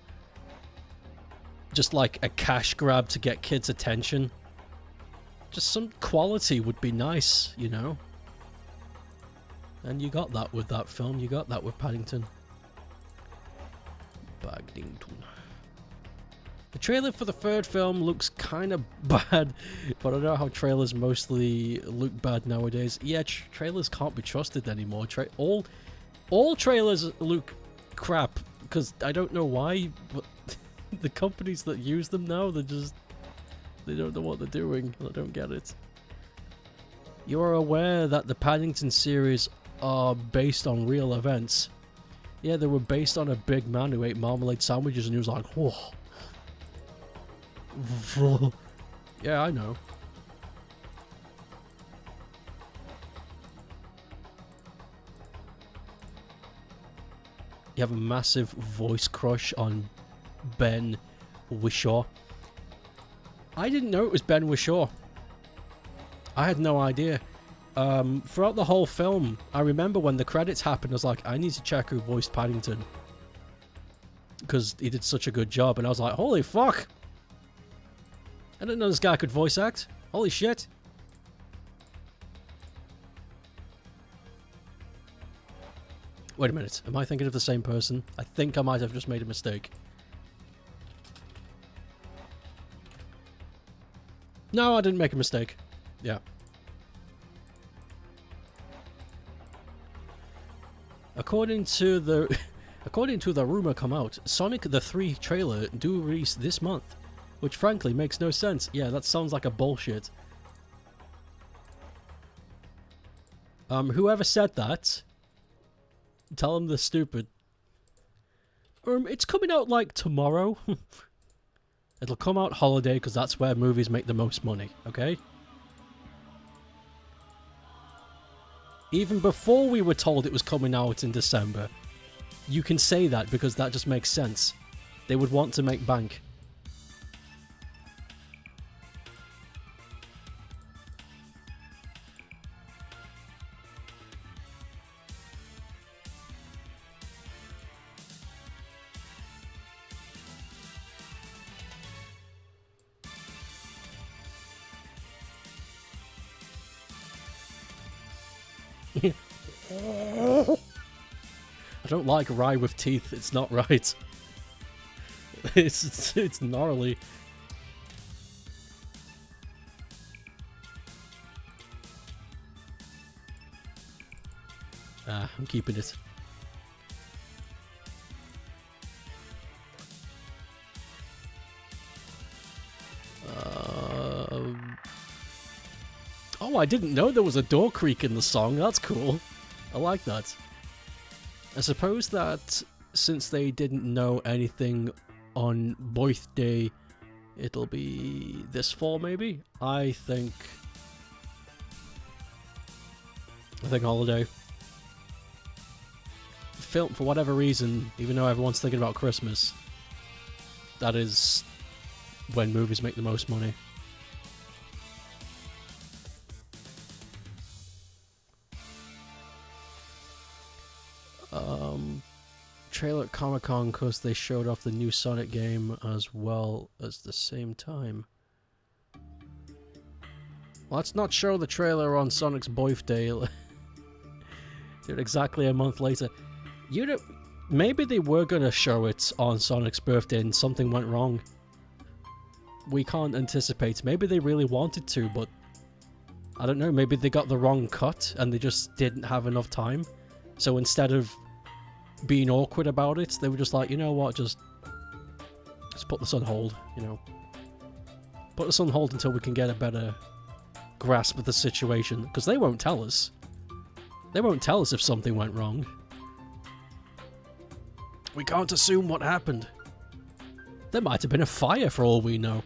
just like a cash grab to get kids' attention. Just some quality would be nice, you know? And you got that with that film. You got that with Paddington. Paddington. The trailer for the third film looks kind of bad, but I know how trailers mostly look bad nowadays. Yeah, trailers can't be trusted anymore. All trailers look crap, because I don't know why, but the companies that use them now, they don't know what they're doing. I don't get it. You are aware that the Paddington series are based on real events. Yeah, they were based on a big man who ate marmalade sandwiches and he was like, whoa. Yeah, I know. You have a massive voice crush on Ben Whishaw. I didn't know it was Ben Whishaw. I had no idea. Throughout the whole film, I remember when the credits happened, I was like, I need to check who voiced Paddington. Because he did such a good job, and I was like, holy fuck! I didn't know this guy could voice act. Holy shit. Wait a minute, am I thinking of the same person? I think I might have just made a mistake. No, I didn't make a mistake. Yeah. According to the rumor come out, Sonic the 3 trailer do release this month, which frankly makes no sense. Yeah, that sounds like a bullshit. Whoever said that, tell them they're stupid. It's coming out like tomorrow. It'll come out holiday because that's where movies make the most money, okay? Even before we were told it was coming out in December, you can say that because that just makes sense. They would want to make bank. I don't like rye with teeth. It's not right. It's gnarly. I'm keeping it. Oh, I didn't know there was a door creak in the song. That's cool. I like that. I suppose that since they didn't know anything on birthday, it'll be this fall maybe? I think holiday. Film, for whatever reason, even though everyone's thinking about Christmas, that is when movies make the most money. Trailer at Comic-Con because they showed off the new Sonic game as well as the same time. Let's not show the trailer on Sonic's birthday. Dude, exactly a month later. You know, maybe they were gonna show it on Sonic's birthday and something went wrong. We can't anticipate. Maybe they really wanted to, but I don't know. Maybe they got the wrong cut and they just didn't have enough time. So instead of being awkward about it, they were just like, you know what, just put this on hold, you know. Put this on hold until we can get a better grasp of the situation, because they won't tell us. They won't tell us if something went wrong. We can't assume what happened. There might have been a fire for all we know.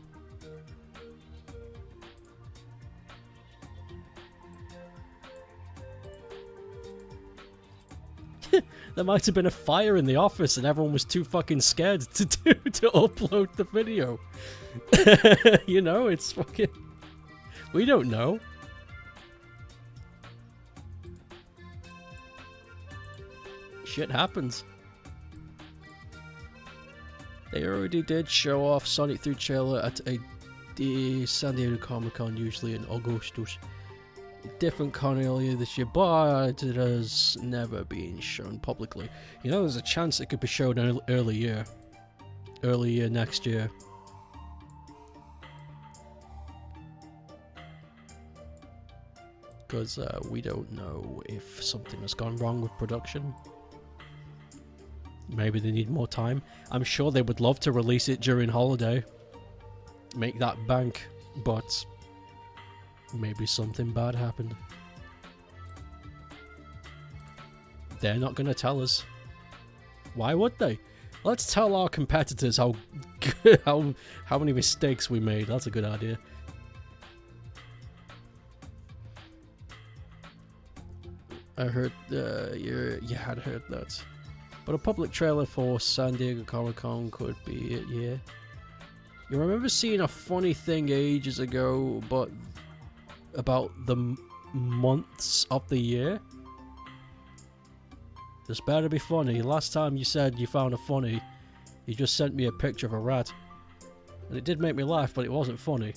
There might have been a fire in the office and everyone was too fucking scared to upload the video. You know, it's fucking... We don't know. Shit happens. They already did show off Sonic 3 trailer at the San Diego Comic-Con, usually in Augustus. Different con earlier this year, but it has never been shown publicly. You know, there's a chance it could be shown early year next year. Because we don't know if something has gone wrong with production. Maybe they need more time. I'm sure they would love to release it during holiday. Make that bank. But maybe something bad happened. They're not going to tell us. Why would they? Let's tell our competitors how many mistakes we made. That's a good idea. I heard you had heard that. But a public trailer for San Diego Comic-Con could be it, yeah. You remember seeing a funny thing ages ago, but about the months of the year? This better be funny. Last time you said you found it funny, you just sent me a picture of a rat. And it did make me laugh, but it wasn't funny.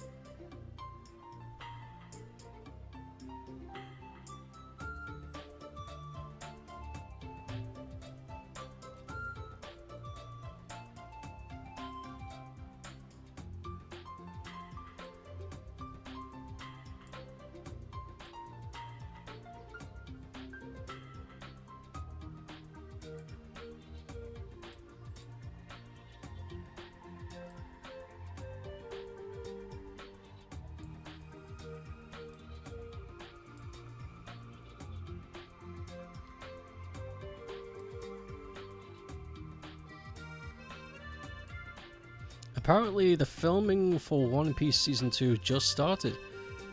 Apparently, the filming for One Piece Season 2 just started.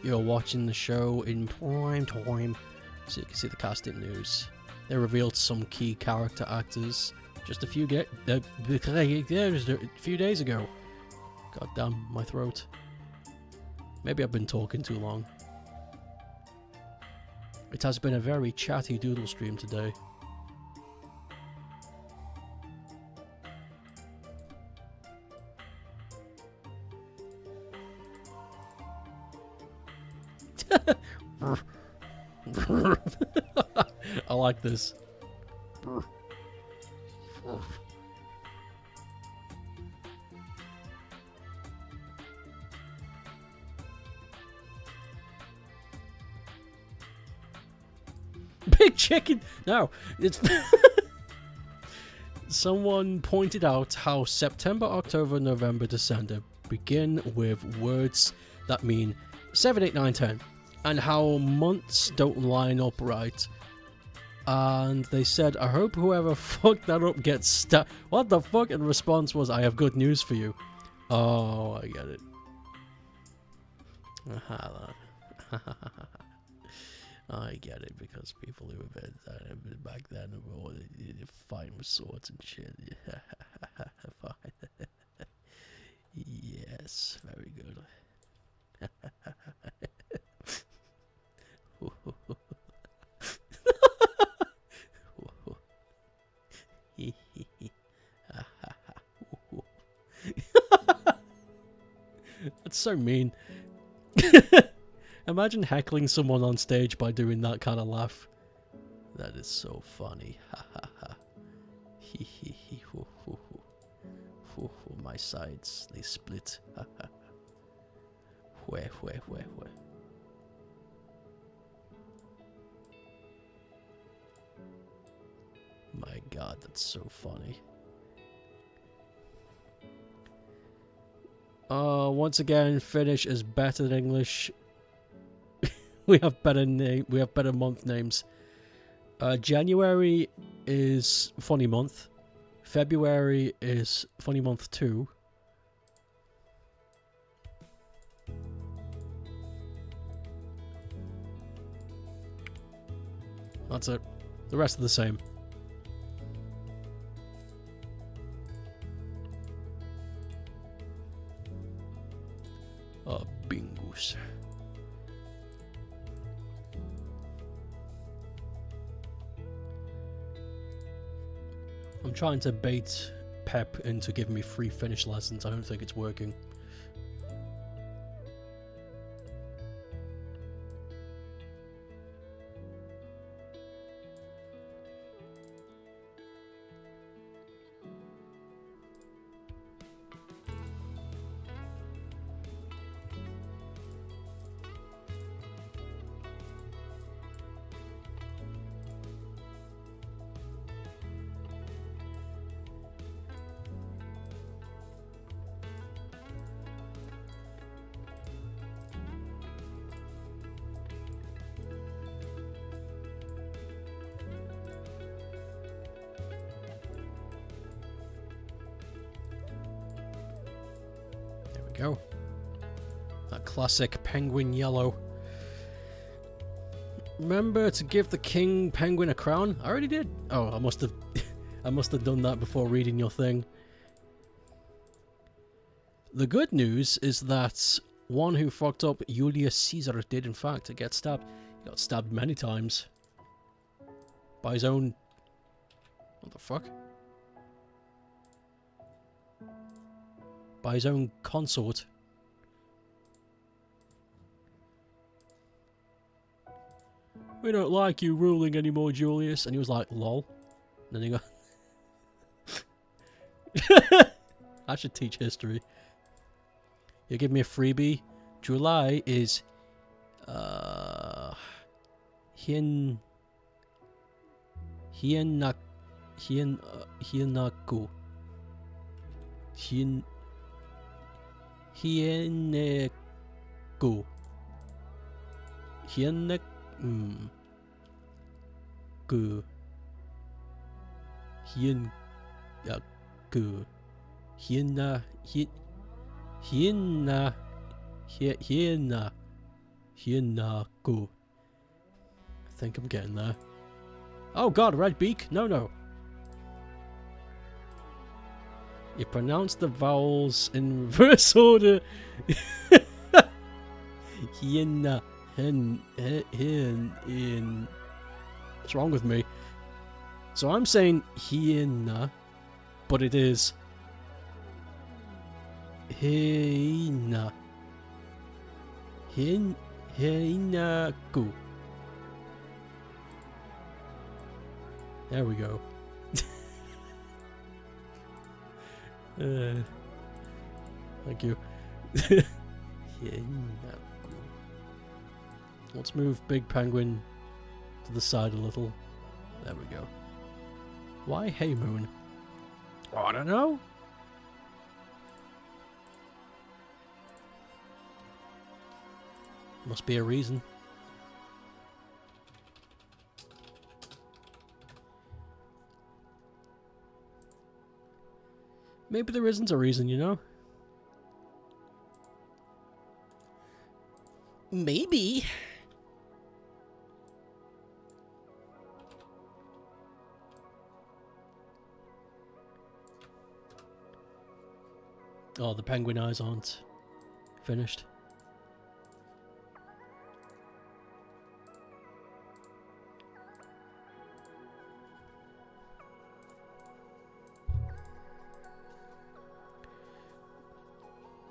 You're watching the show in prime time, so you can see the casting news. They revealed some key character actors just a few days ago. God damn, my throat. Maybe I've been talking too long. It has been a very chatty Doodle stream today. I like this. Big chicken! No, it's... Someone pointed out how September, October, November, December begin with words that mean 7, 8, 9, 10. And how months don't line up right. And they said, I hope whoever fucked that up gets stabbed. What the fuck? And the response was, I have good news for you. Oh, I get it. I get it, because people who were back then were all fighting with swords and shit. Yes, very good. That's so mean. Imagine heckling someone on stage by doing that kind of laugh. That is so funny. Ha ha ha. Hee hee hee hoo hoo hoo. Hoo hoo, my sides, they split. Ha ha. Hue hue hue hue. My god, that's so funny. Once again, Finnish is better than English. We have better month names. January is funny month. February is funny month 2. That's it. The rest are the same. Bingus. I'm trying to bait Pep into giving me free Finnish lessons. I don't think it's working. go. That classic penguin yellow. Remember to give the king penguin a crown? I already did. Oh, I must have I must have done that before reading your thing. The good news is that one who fucked up, Julius Caesar, did in fact get stabbed. He got stabbed many times. By his own... What the fuck? By his own consort. We don't like you ruling anymore, Julius. And he was like, lol. And then he got... I should teach history. You give me a freebie. July is... Hienaku. Hienaku. Hienaku. I think I'm getting there. Oh god, red beak? No, no. You pronounce the vowels in reverse order. Hiena, hen, in. What's wrong with me? So I'm saying hiena, but it is hiena. Hienaku. There we go. Thank you. Let's move Big Penguin to the side a little. There we go. Why Hey Moon? Oh, I don't know. Must be a reason. Maybe there isn't a reason, you know? Maybe. Oh, the penguin eyes aren't finished.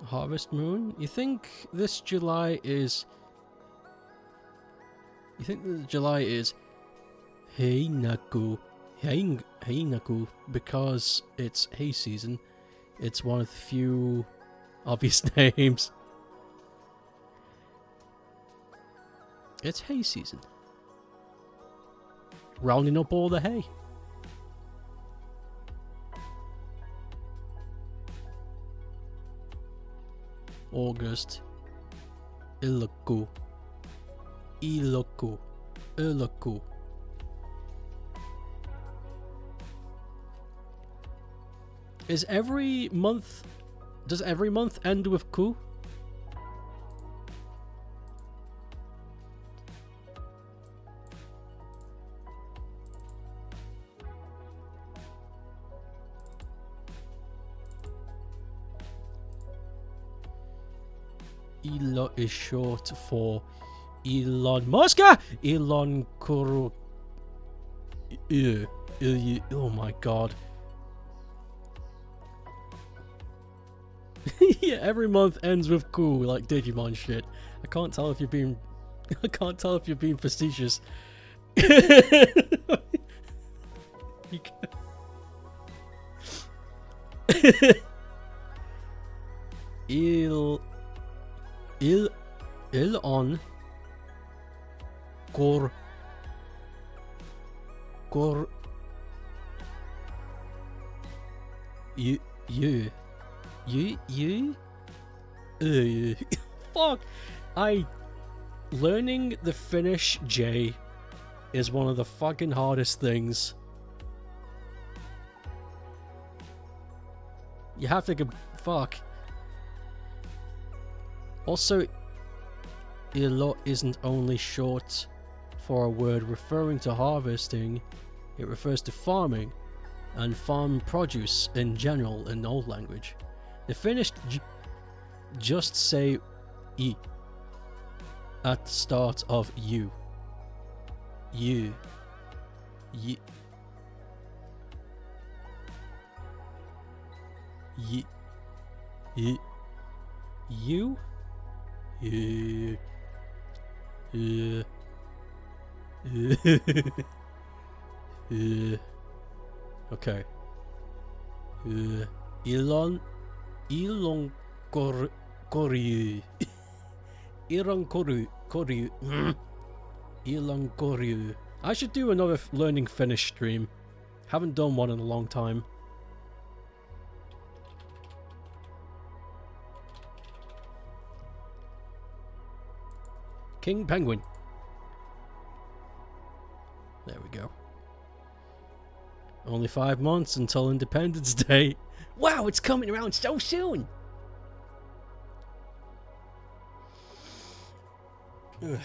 Harvest Moon? You think this July is... You think this July is... Heinaku. Heinaku, because it's hay season. It's one of the few obvious names. It's hay season. Rounding up all the hay. August. Iloku. Iloku. Iloku. Is every month... Does every month end with ku? Elon is short for Elon Musk. Elon Kuro. Oh my god. Yeah, every month ends with cool, like Digimon shit. I can't tell if you're being. I can't tell if you're being facetious. On Kor you fuck. Learning the Finnish J is one of the fucking hardest things. You have to go fuck. Also, ilo isn't only short for a word referring to harvesting, it refers to farming and farm produce in general in Old Language. The Finnish just say I at the start of you. You. You. You. You. You. Okay. Elon koryu. Elon koryu. I should do another learning Finnish stream. Haven't done one in a long time. King Penguin. There we go. Only 5 months until Independence Day. Wow, it's coming around so soon! Ugh.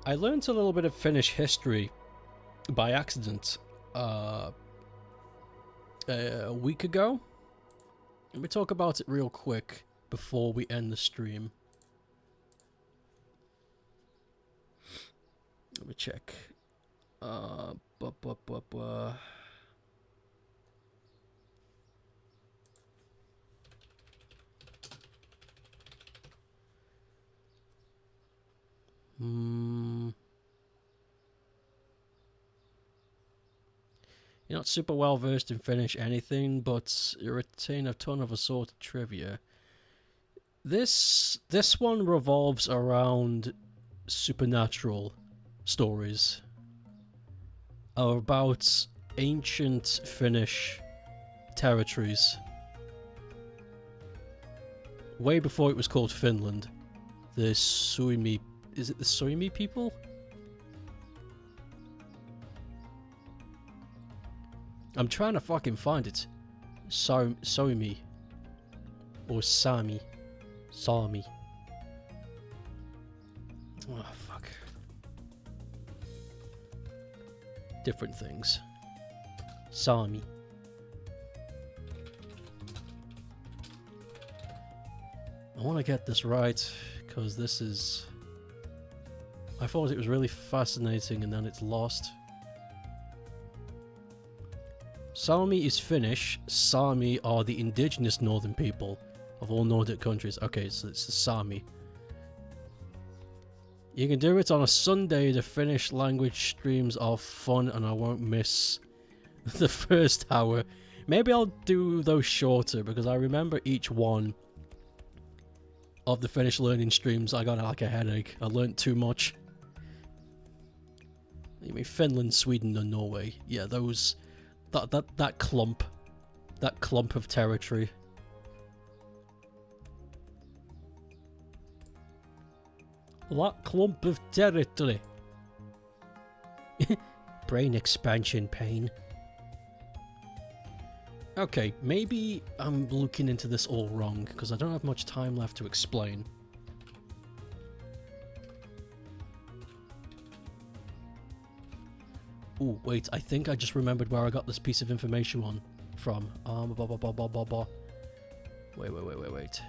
I learned a little bit of Finnish history by accident a week ago. Let me talk about it real quick before we end the stream. Let me check. You're not super well versed in Finnish anything, but you retain a ton of assorted trivia. This one revolves around supernatural stories about ancient Finnish territories. Way before it was called Finland. The Suomi... Is it the Suomi people? I'm trying to fucking find it. Suomi. Or Sami. Sami. Oh, fuck. Different things. Sami. I want to get this right, because this is... I thought it was really fascinating and then it's lost. Sami is Finnish. Sami are the indigenous northern people of all Nordic countries. Okay, so it's the Sami. You can do it on a Sunday. The Finnish language streams are fun and I won't miss the first hour. Maybe I'll do those shorter because I remember each one of the Finnish learning streams I got like a headache. I learnt too much. You mean Finland, Sweden and Norway. Yeah, those... That clump. That clump of territory. That clump of territory. Brain expansion pain. Okay, maybe I'm looking into this all wrong, because I don't have much time left to explain. Ooh, wait, I think I just remembered where I got this piece of information from. Wait.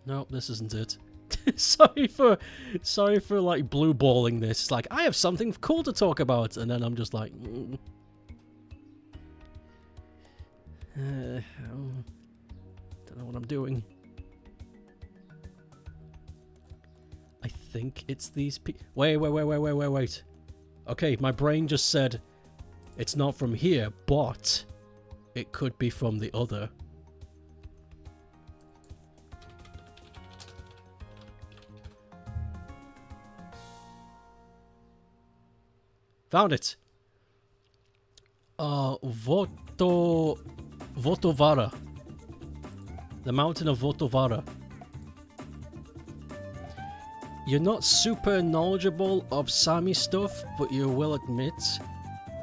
Nope, this isn't it. sorry for like blue balling this. It's like I have something cool to talk about, and then I'm just like, don't know what I'm doing. I think it's these wait. Okay, my brain just said it's not from here, but it could be from the other. Found it. Votovara. The mountain of Votovara. You're not super knowledgeable of Sami stuff, but you will admit,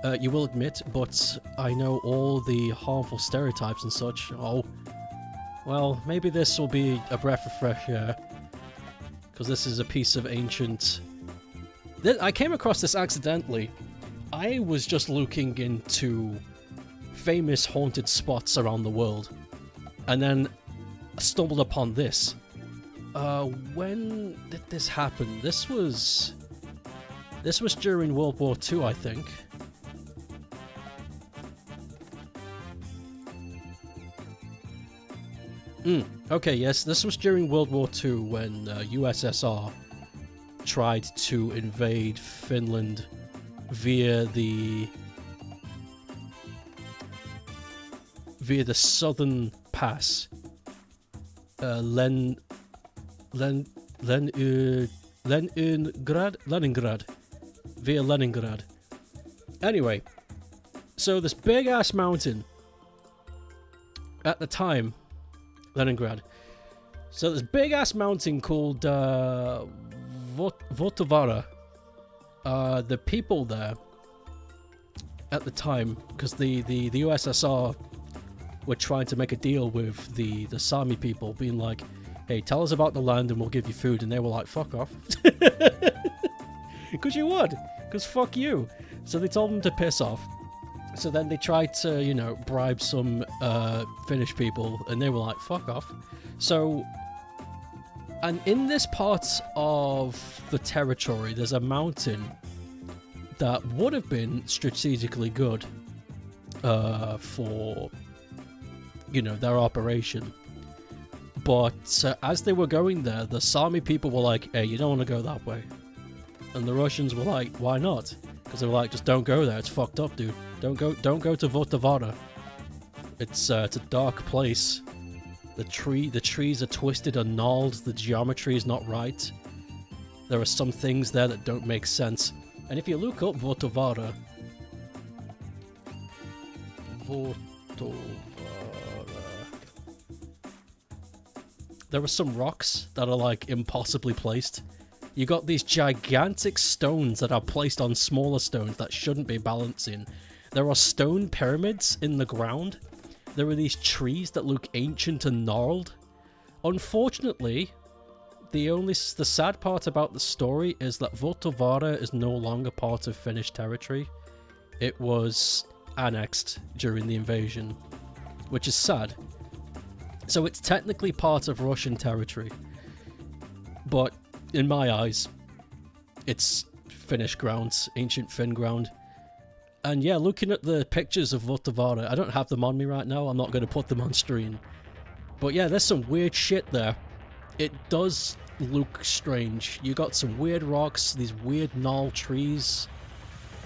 but I know all the harmful stereotypes and such. Oh, well, maybe this will be a breath of fresh air, because this is a piece of ancient... I came across this accidentally. I was just looking into famous haunted spots around the world, and then stumbled upon this. When did this happen? This was during World War II, I think. Okay, yes, this was during World War II when USSR tried to invade Finland via the southern pass. Leningrad via Leningrad. Anyway, so this big ass mountain at the time, Leningrad. So this big ass mountain called Votovara. The people there at the time, because the USSR were trying to make a deal with the Sami people, being like, hey, tell us about the land and we'll give you food, and they were like, fuck off. Because you would, because fuck you. So they told them to piss off. So then they tried to, you know, bribe some Finnish people, and they were like, fuck off. So, and in this part of the territory, there's a mountain that would have been strategically good for, you know, their operation. But as they were going there, the Sami people were like, hey, you don't want to go that way. And the Russians were like, why not? Because they were like, just don't go there, it's fucked up, dude. Don't go to Votovara. It's a dark place. The trees are twisted and gnarled, the geometry is not right. There are some things there that don't make sense. And if you look up Votovara... there are some rocks that are like impossibly placed. You got these gigantic stones that are placed on smaller stones that shouldn't be balancing. There are stone pyramids in the ground. There are these trees that look ancient and gnarled. Unfortunately, the sad part about the story is that Votovara is no longer part of Finnish territory. It was annexed during the invasion, which is sad. So it's technically part of Russian territory, but in my eyes, it's Finnish grounds, ancient Finn ground. And yeah, looking at the pictures of Votovara, I don't have them on me right now, I'm not going to put them on screen. But yeah, there's some weird shit there. It does look strange. You got some weird rocks, these weird gnarled trees,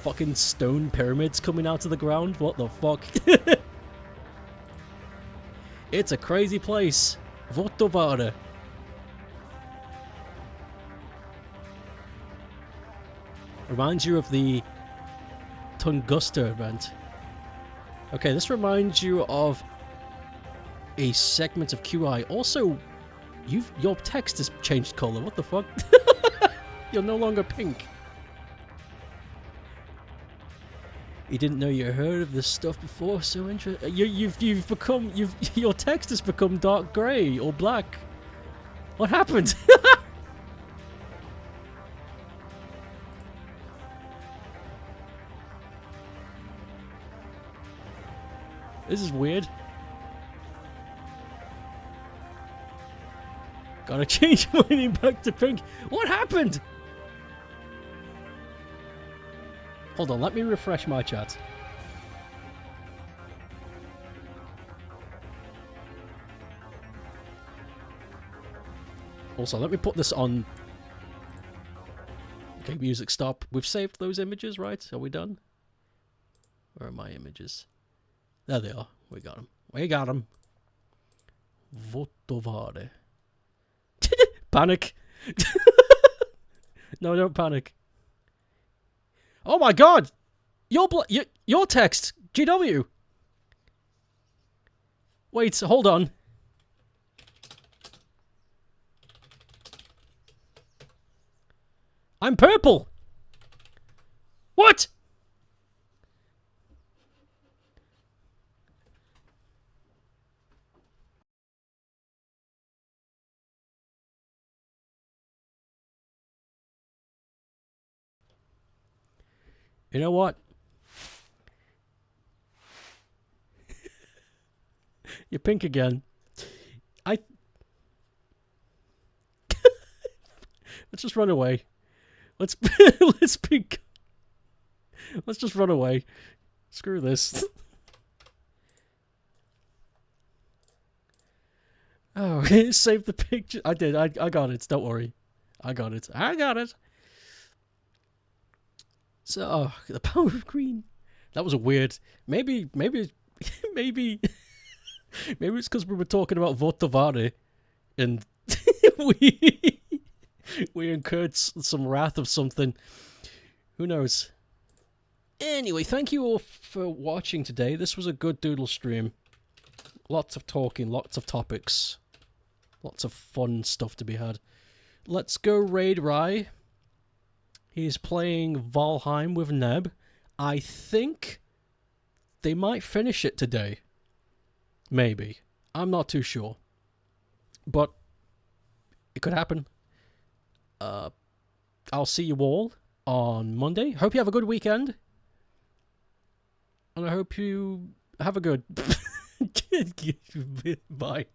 fucking stone pyramids coming out of the ground, what the fuck? It's a crazy place. Votovara. Reminds you of the Tunguska event. Okay, this reminds you of a segment of QI. Also, your text has changed color. What the fuck? You're no longer pink. You didn't know you heard of this stuff before. So interesting. Your text has become dark grey or black. What happened? This is weird. Gotta change my name back to pink. What happened? Hold on, let me refresh my chat. Also, let me put this on. Okay, music stop. We've saved those images, right? Are we done? Where are my images? There they are. We got them. We got them. Votovare. Panic. No, don't panic. Oh my god! Your text, GW. Wait, hold on. I'm purple. What? You know what? You're pink again. Let's just run away. Let's let's just run away. Screw this. Oh, save the picture. I did. I got it. Don't worry. I got it. I got it. So, the power of green. That was a weird. Maybe maybe it's because we were talking about Votovare and we we incurred some wrath of something. Who knows? Anyway, thank you all for watching today. This was a good Doodle stream. Lots of talking, lots of topics. Lots of fun stuff to be had. Let's go raid Rye. He's playing Valheim with Neb. I think they might finish it today. Maybe. I'm not too sure. But it could happen. I'll see you all on Monday. Hope you have a good weekend. And I hope you have a good... Bye.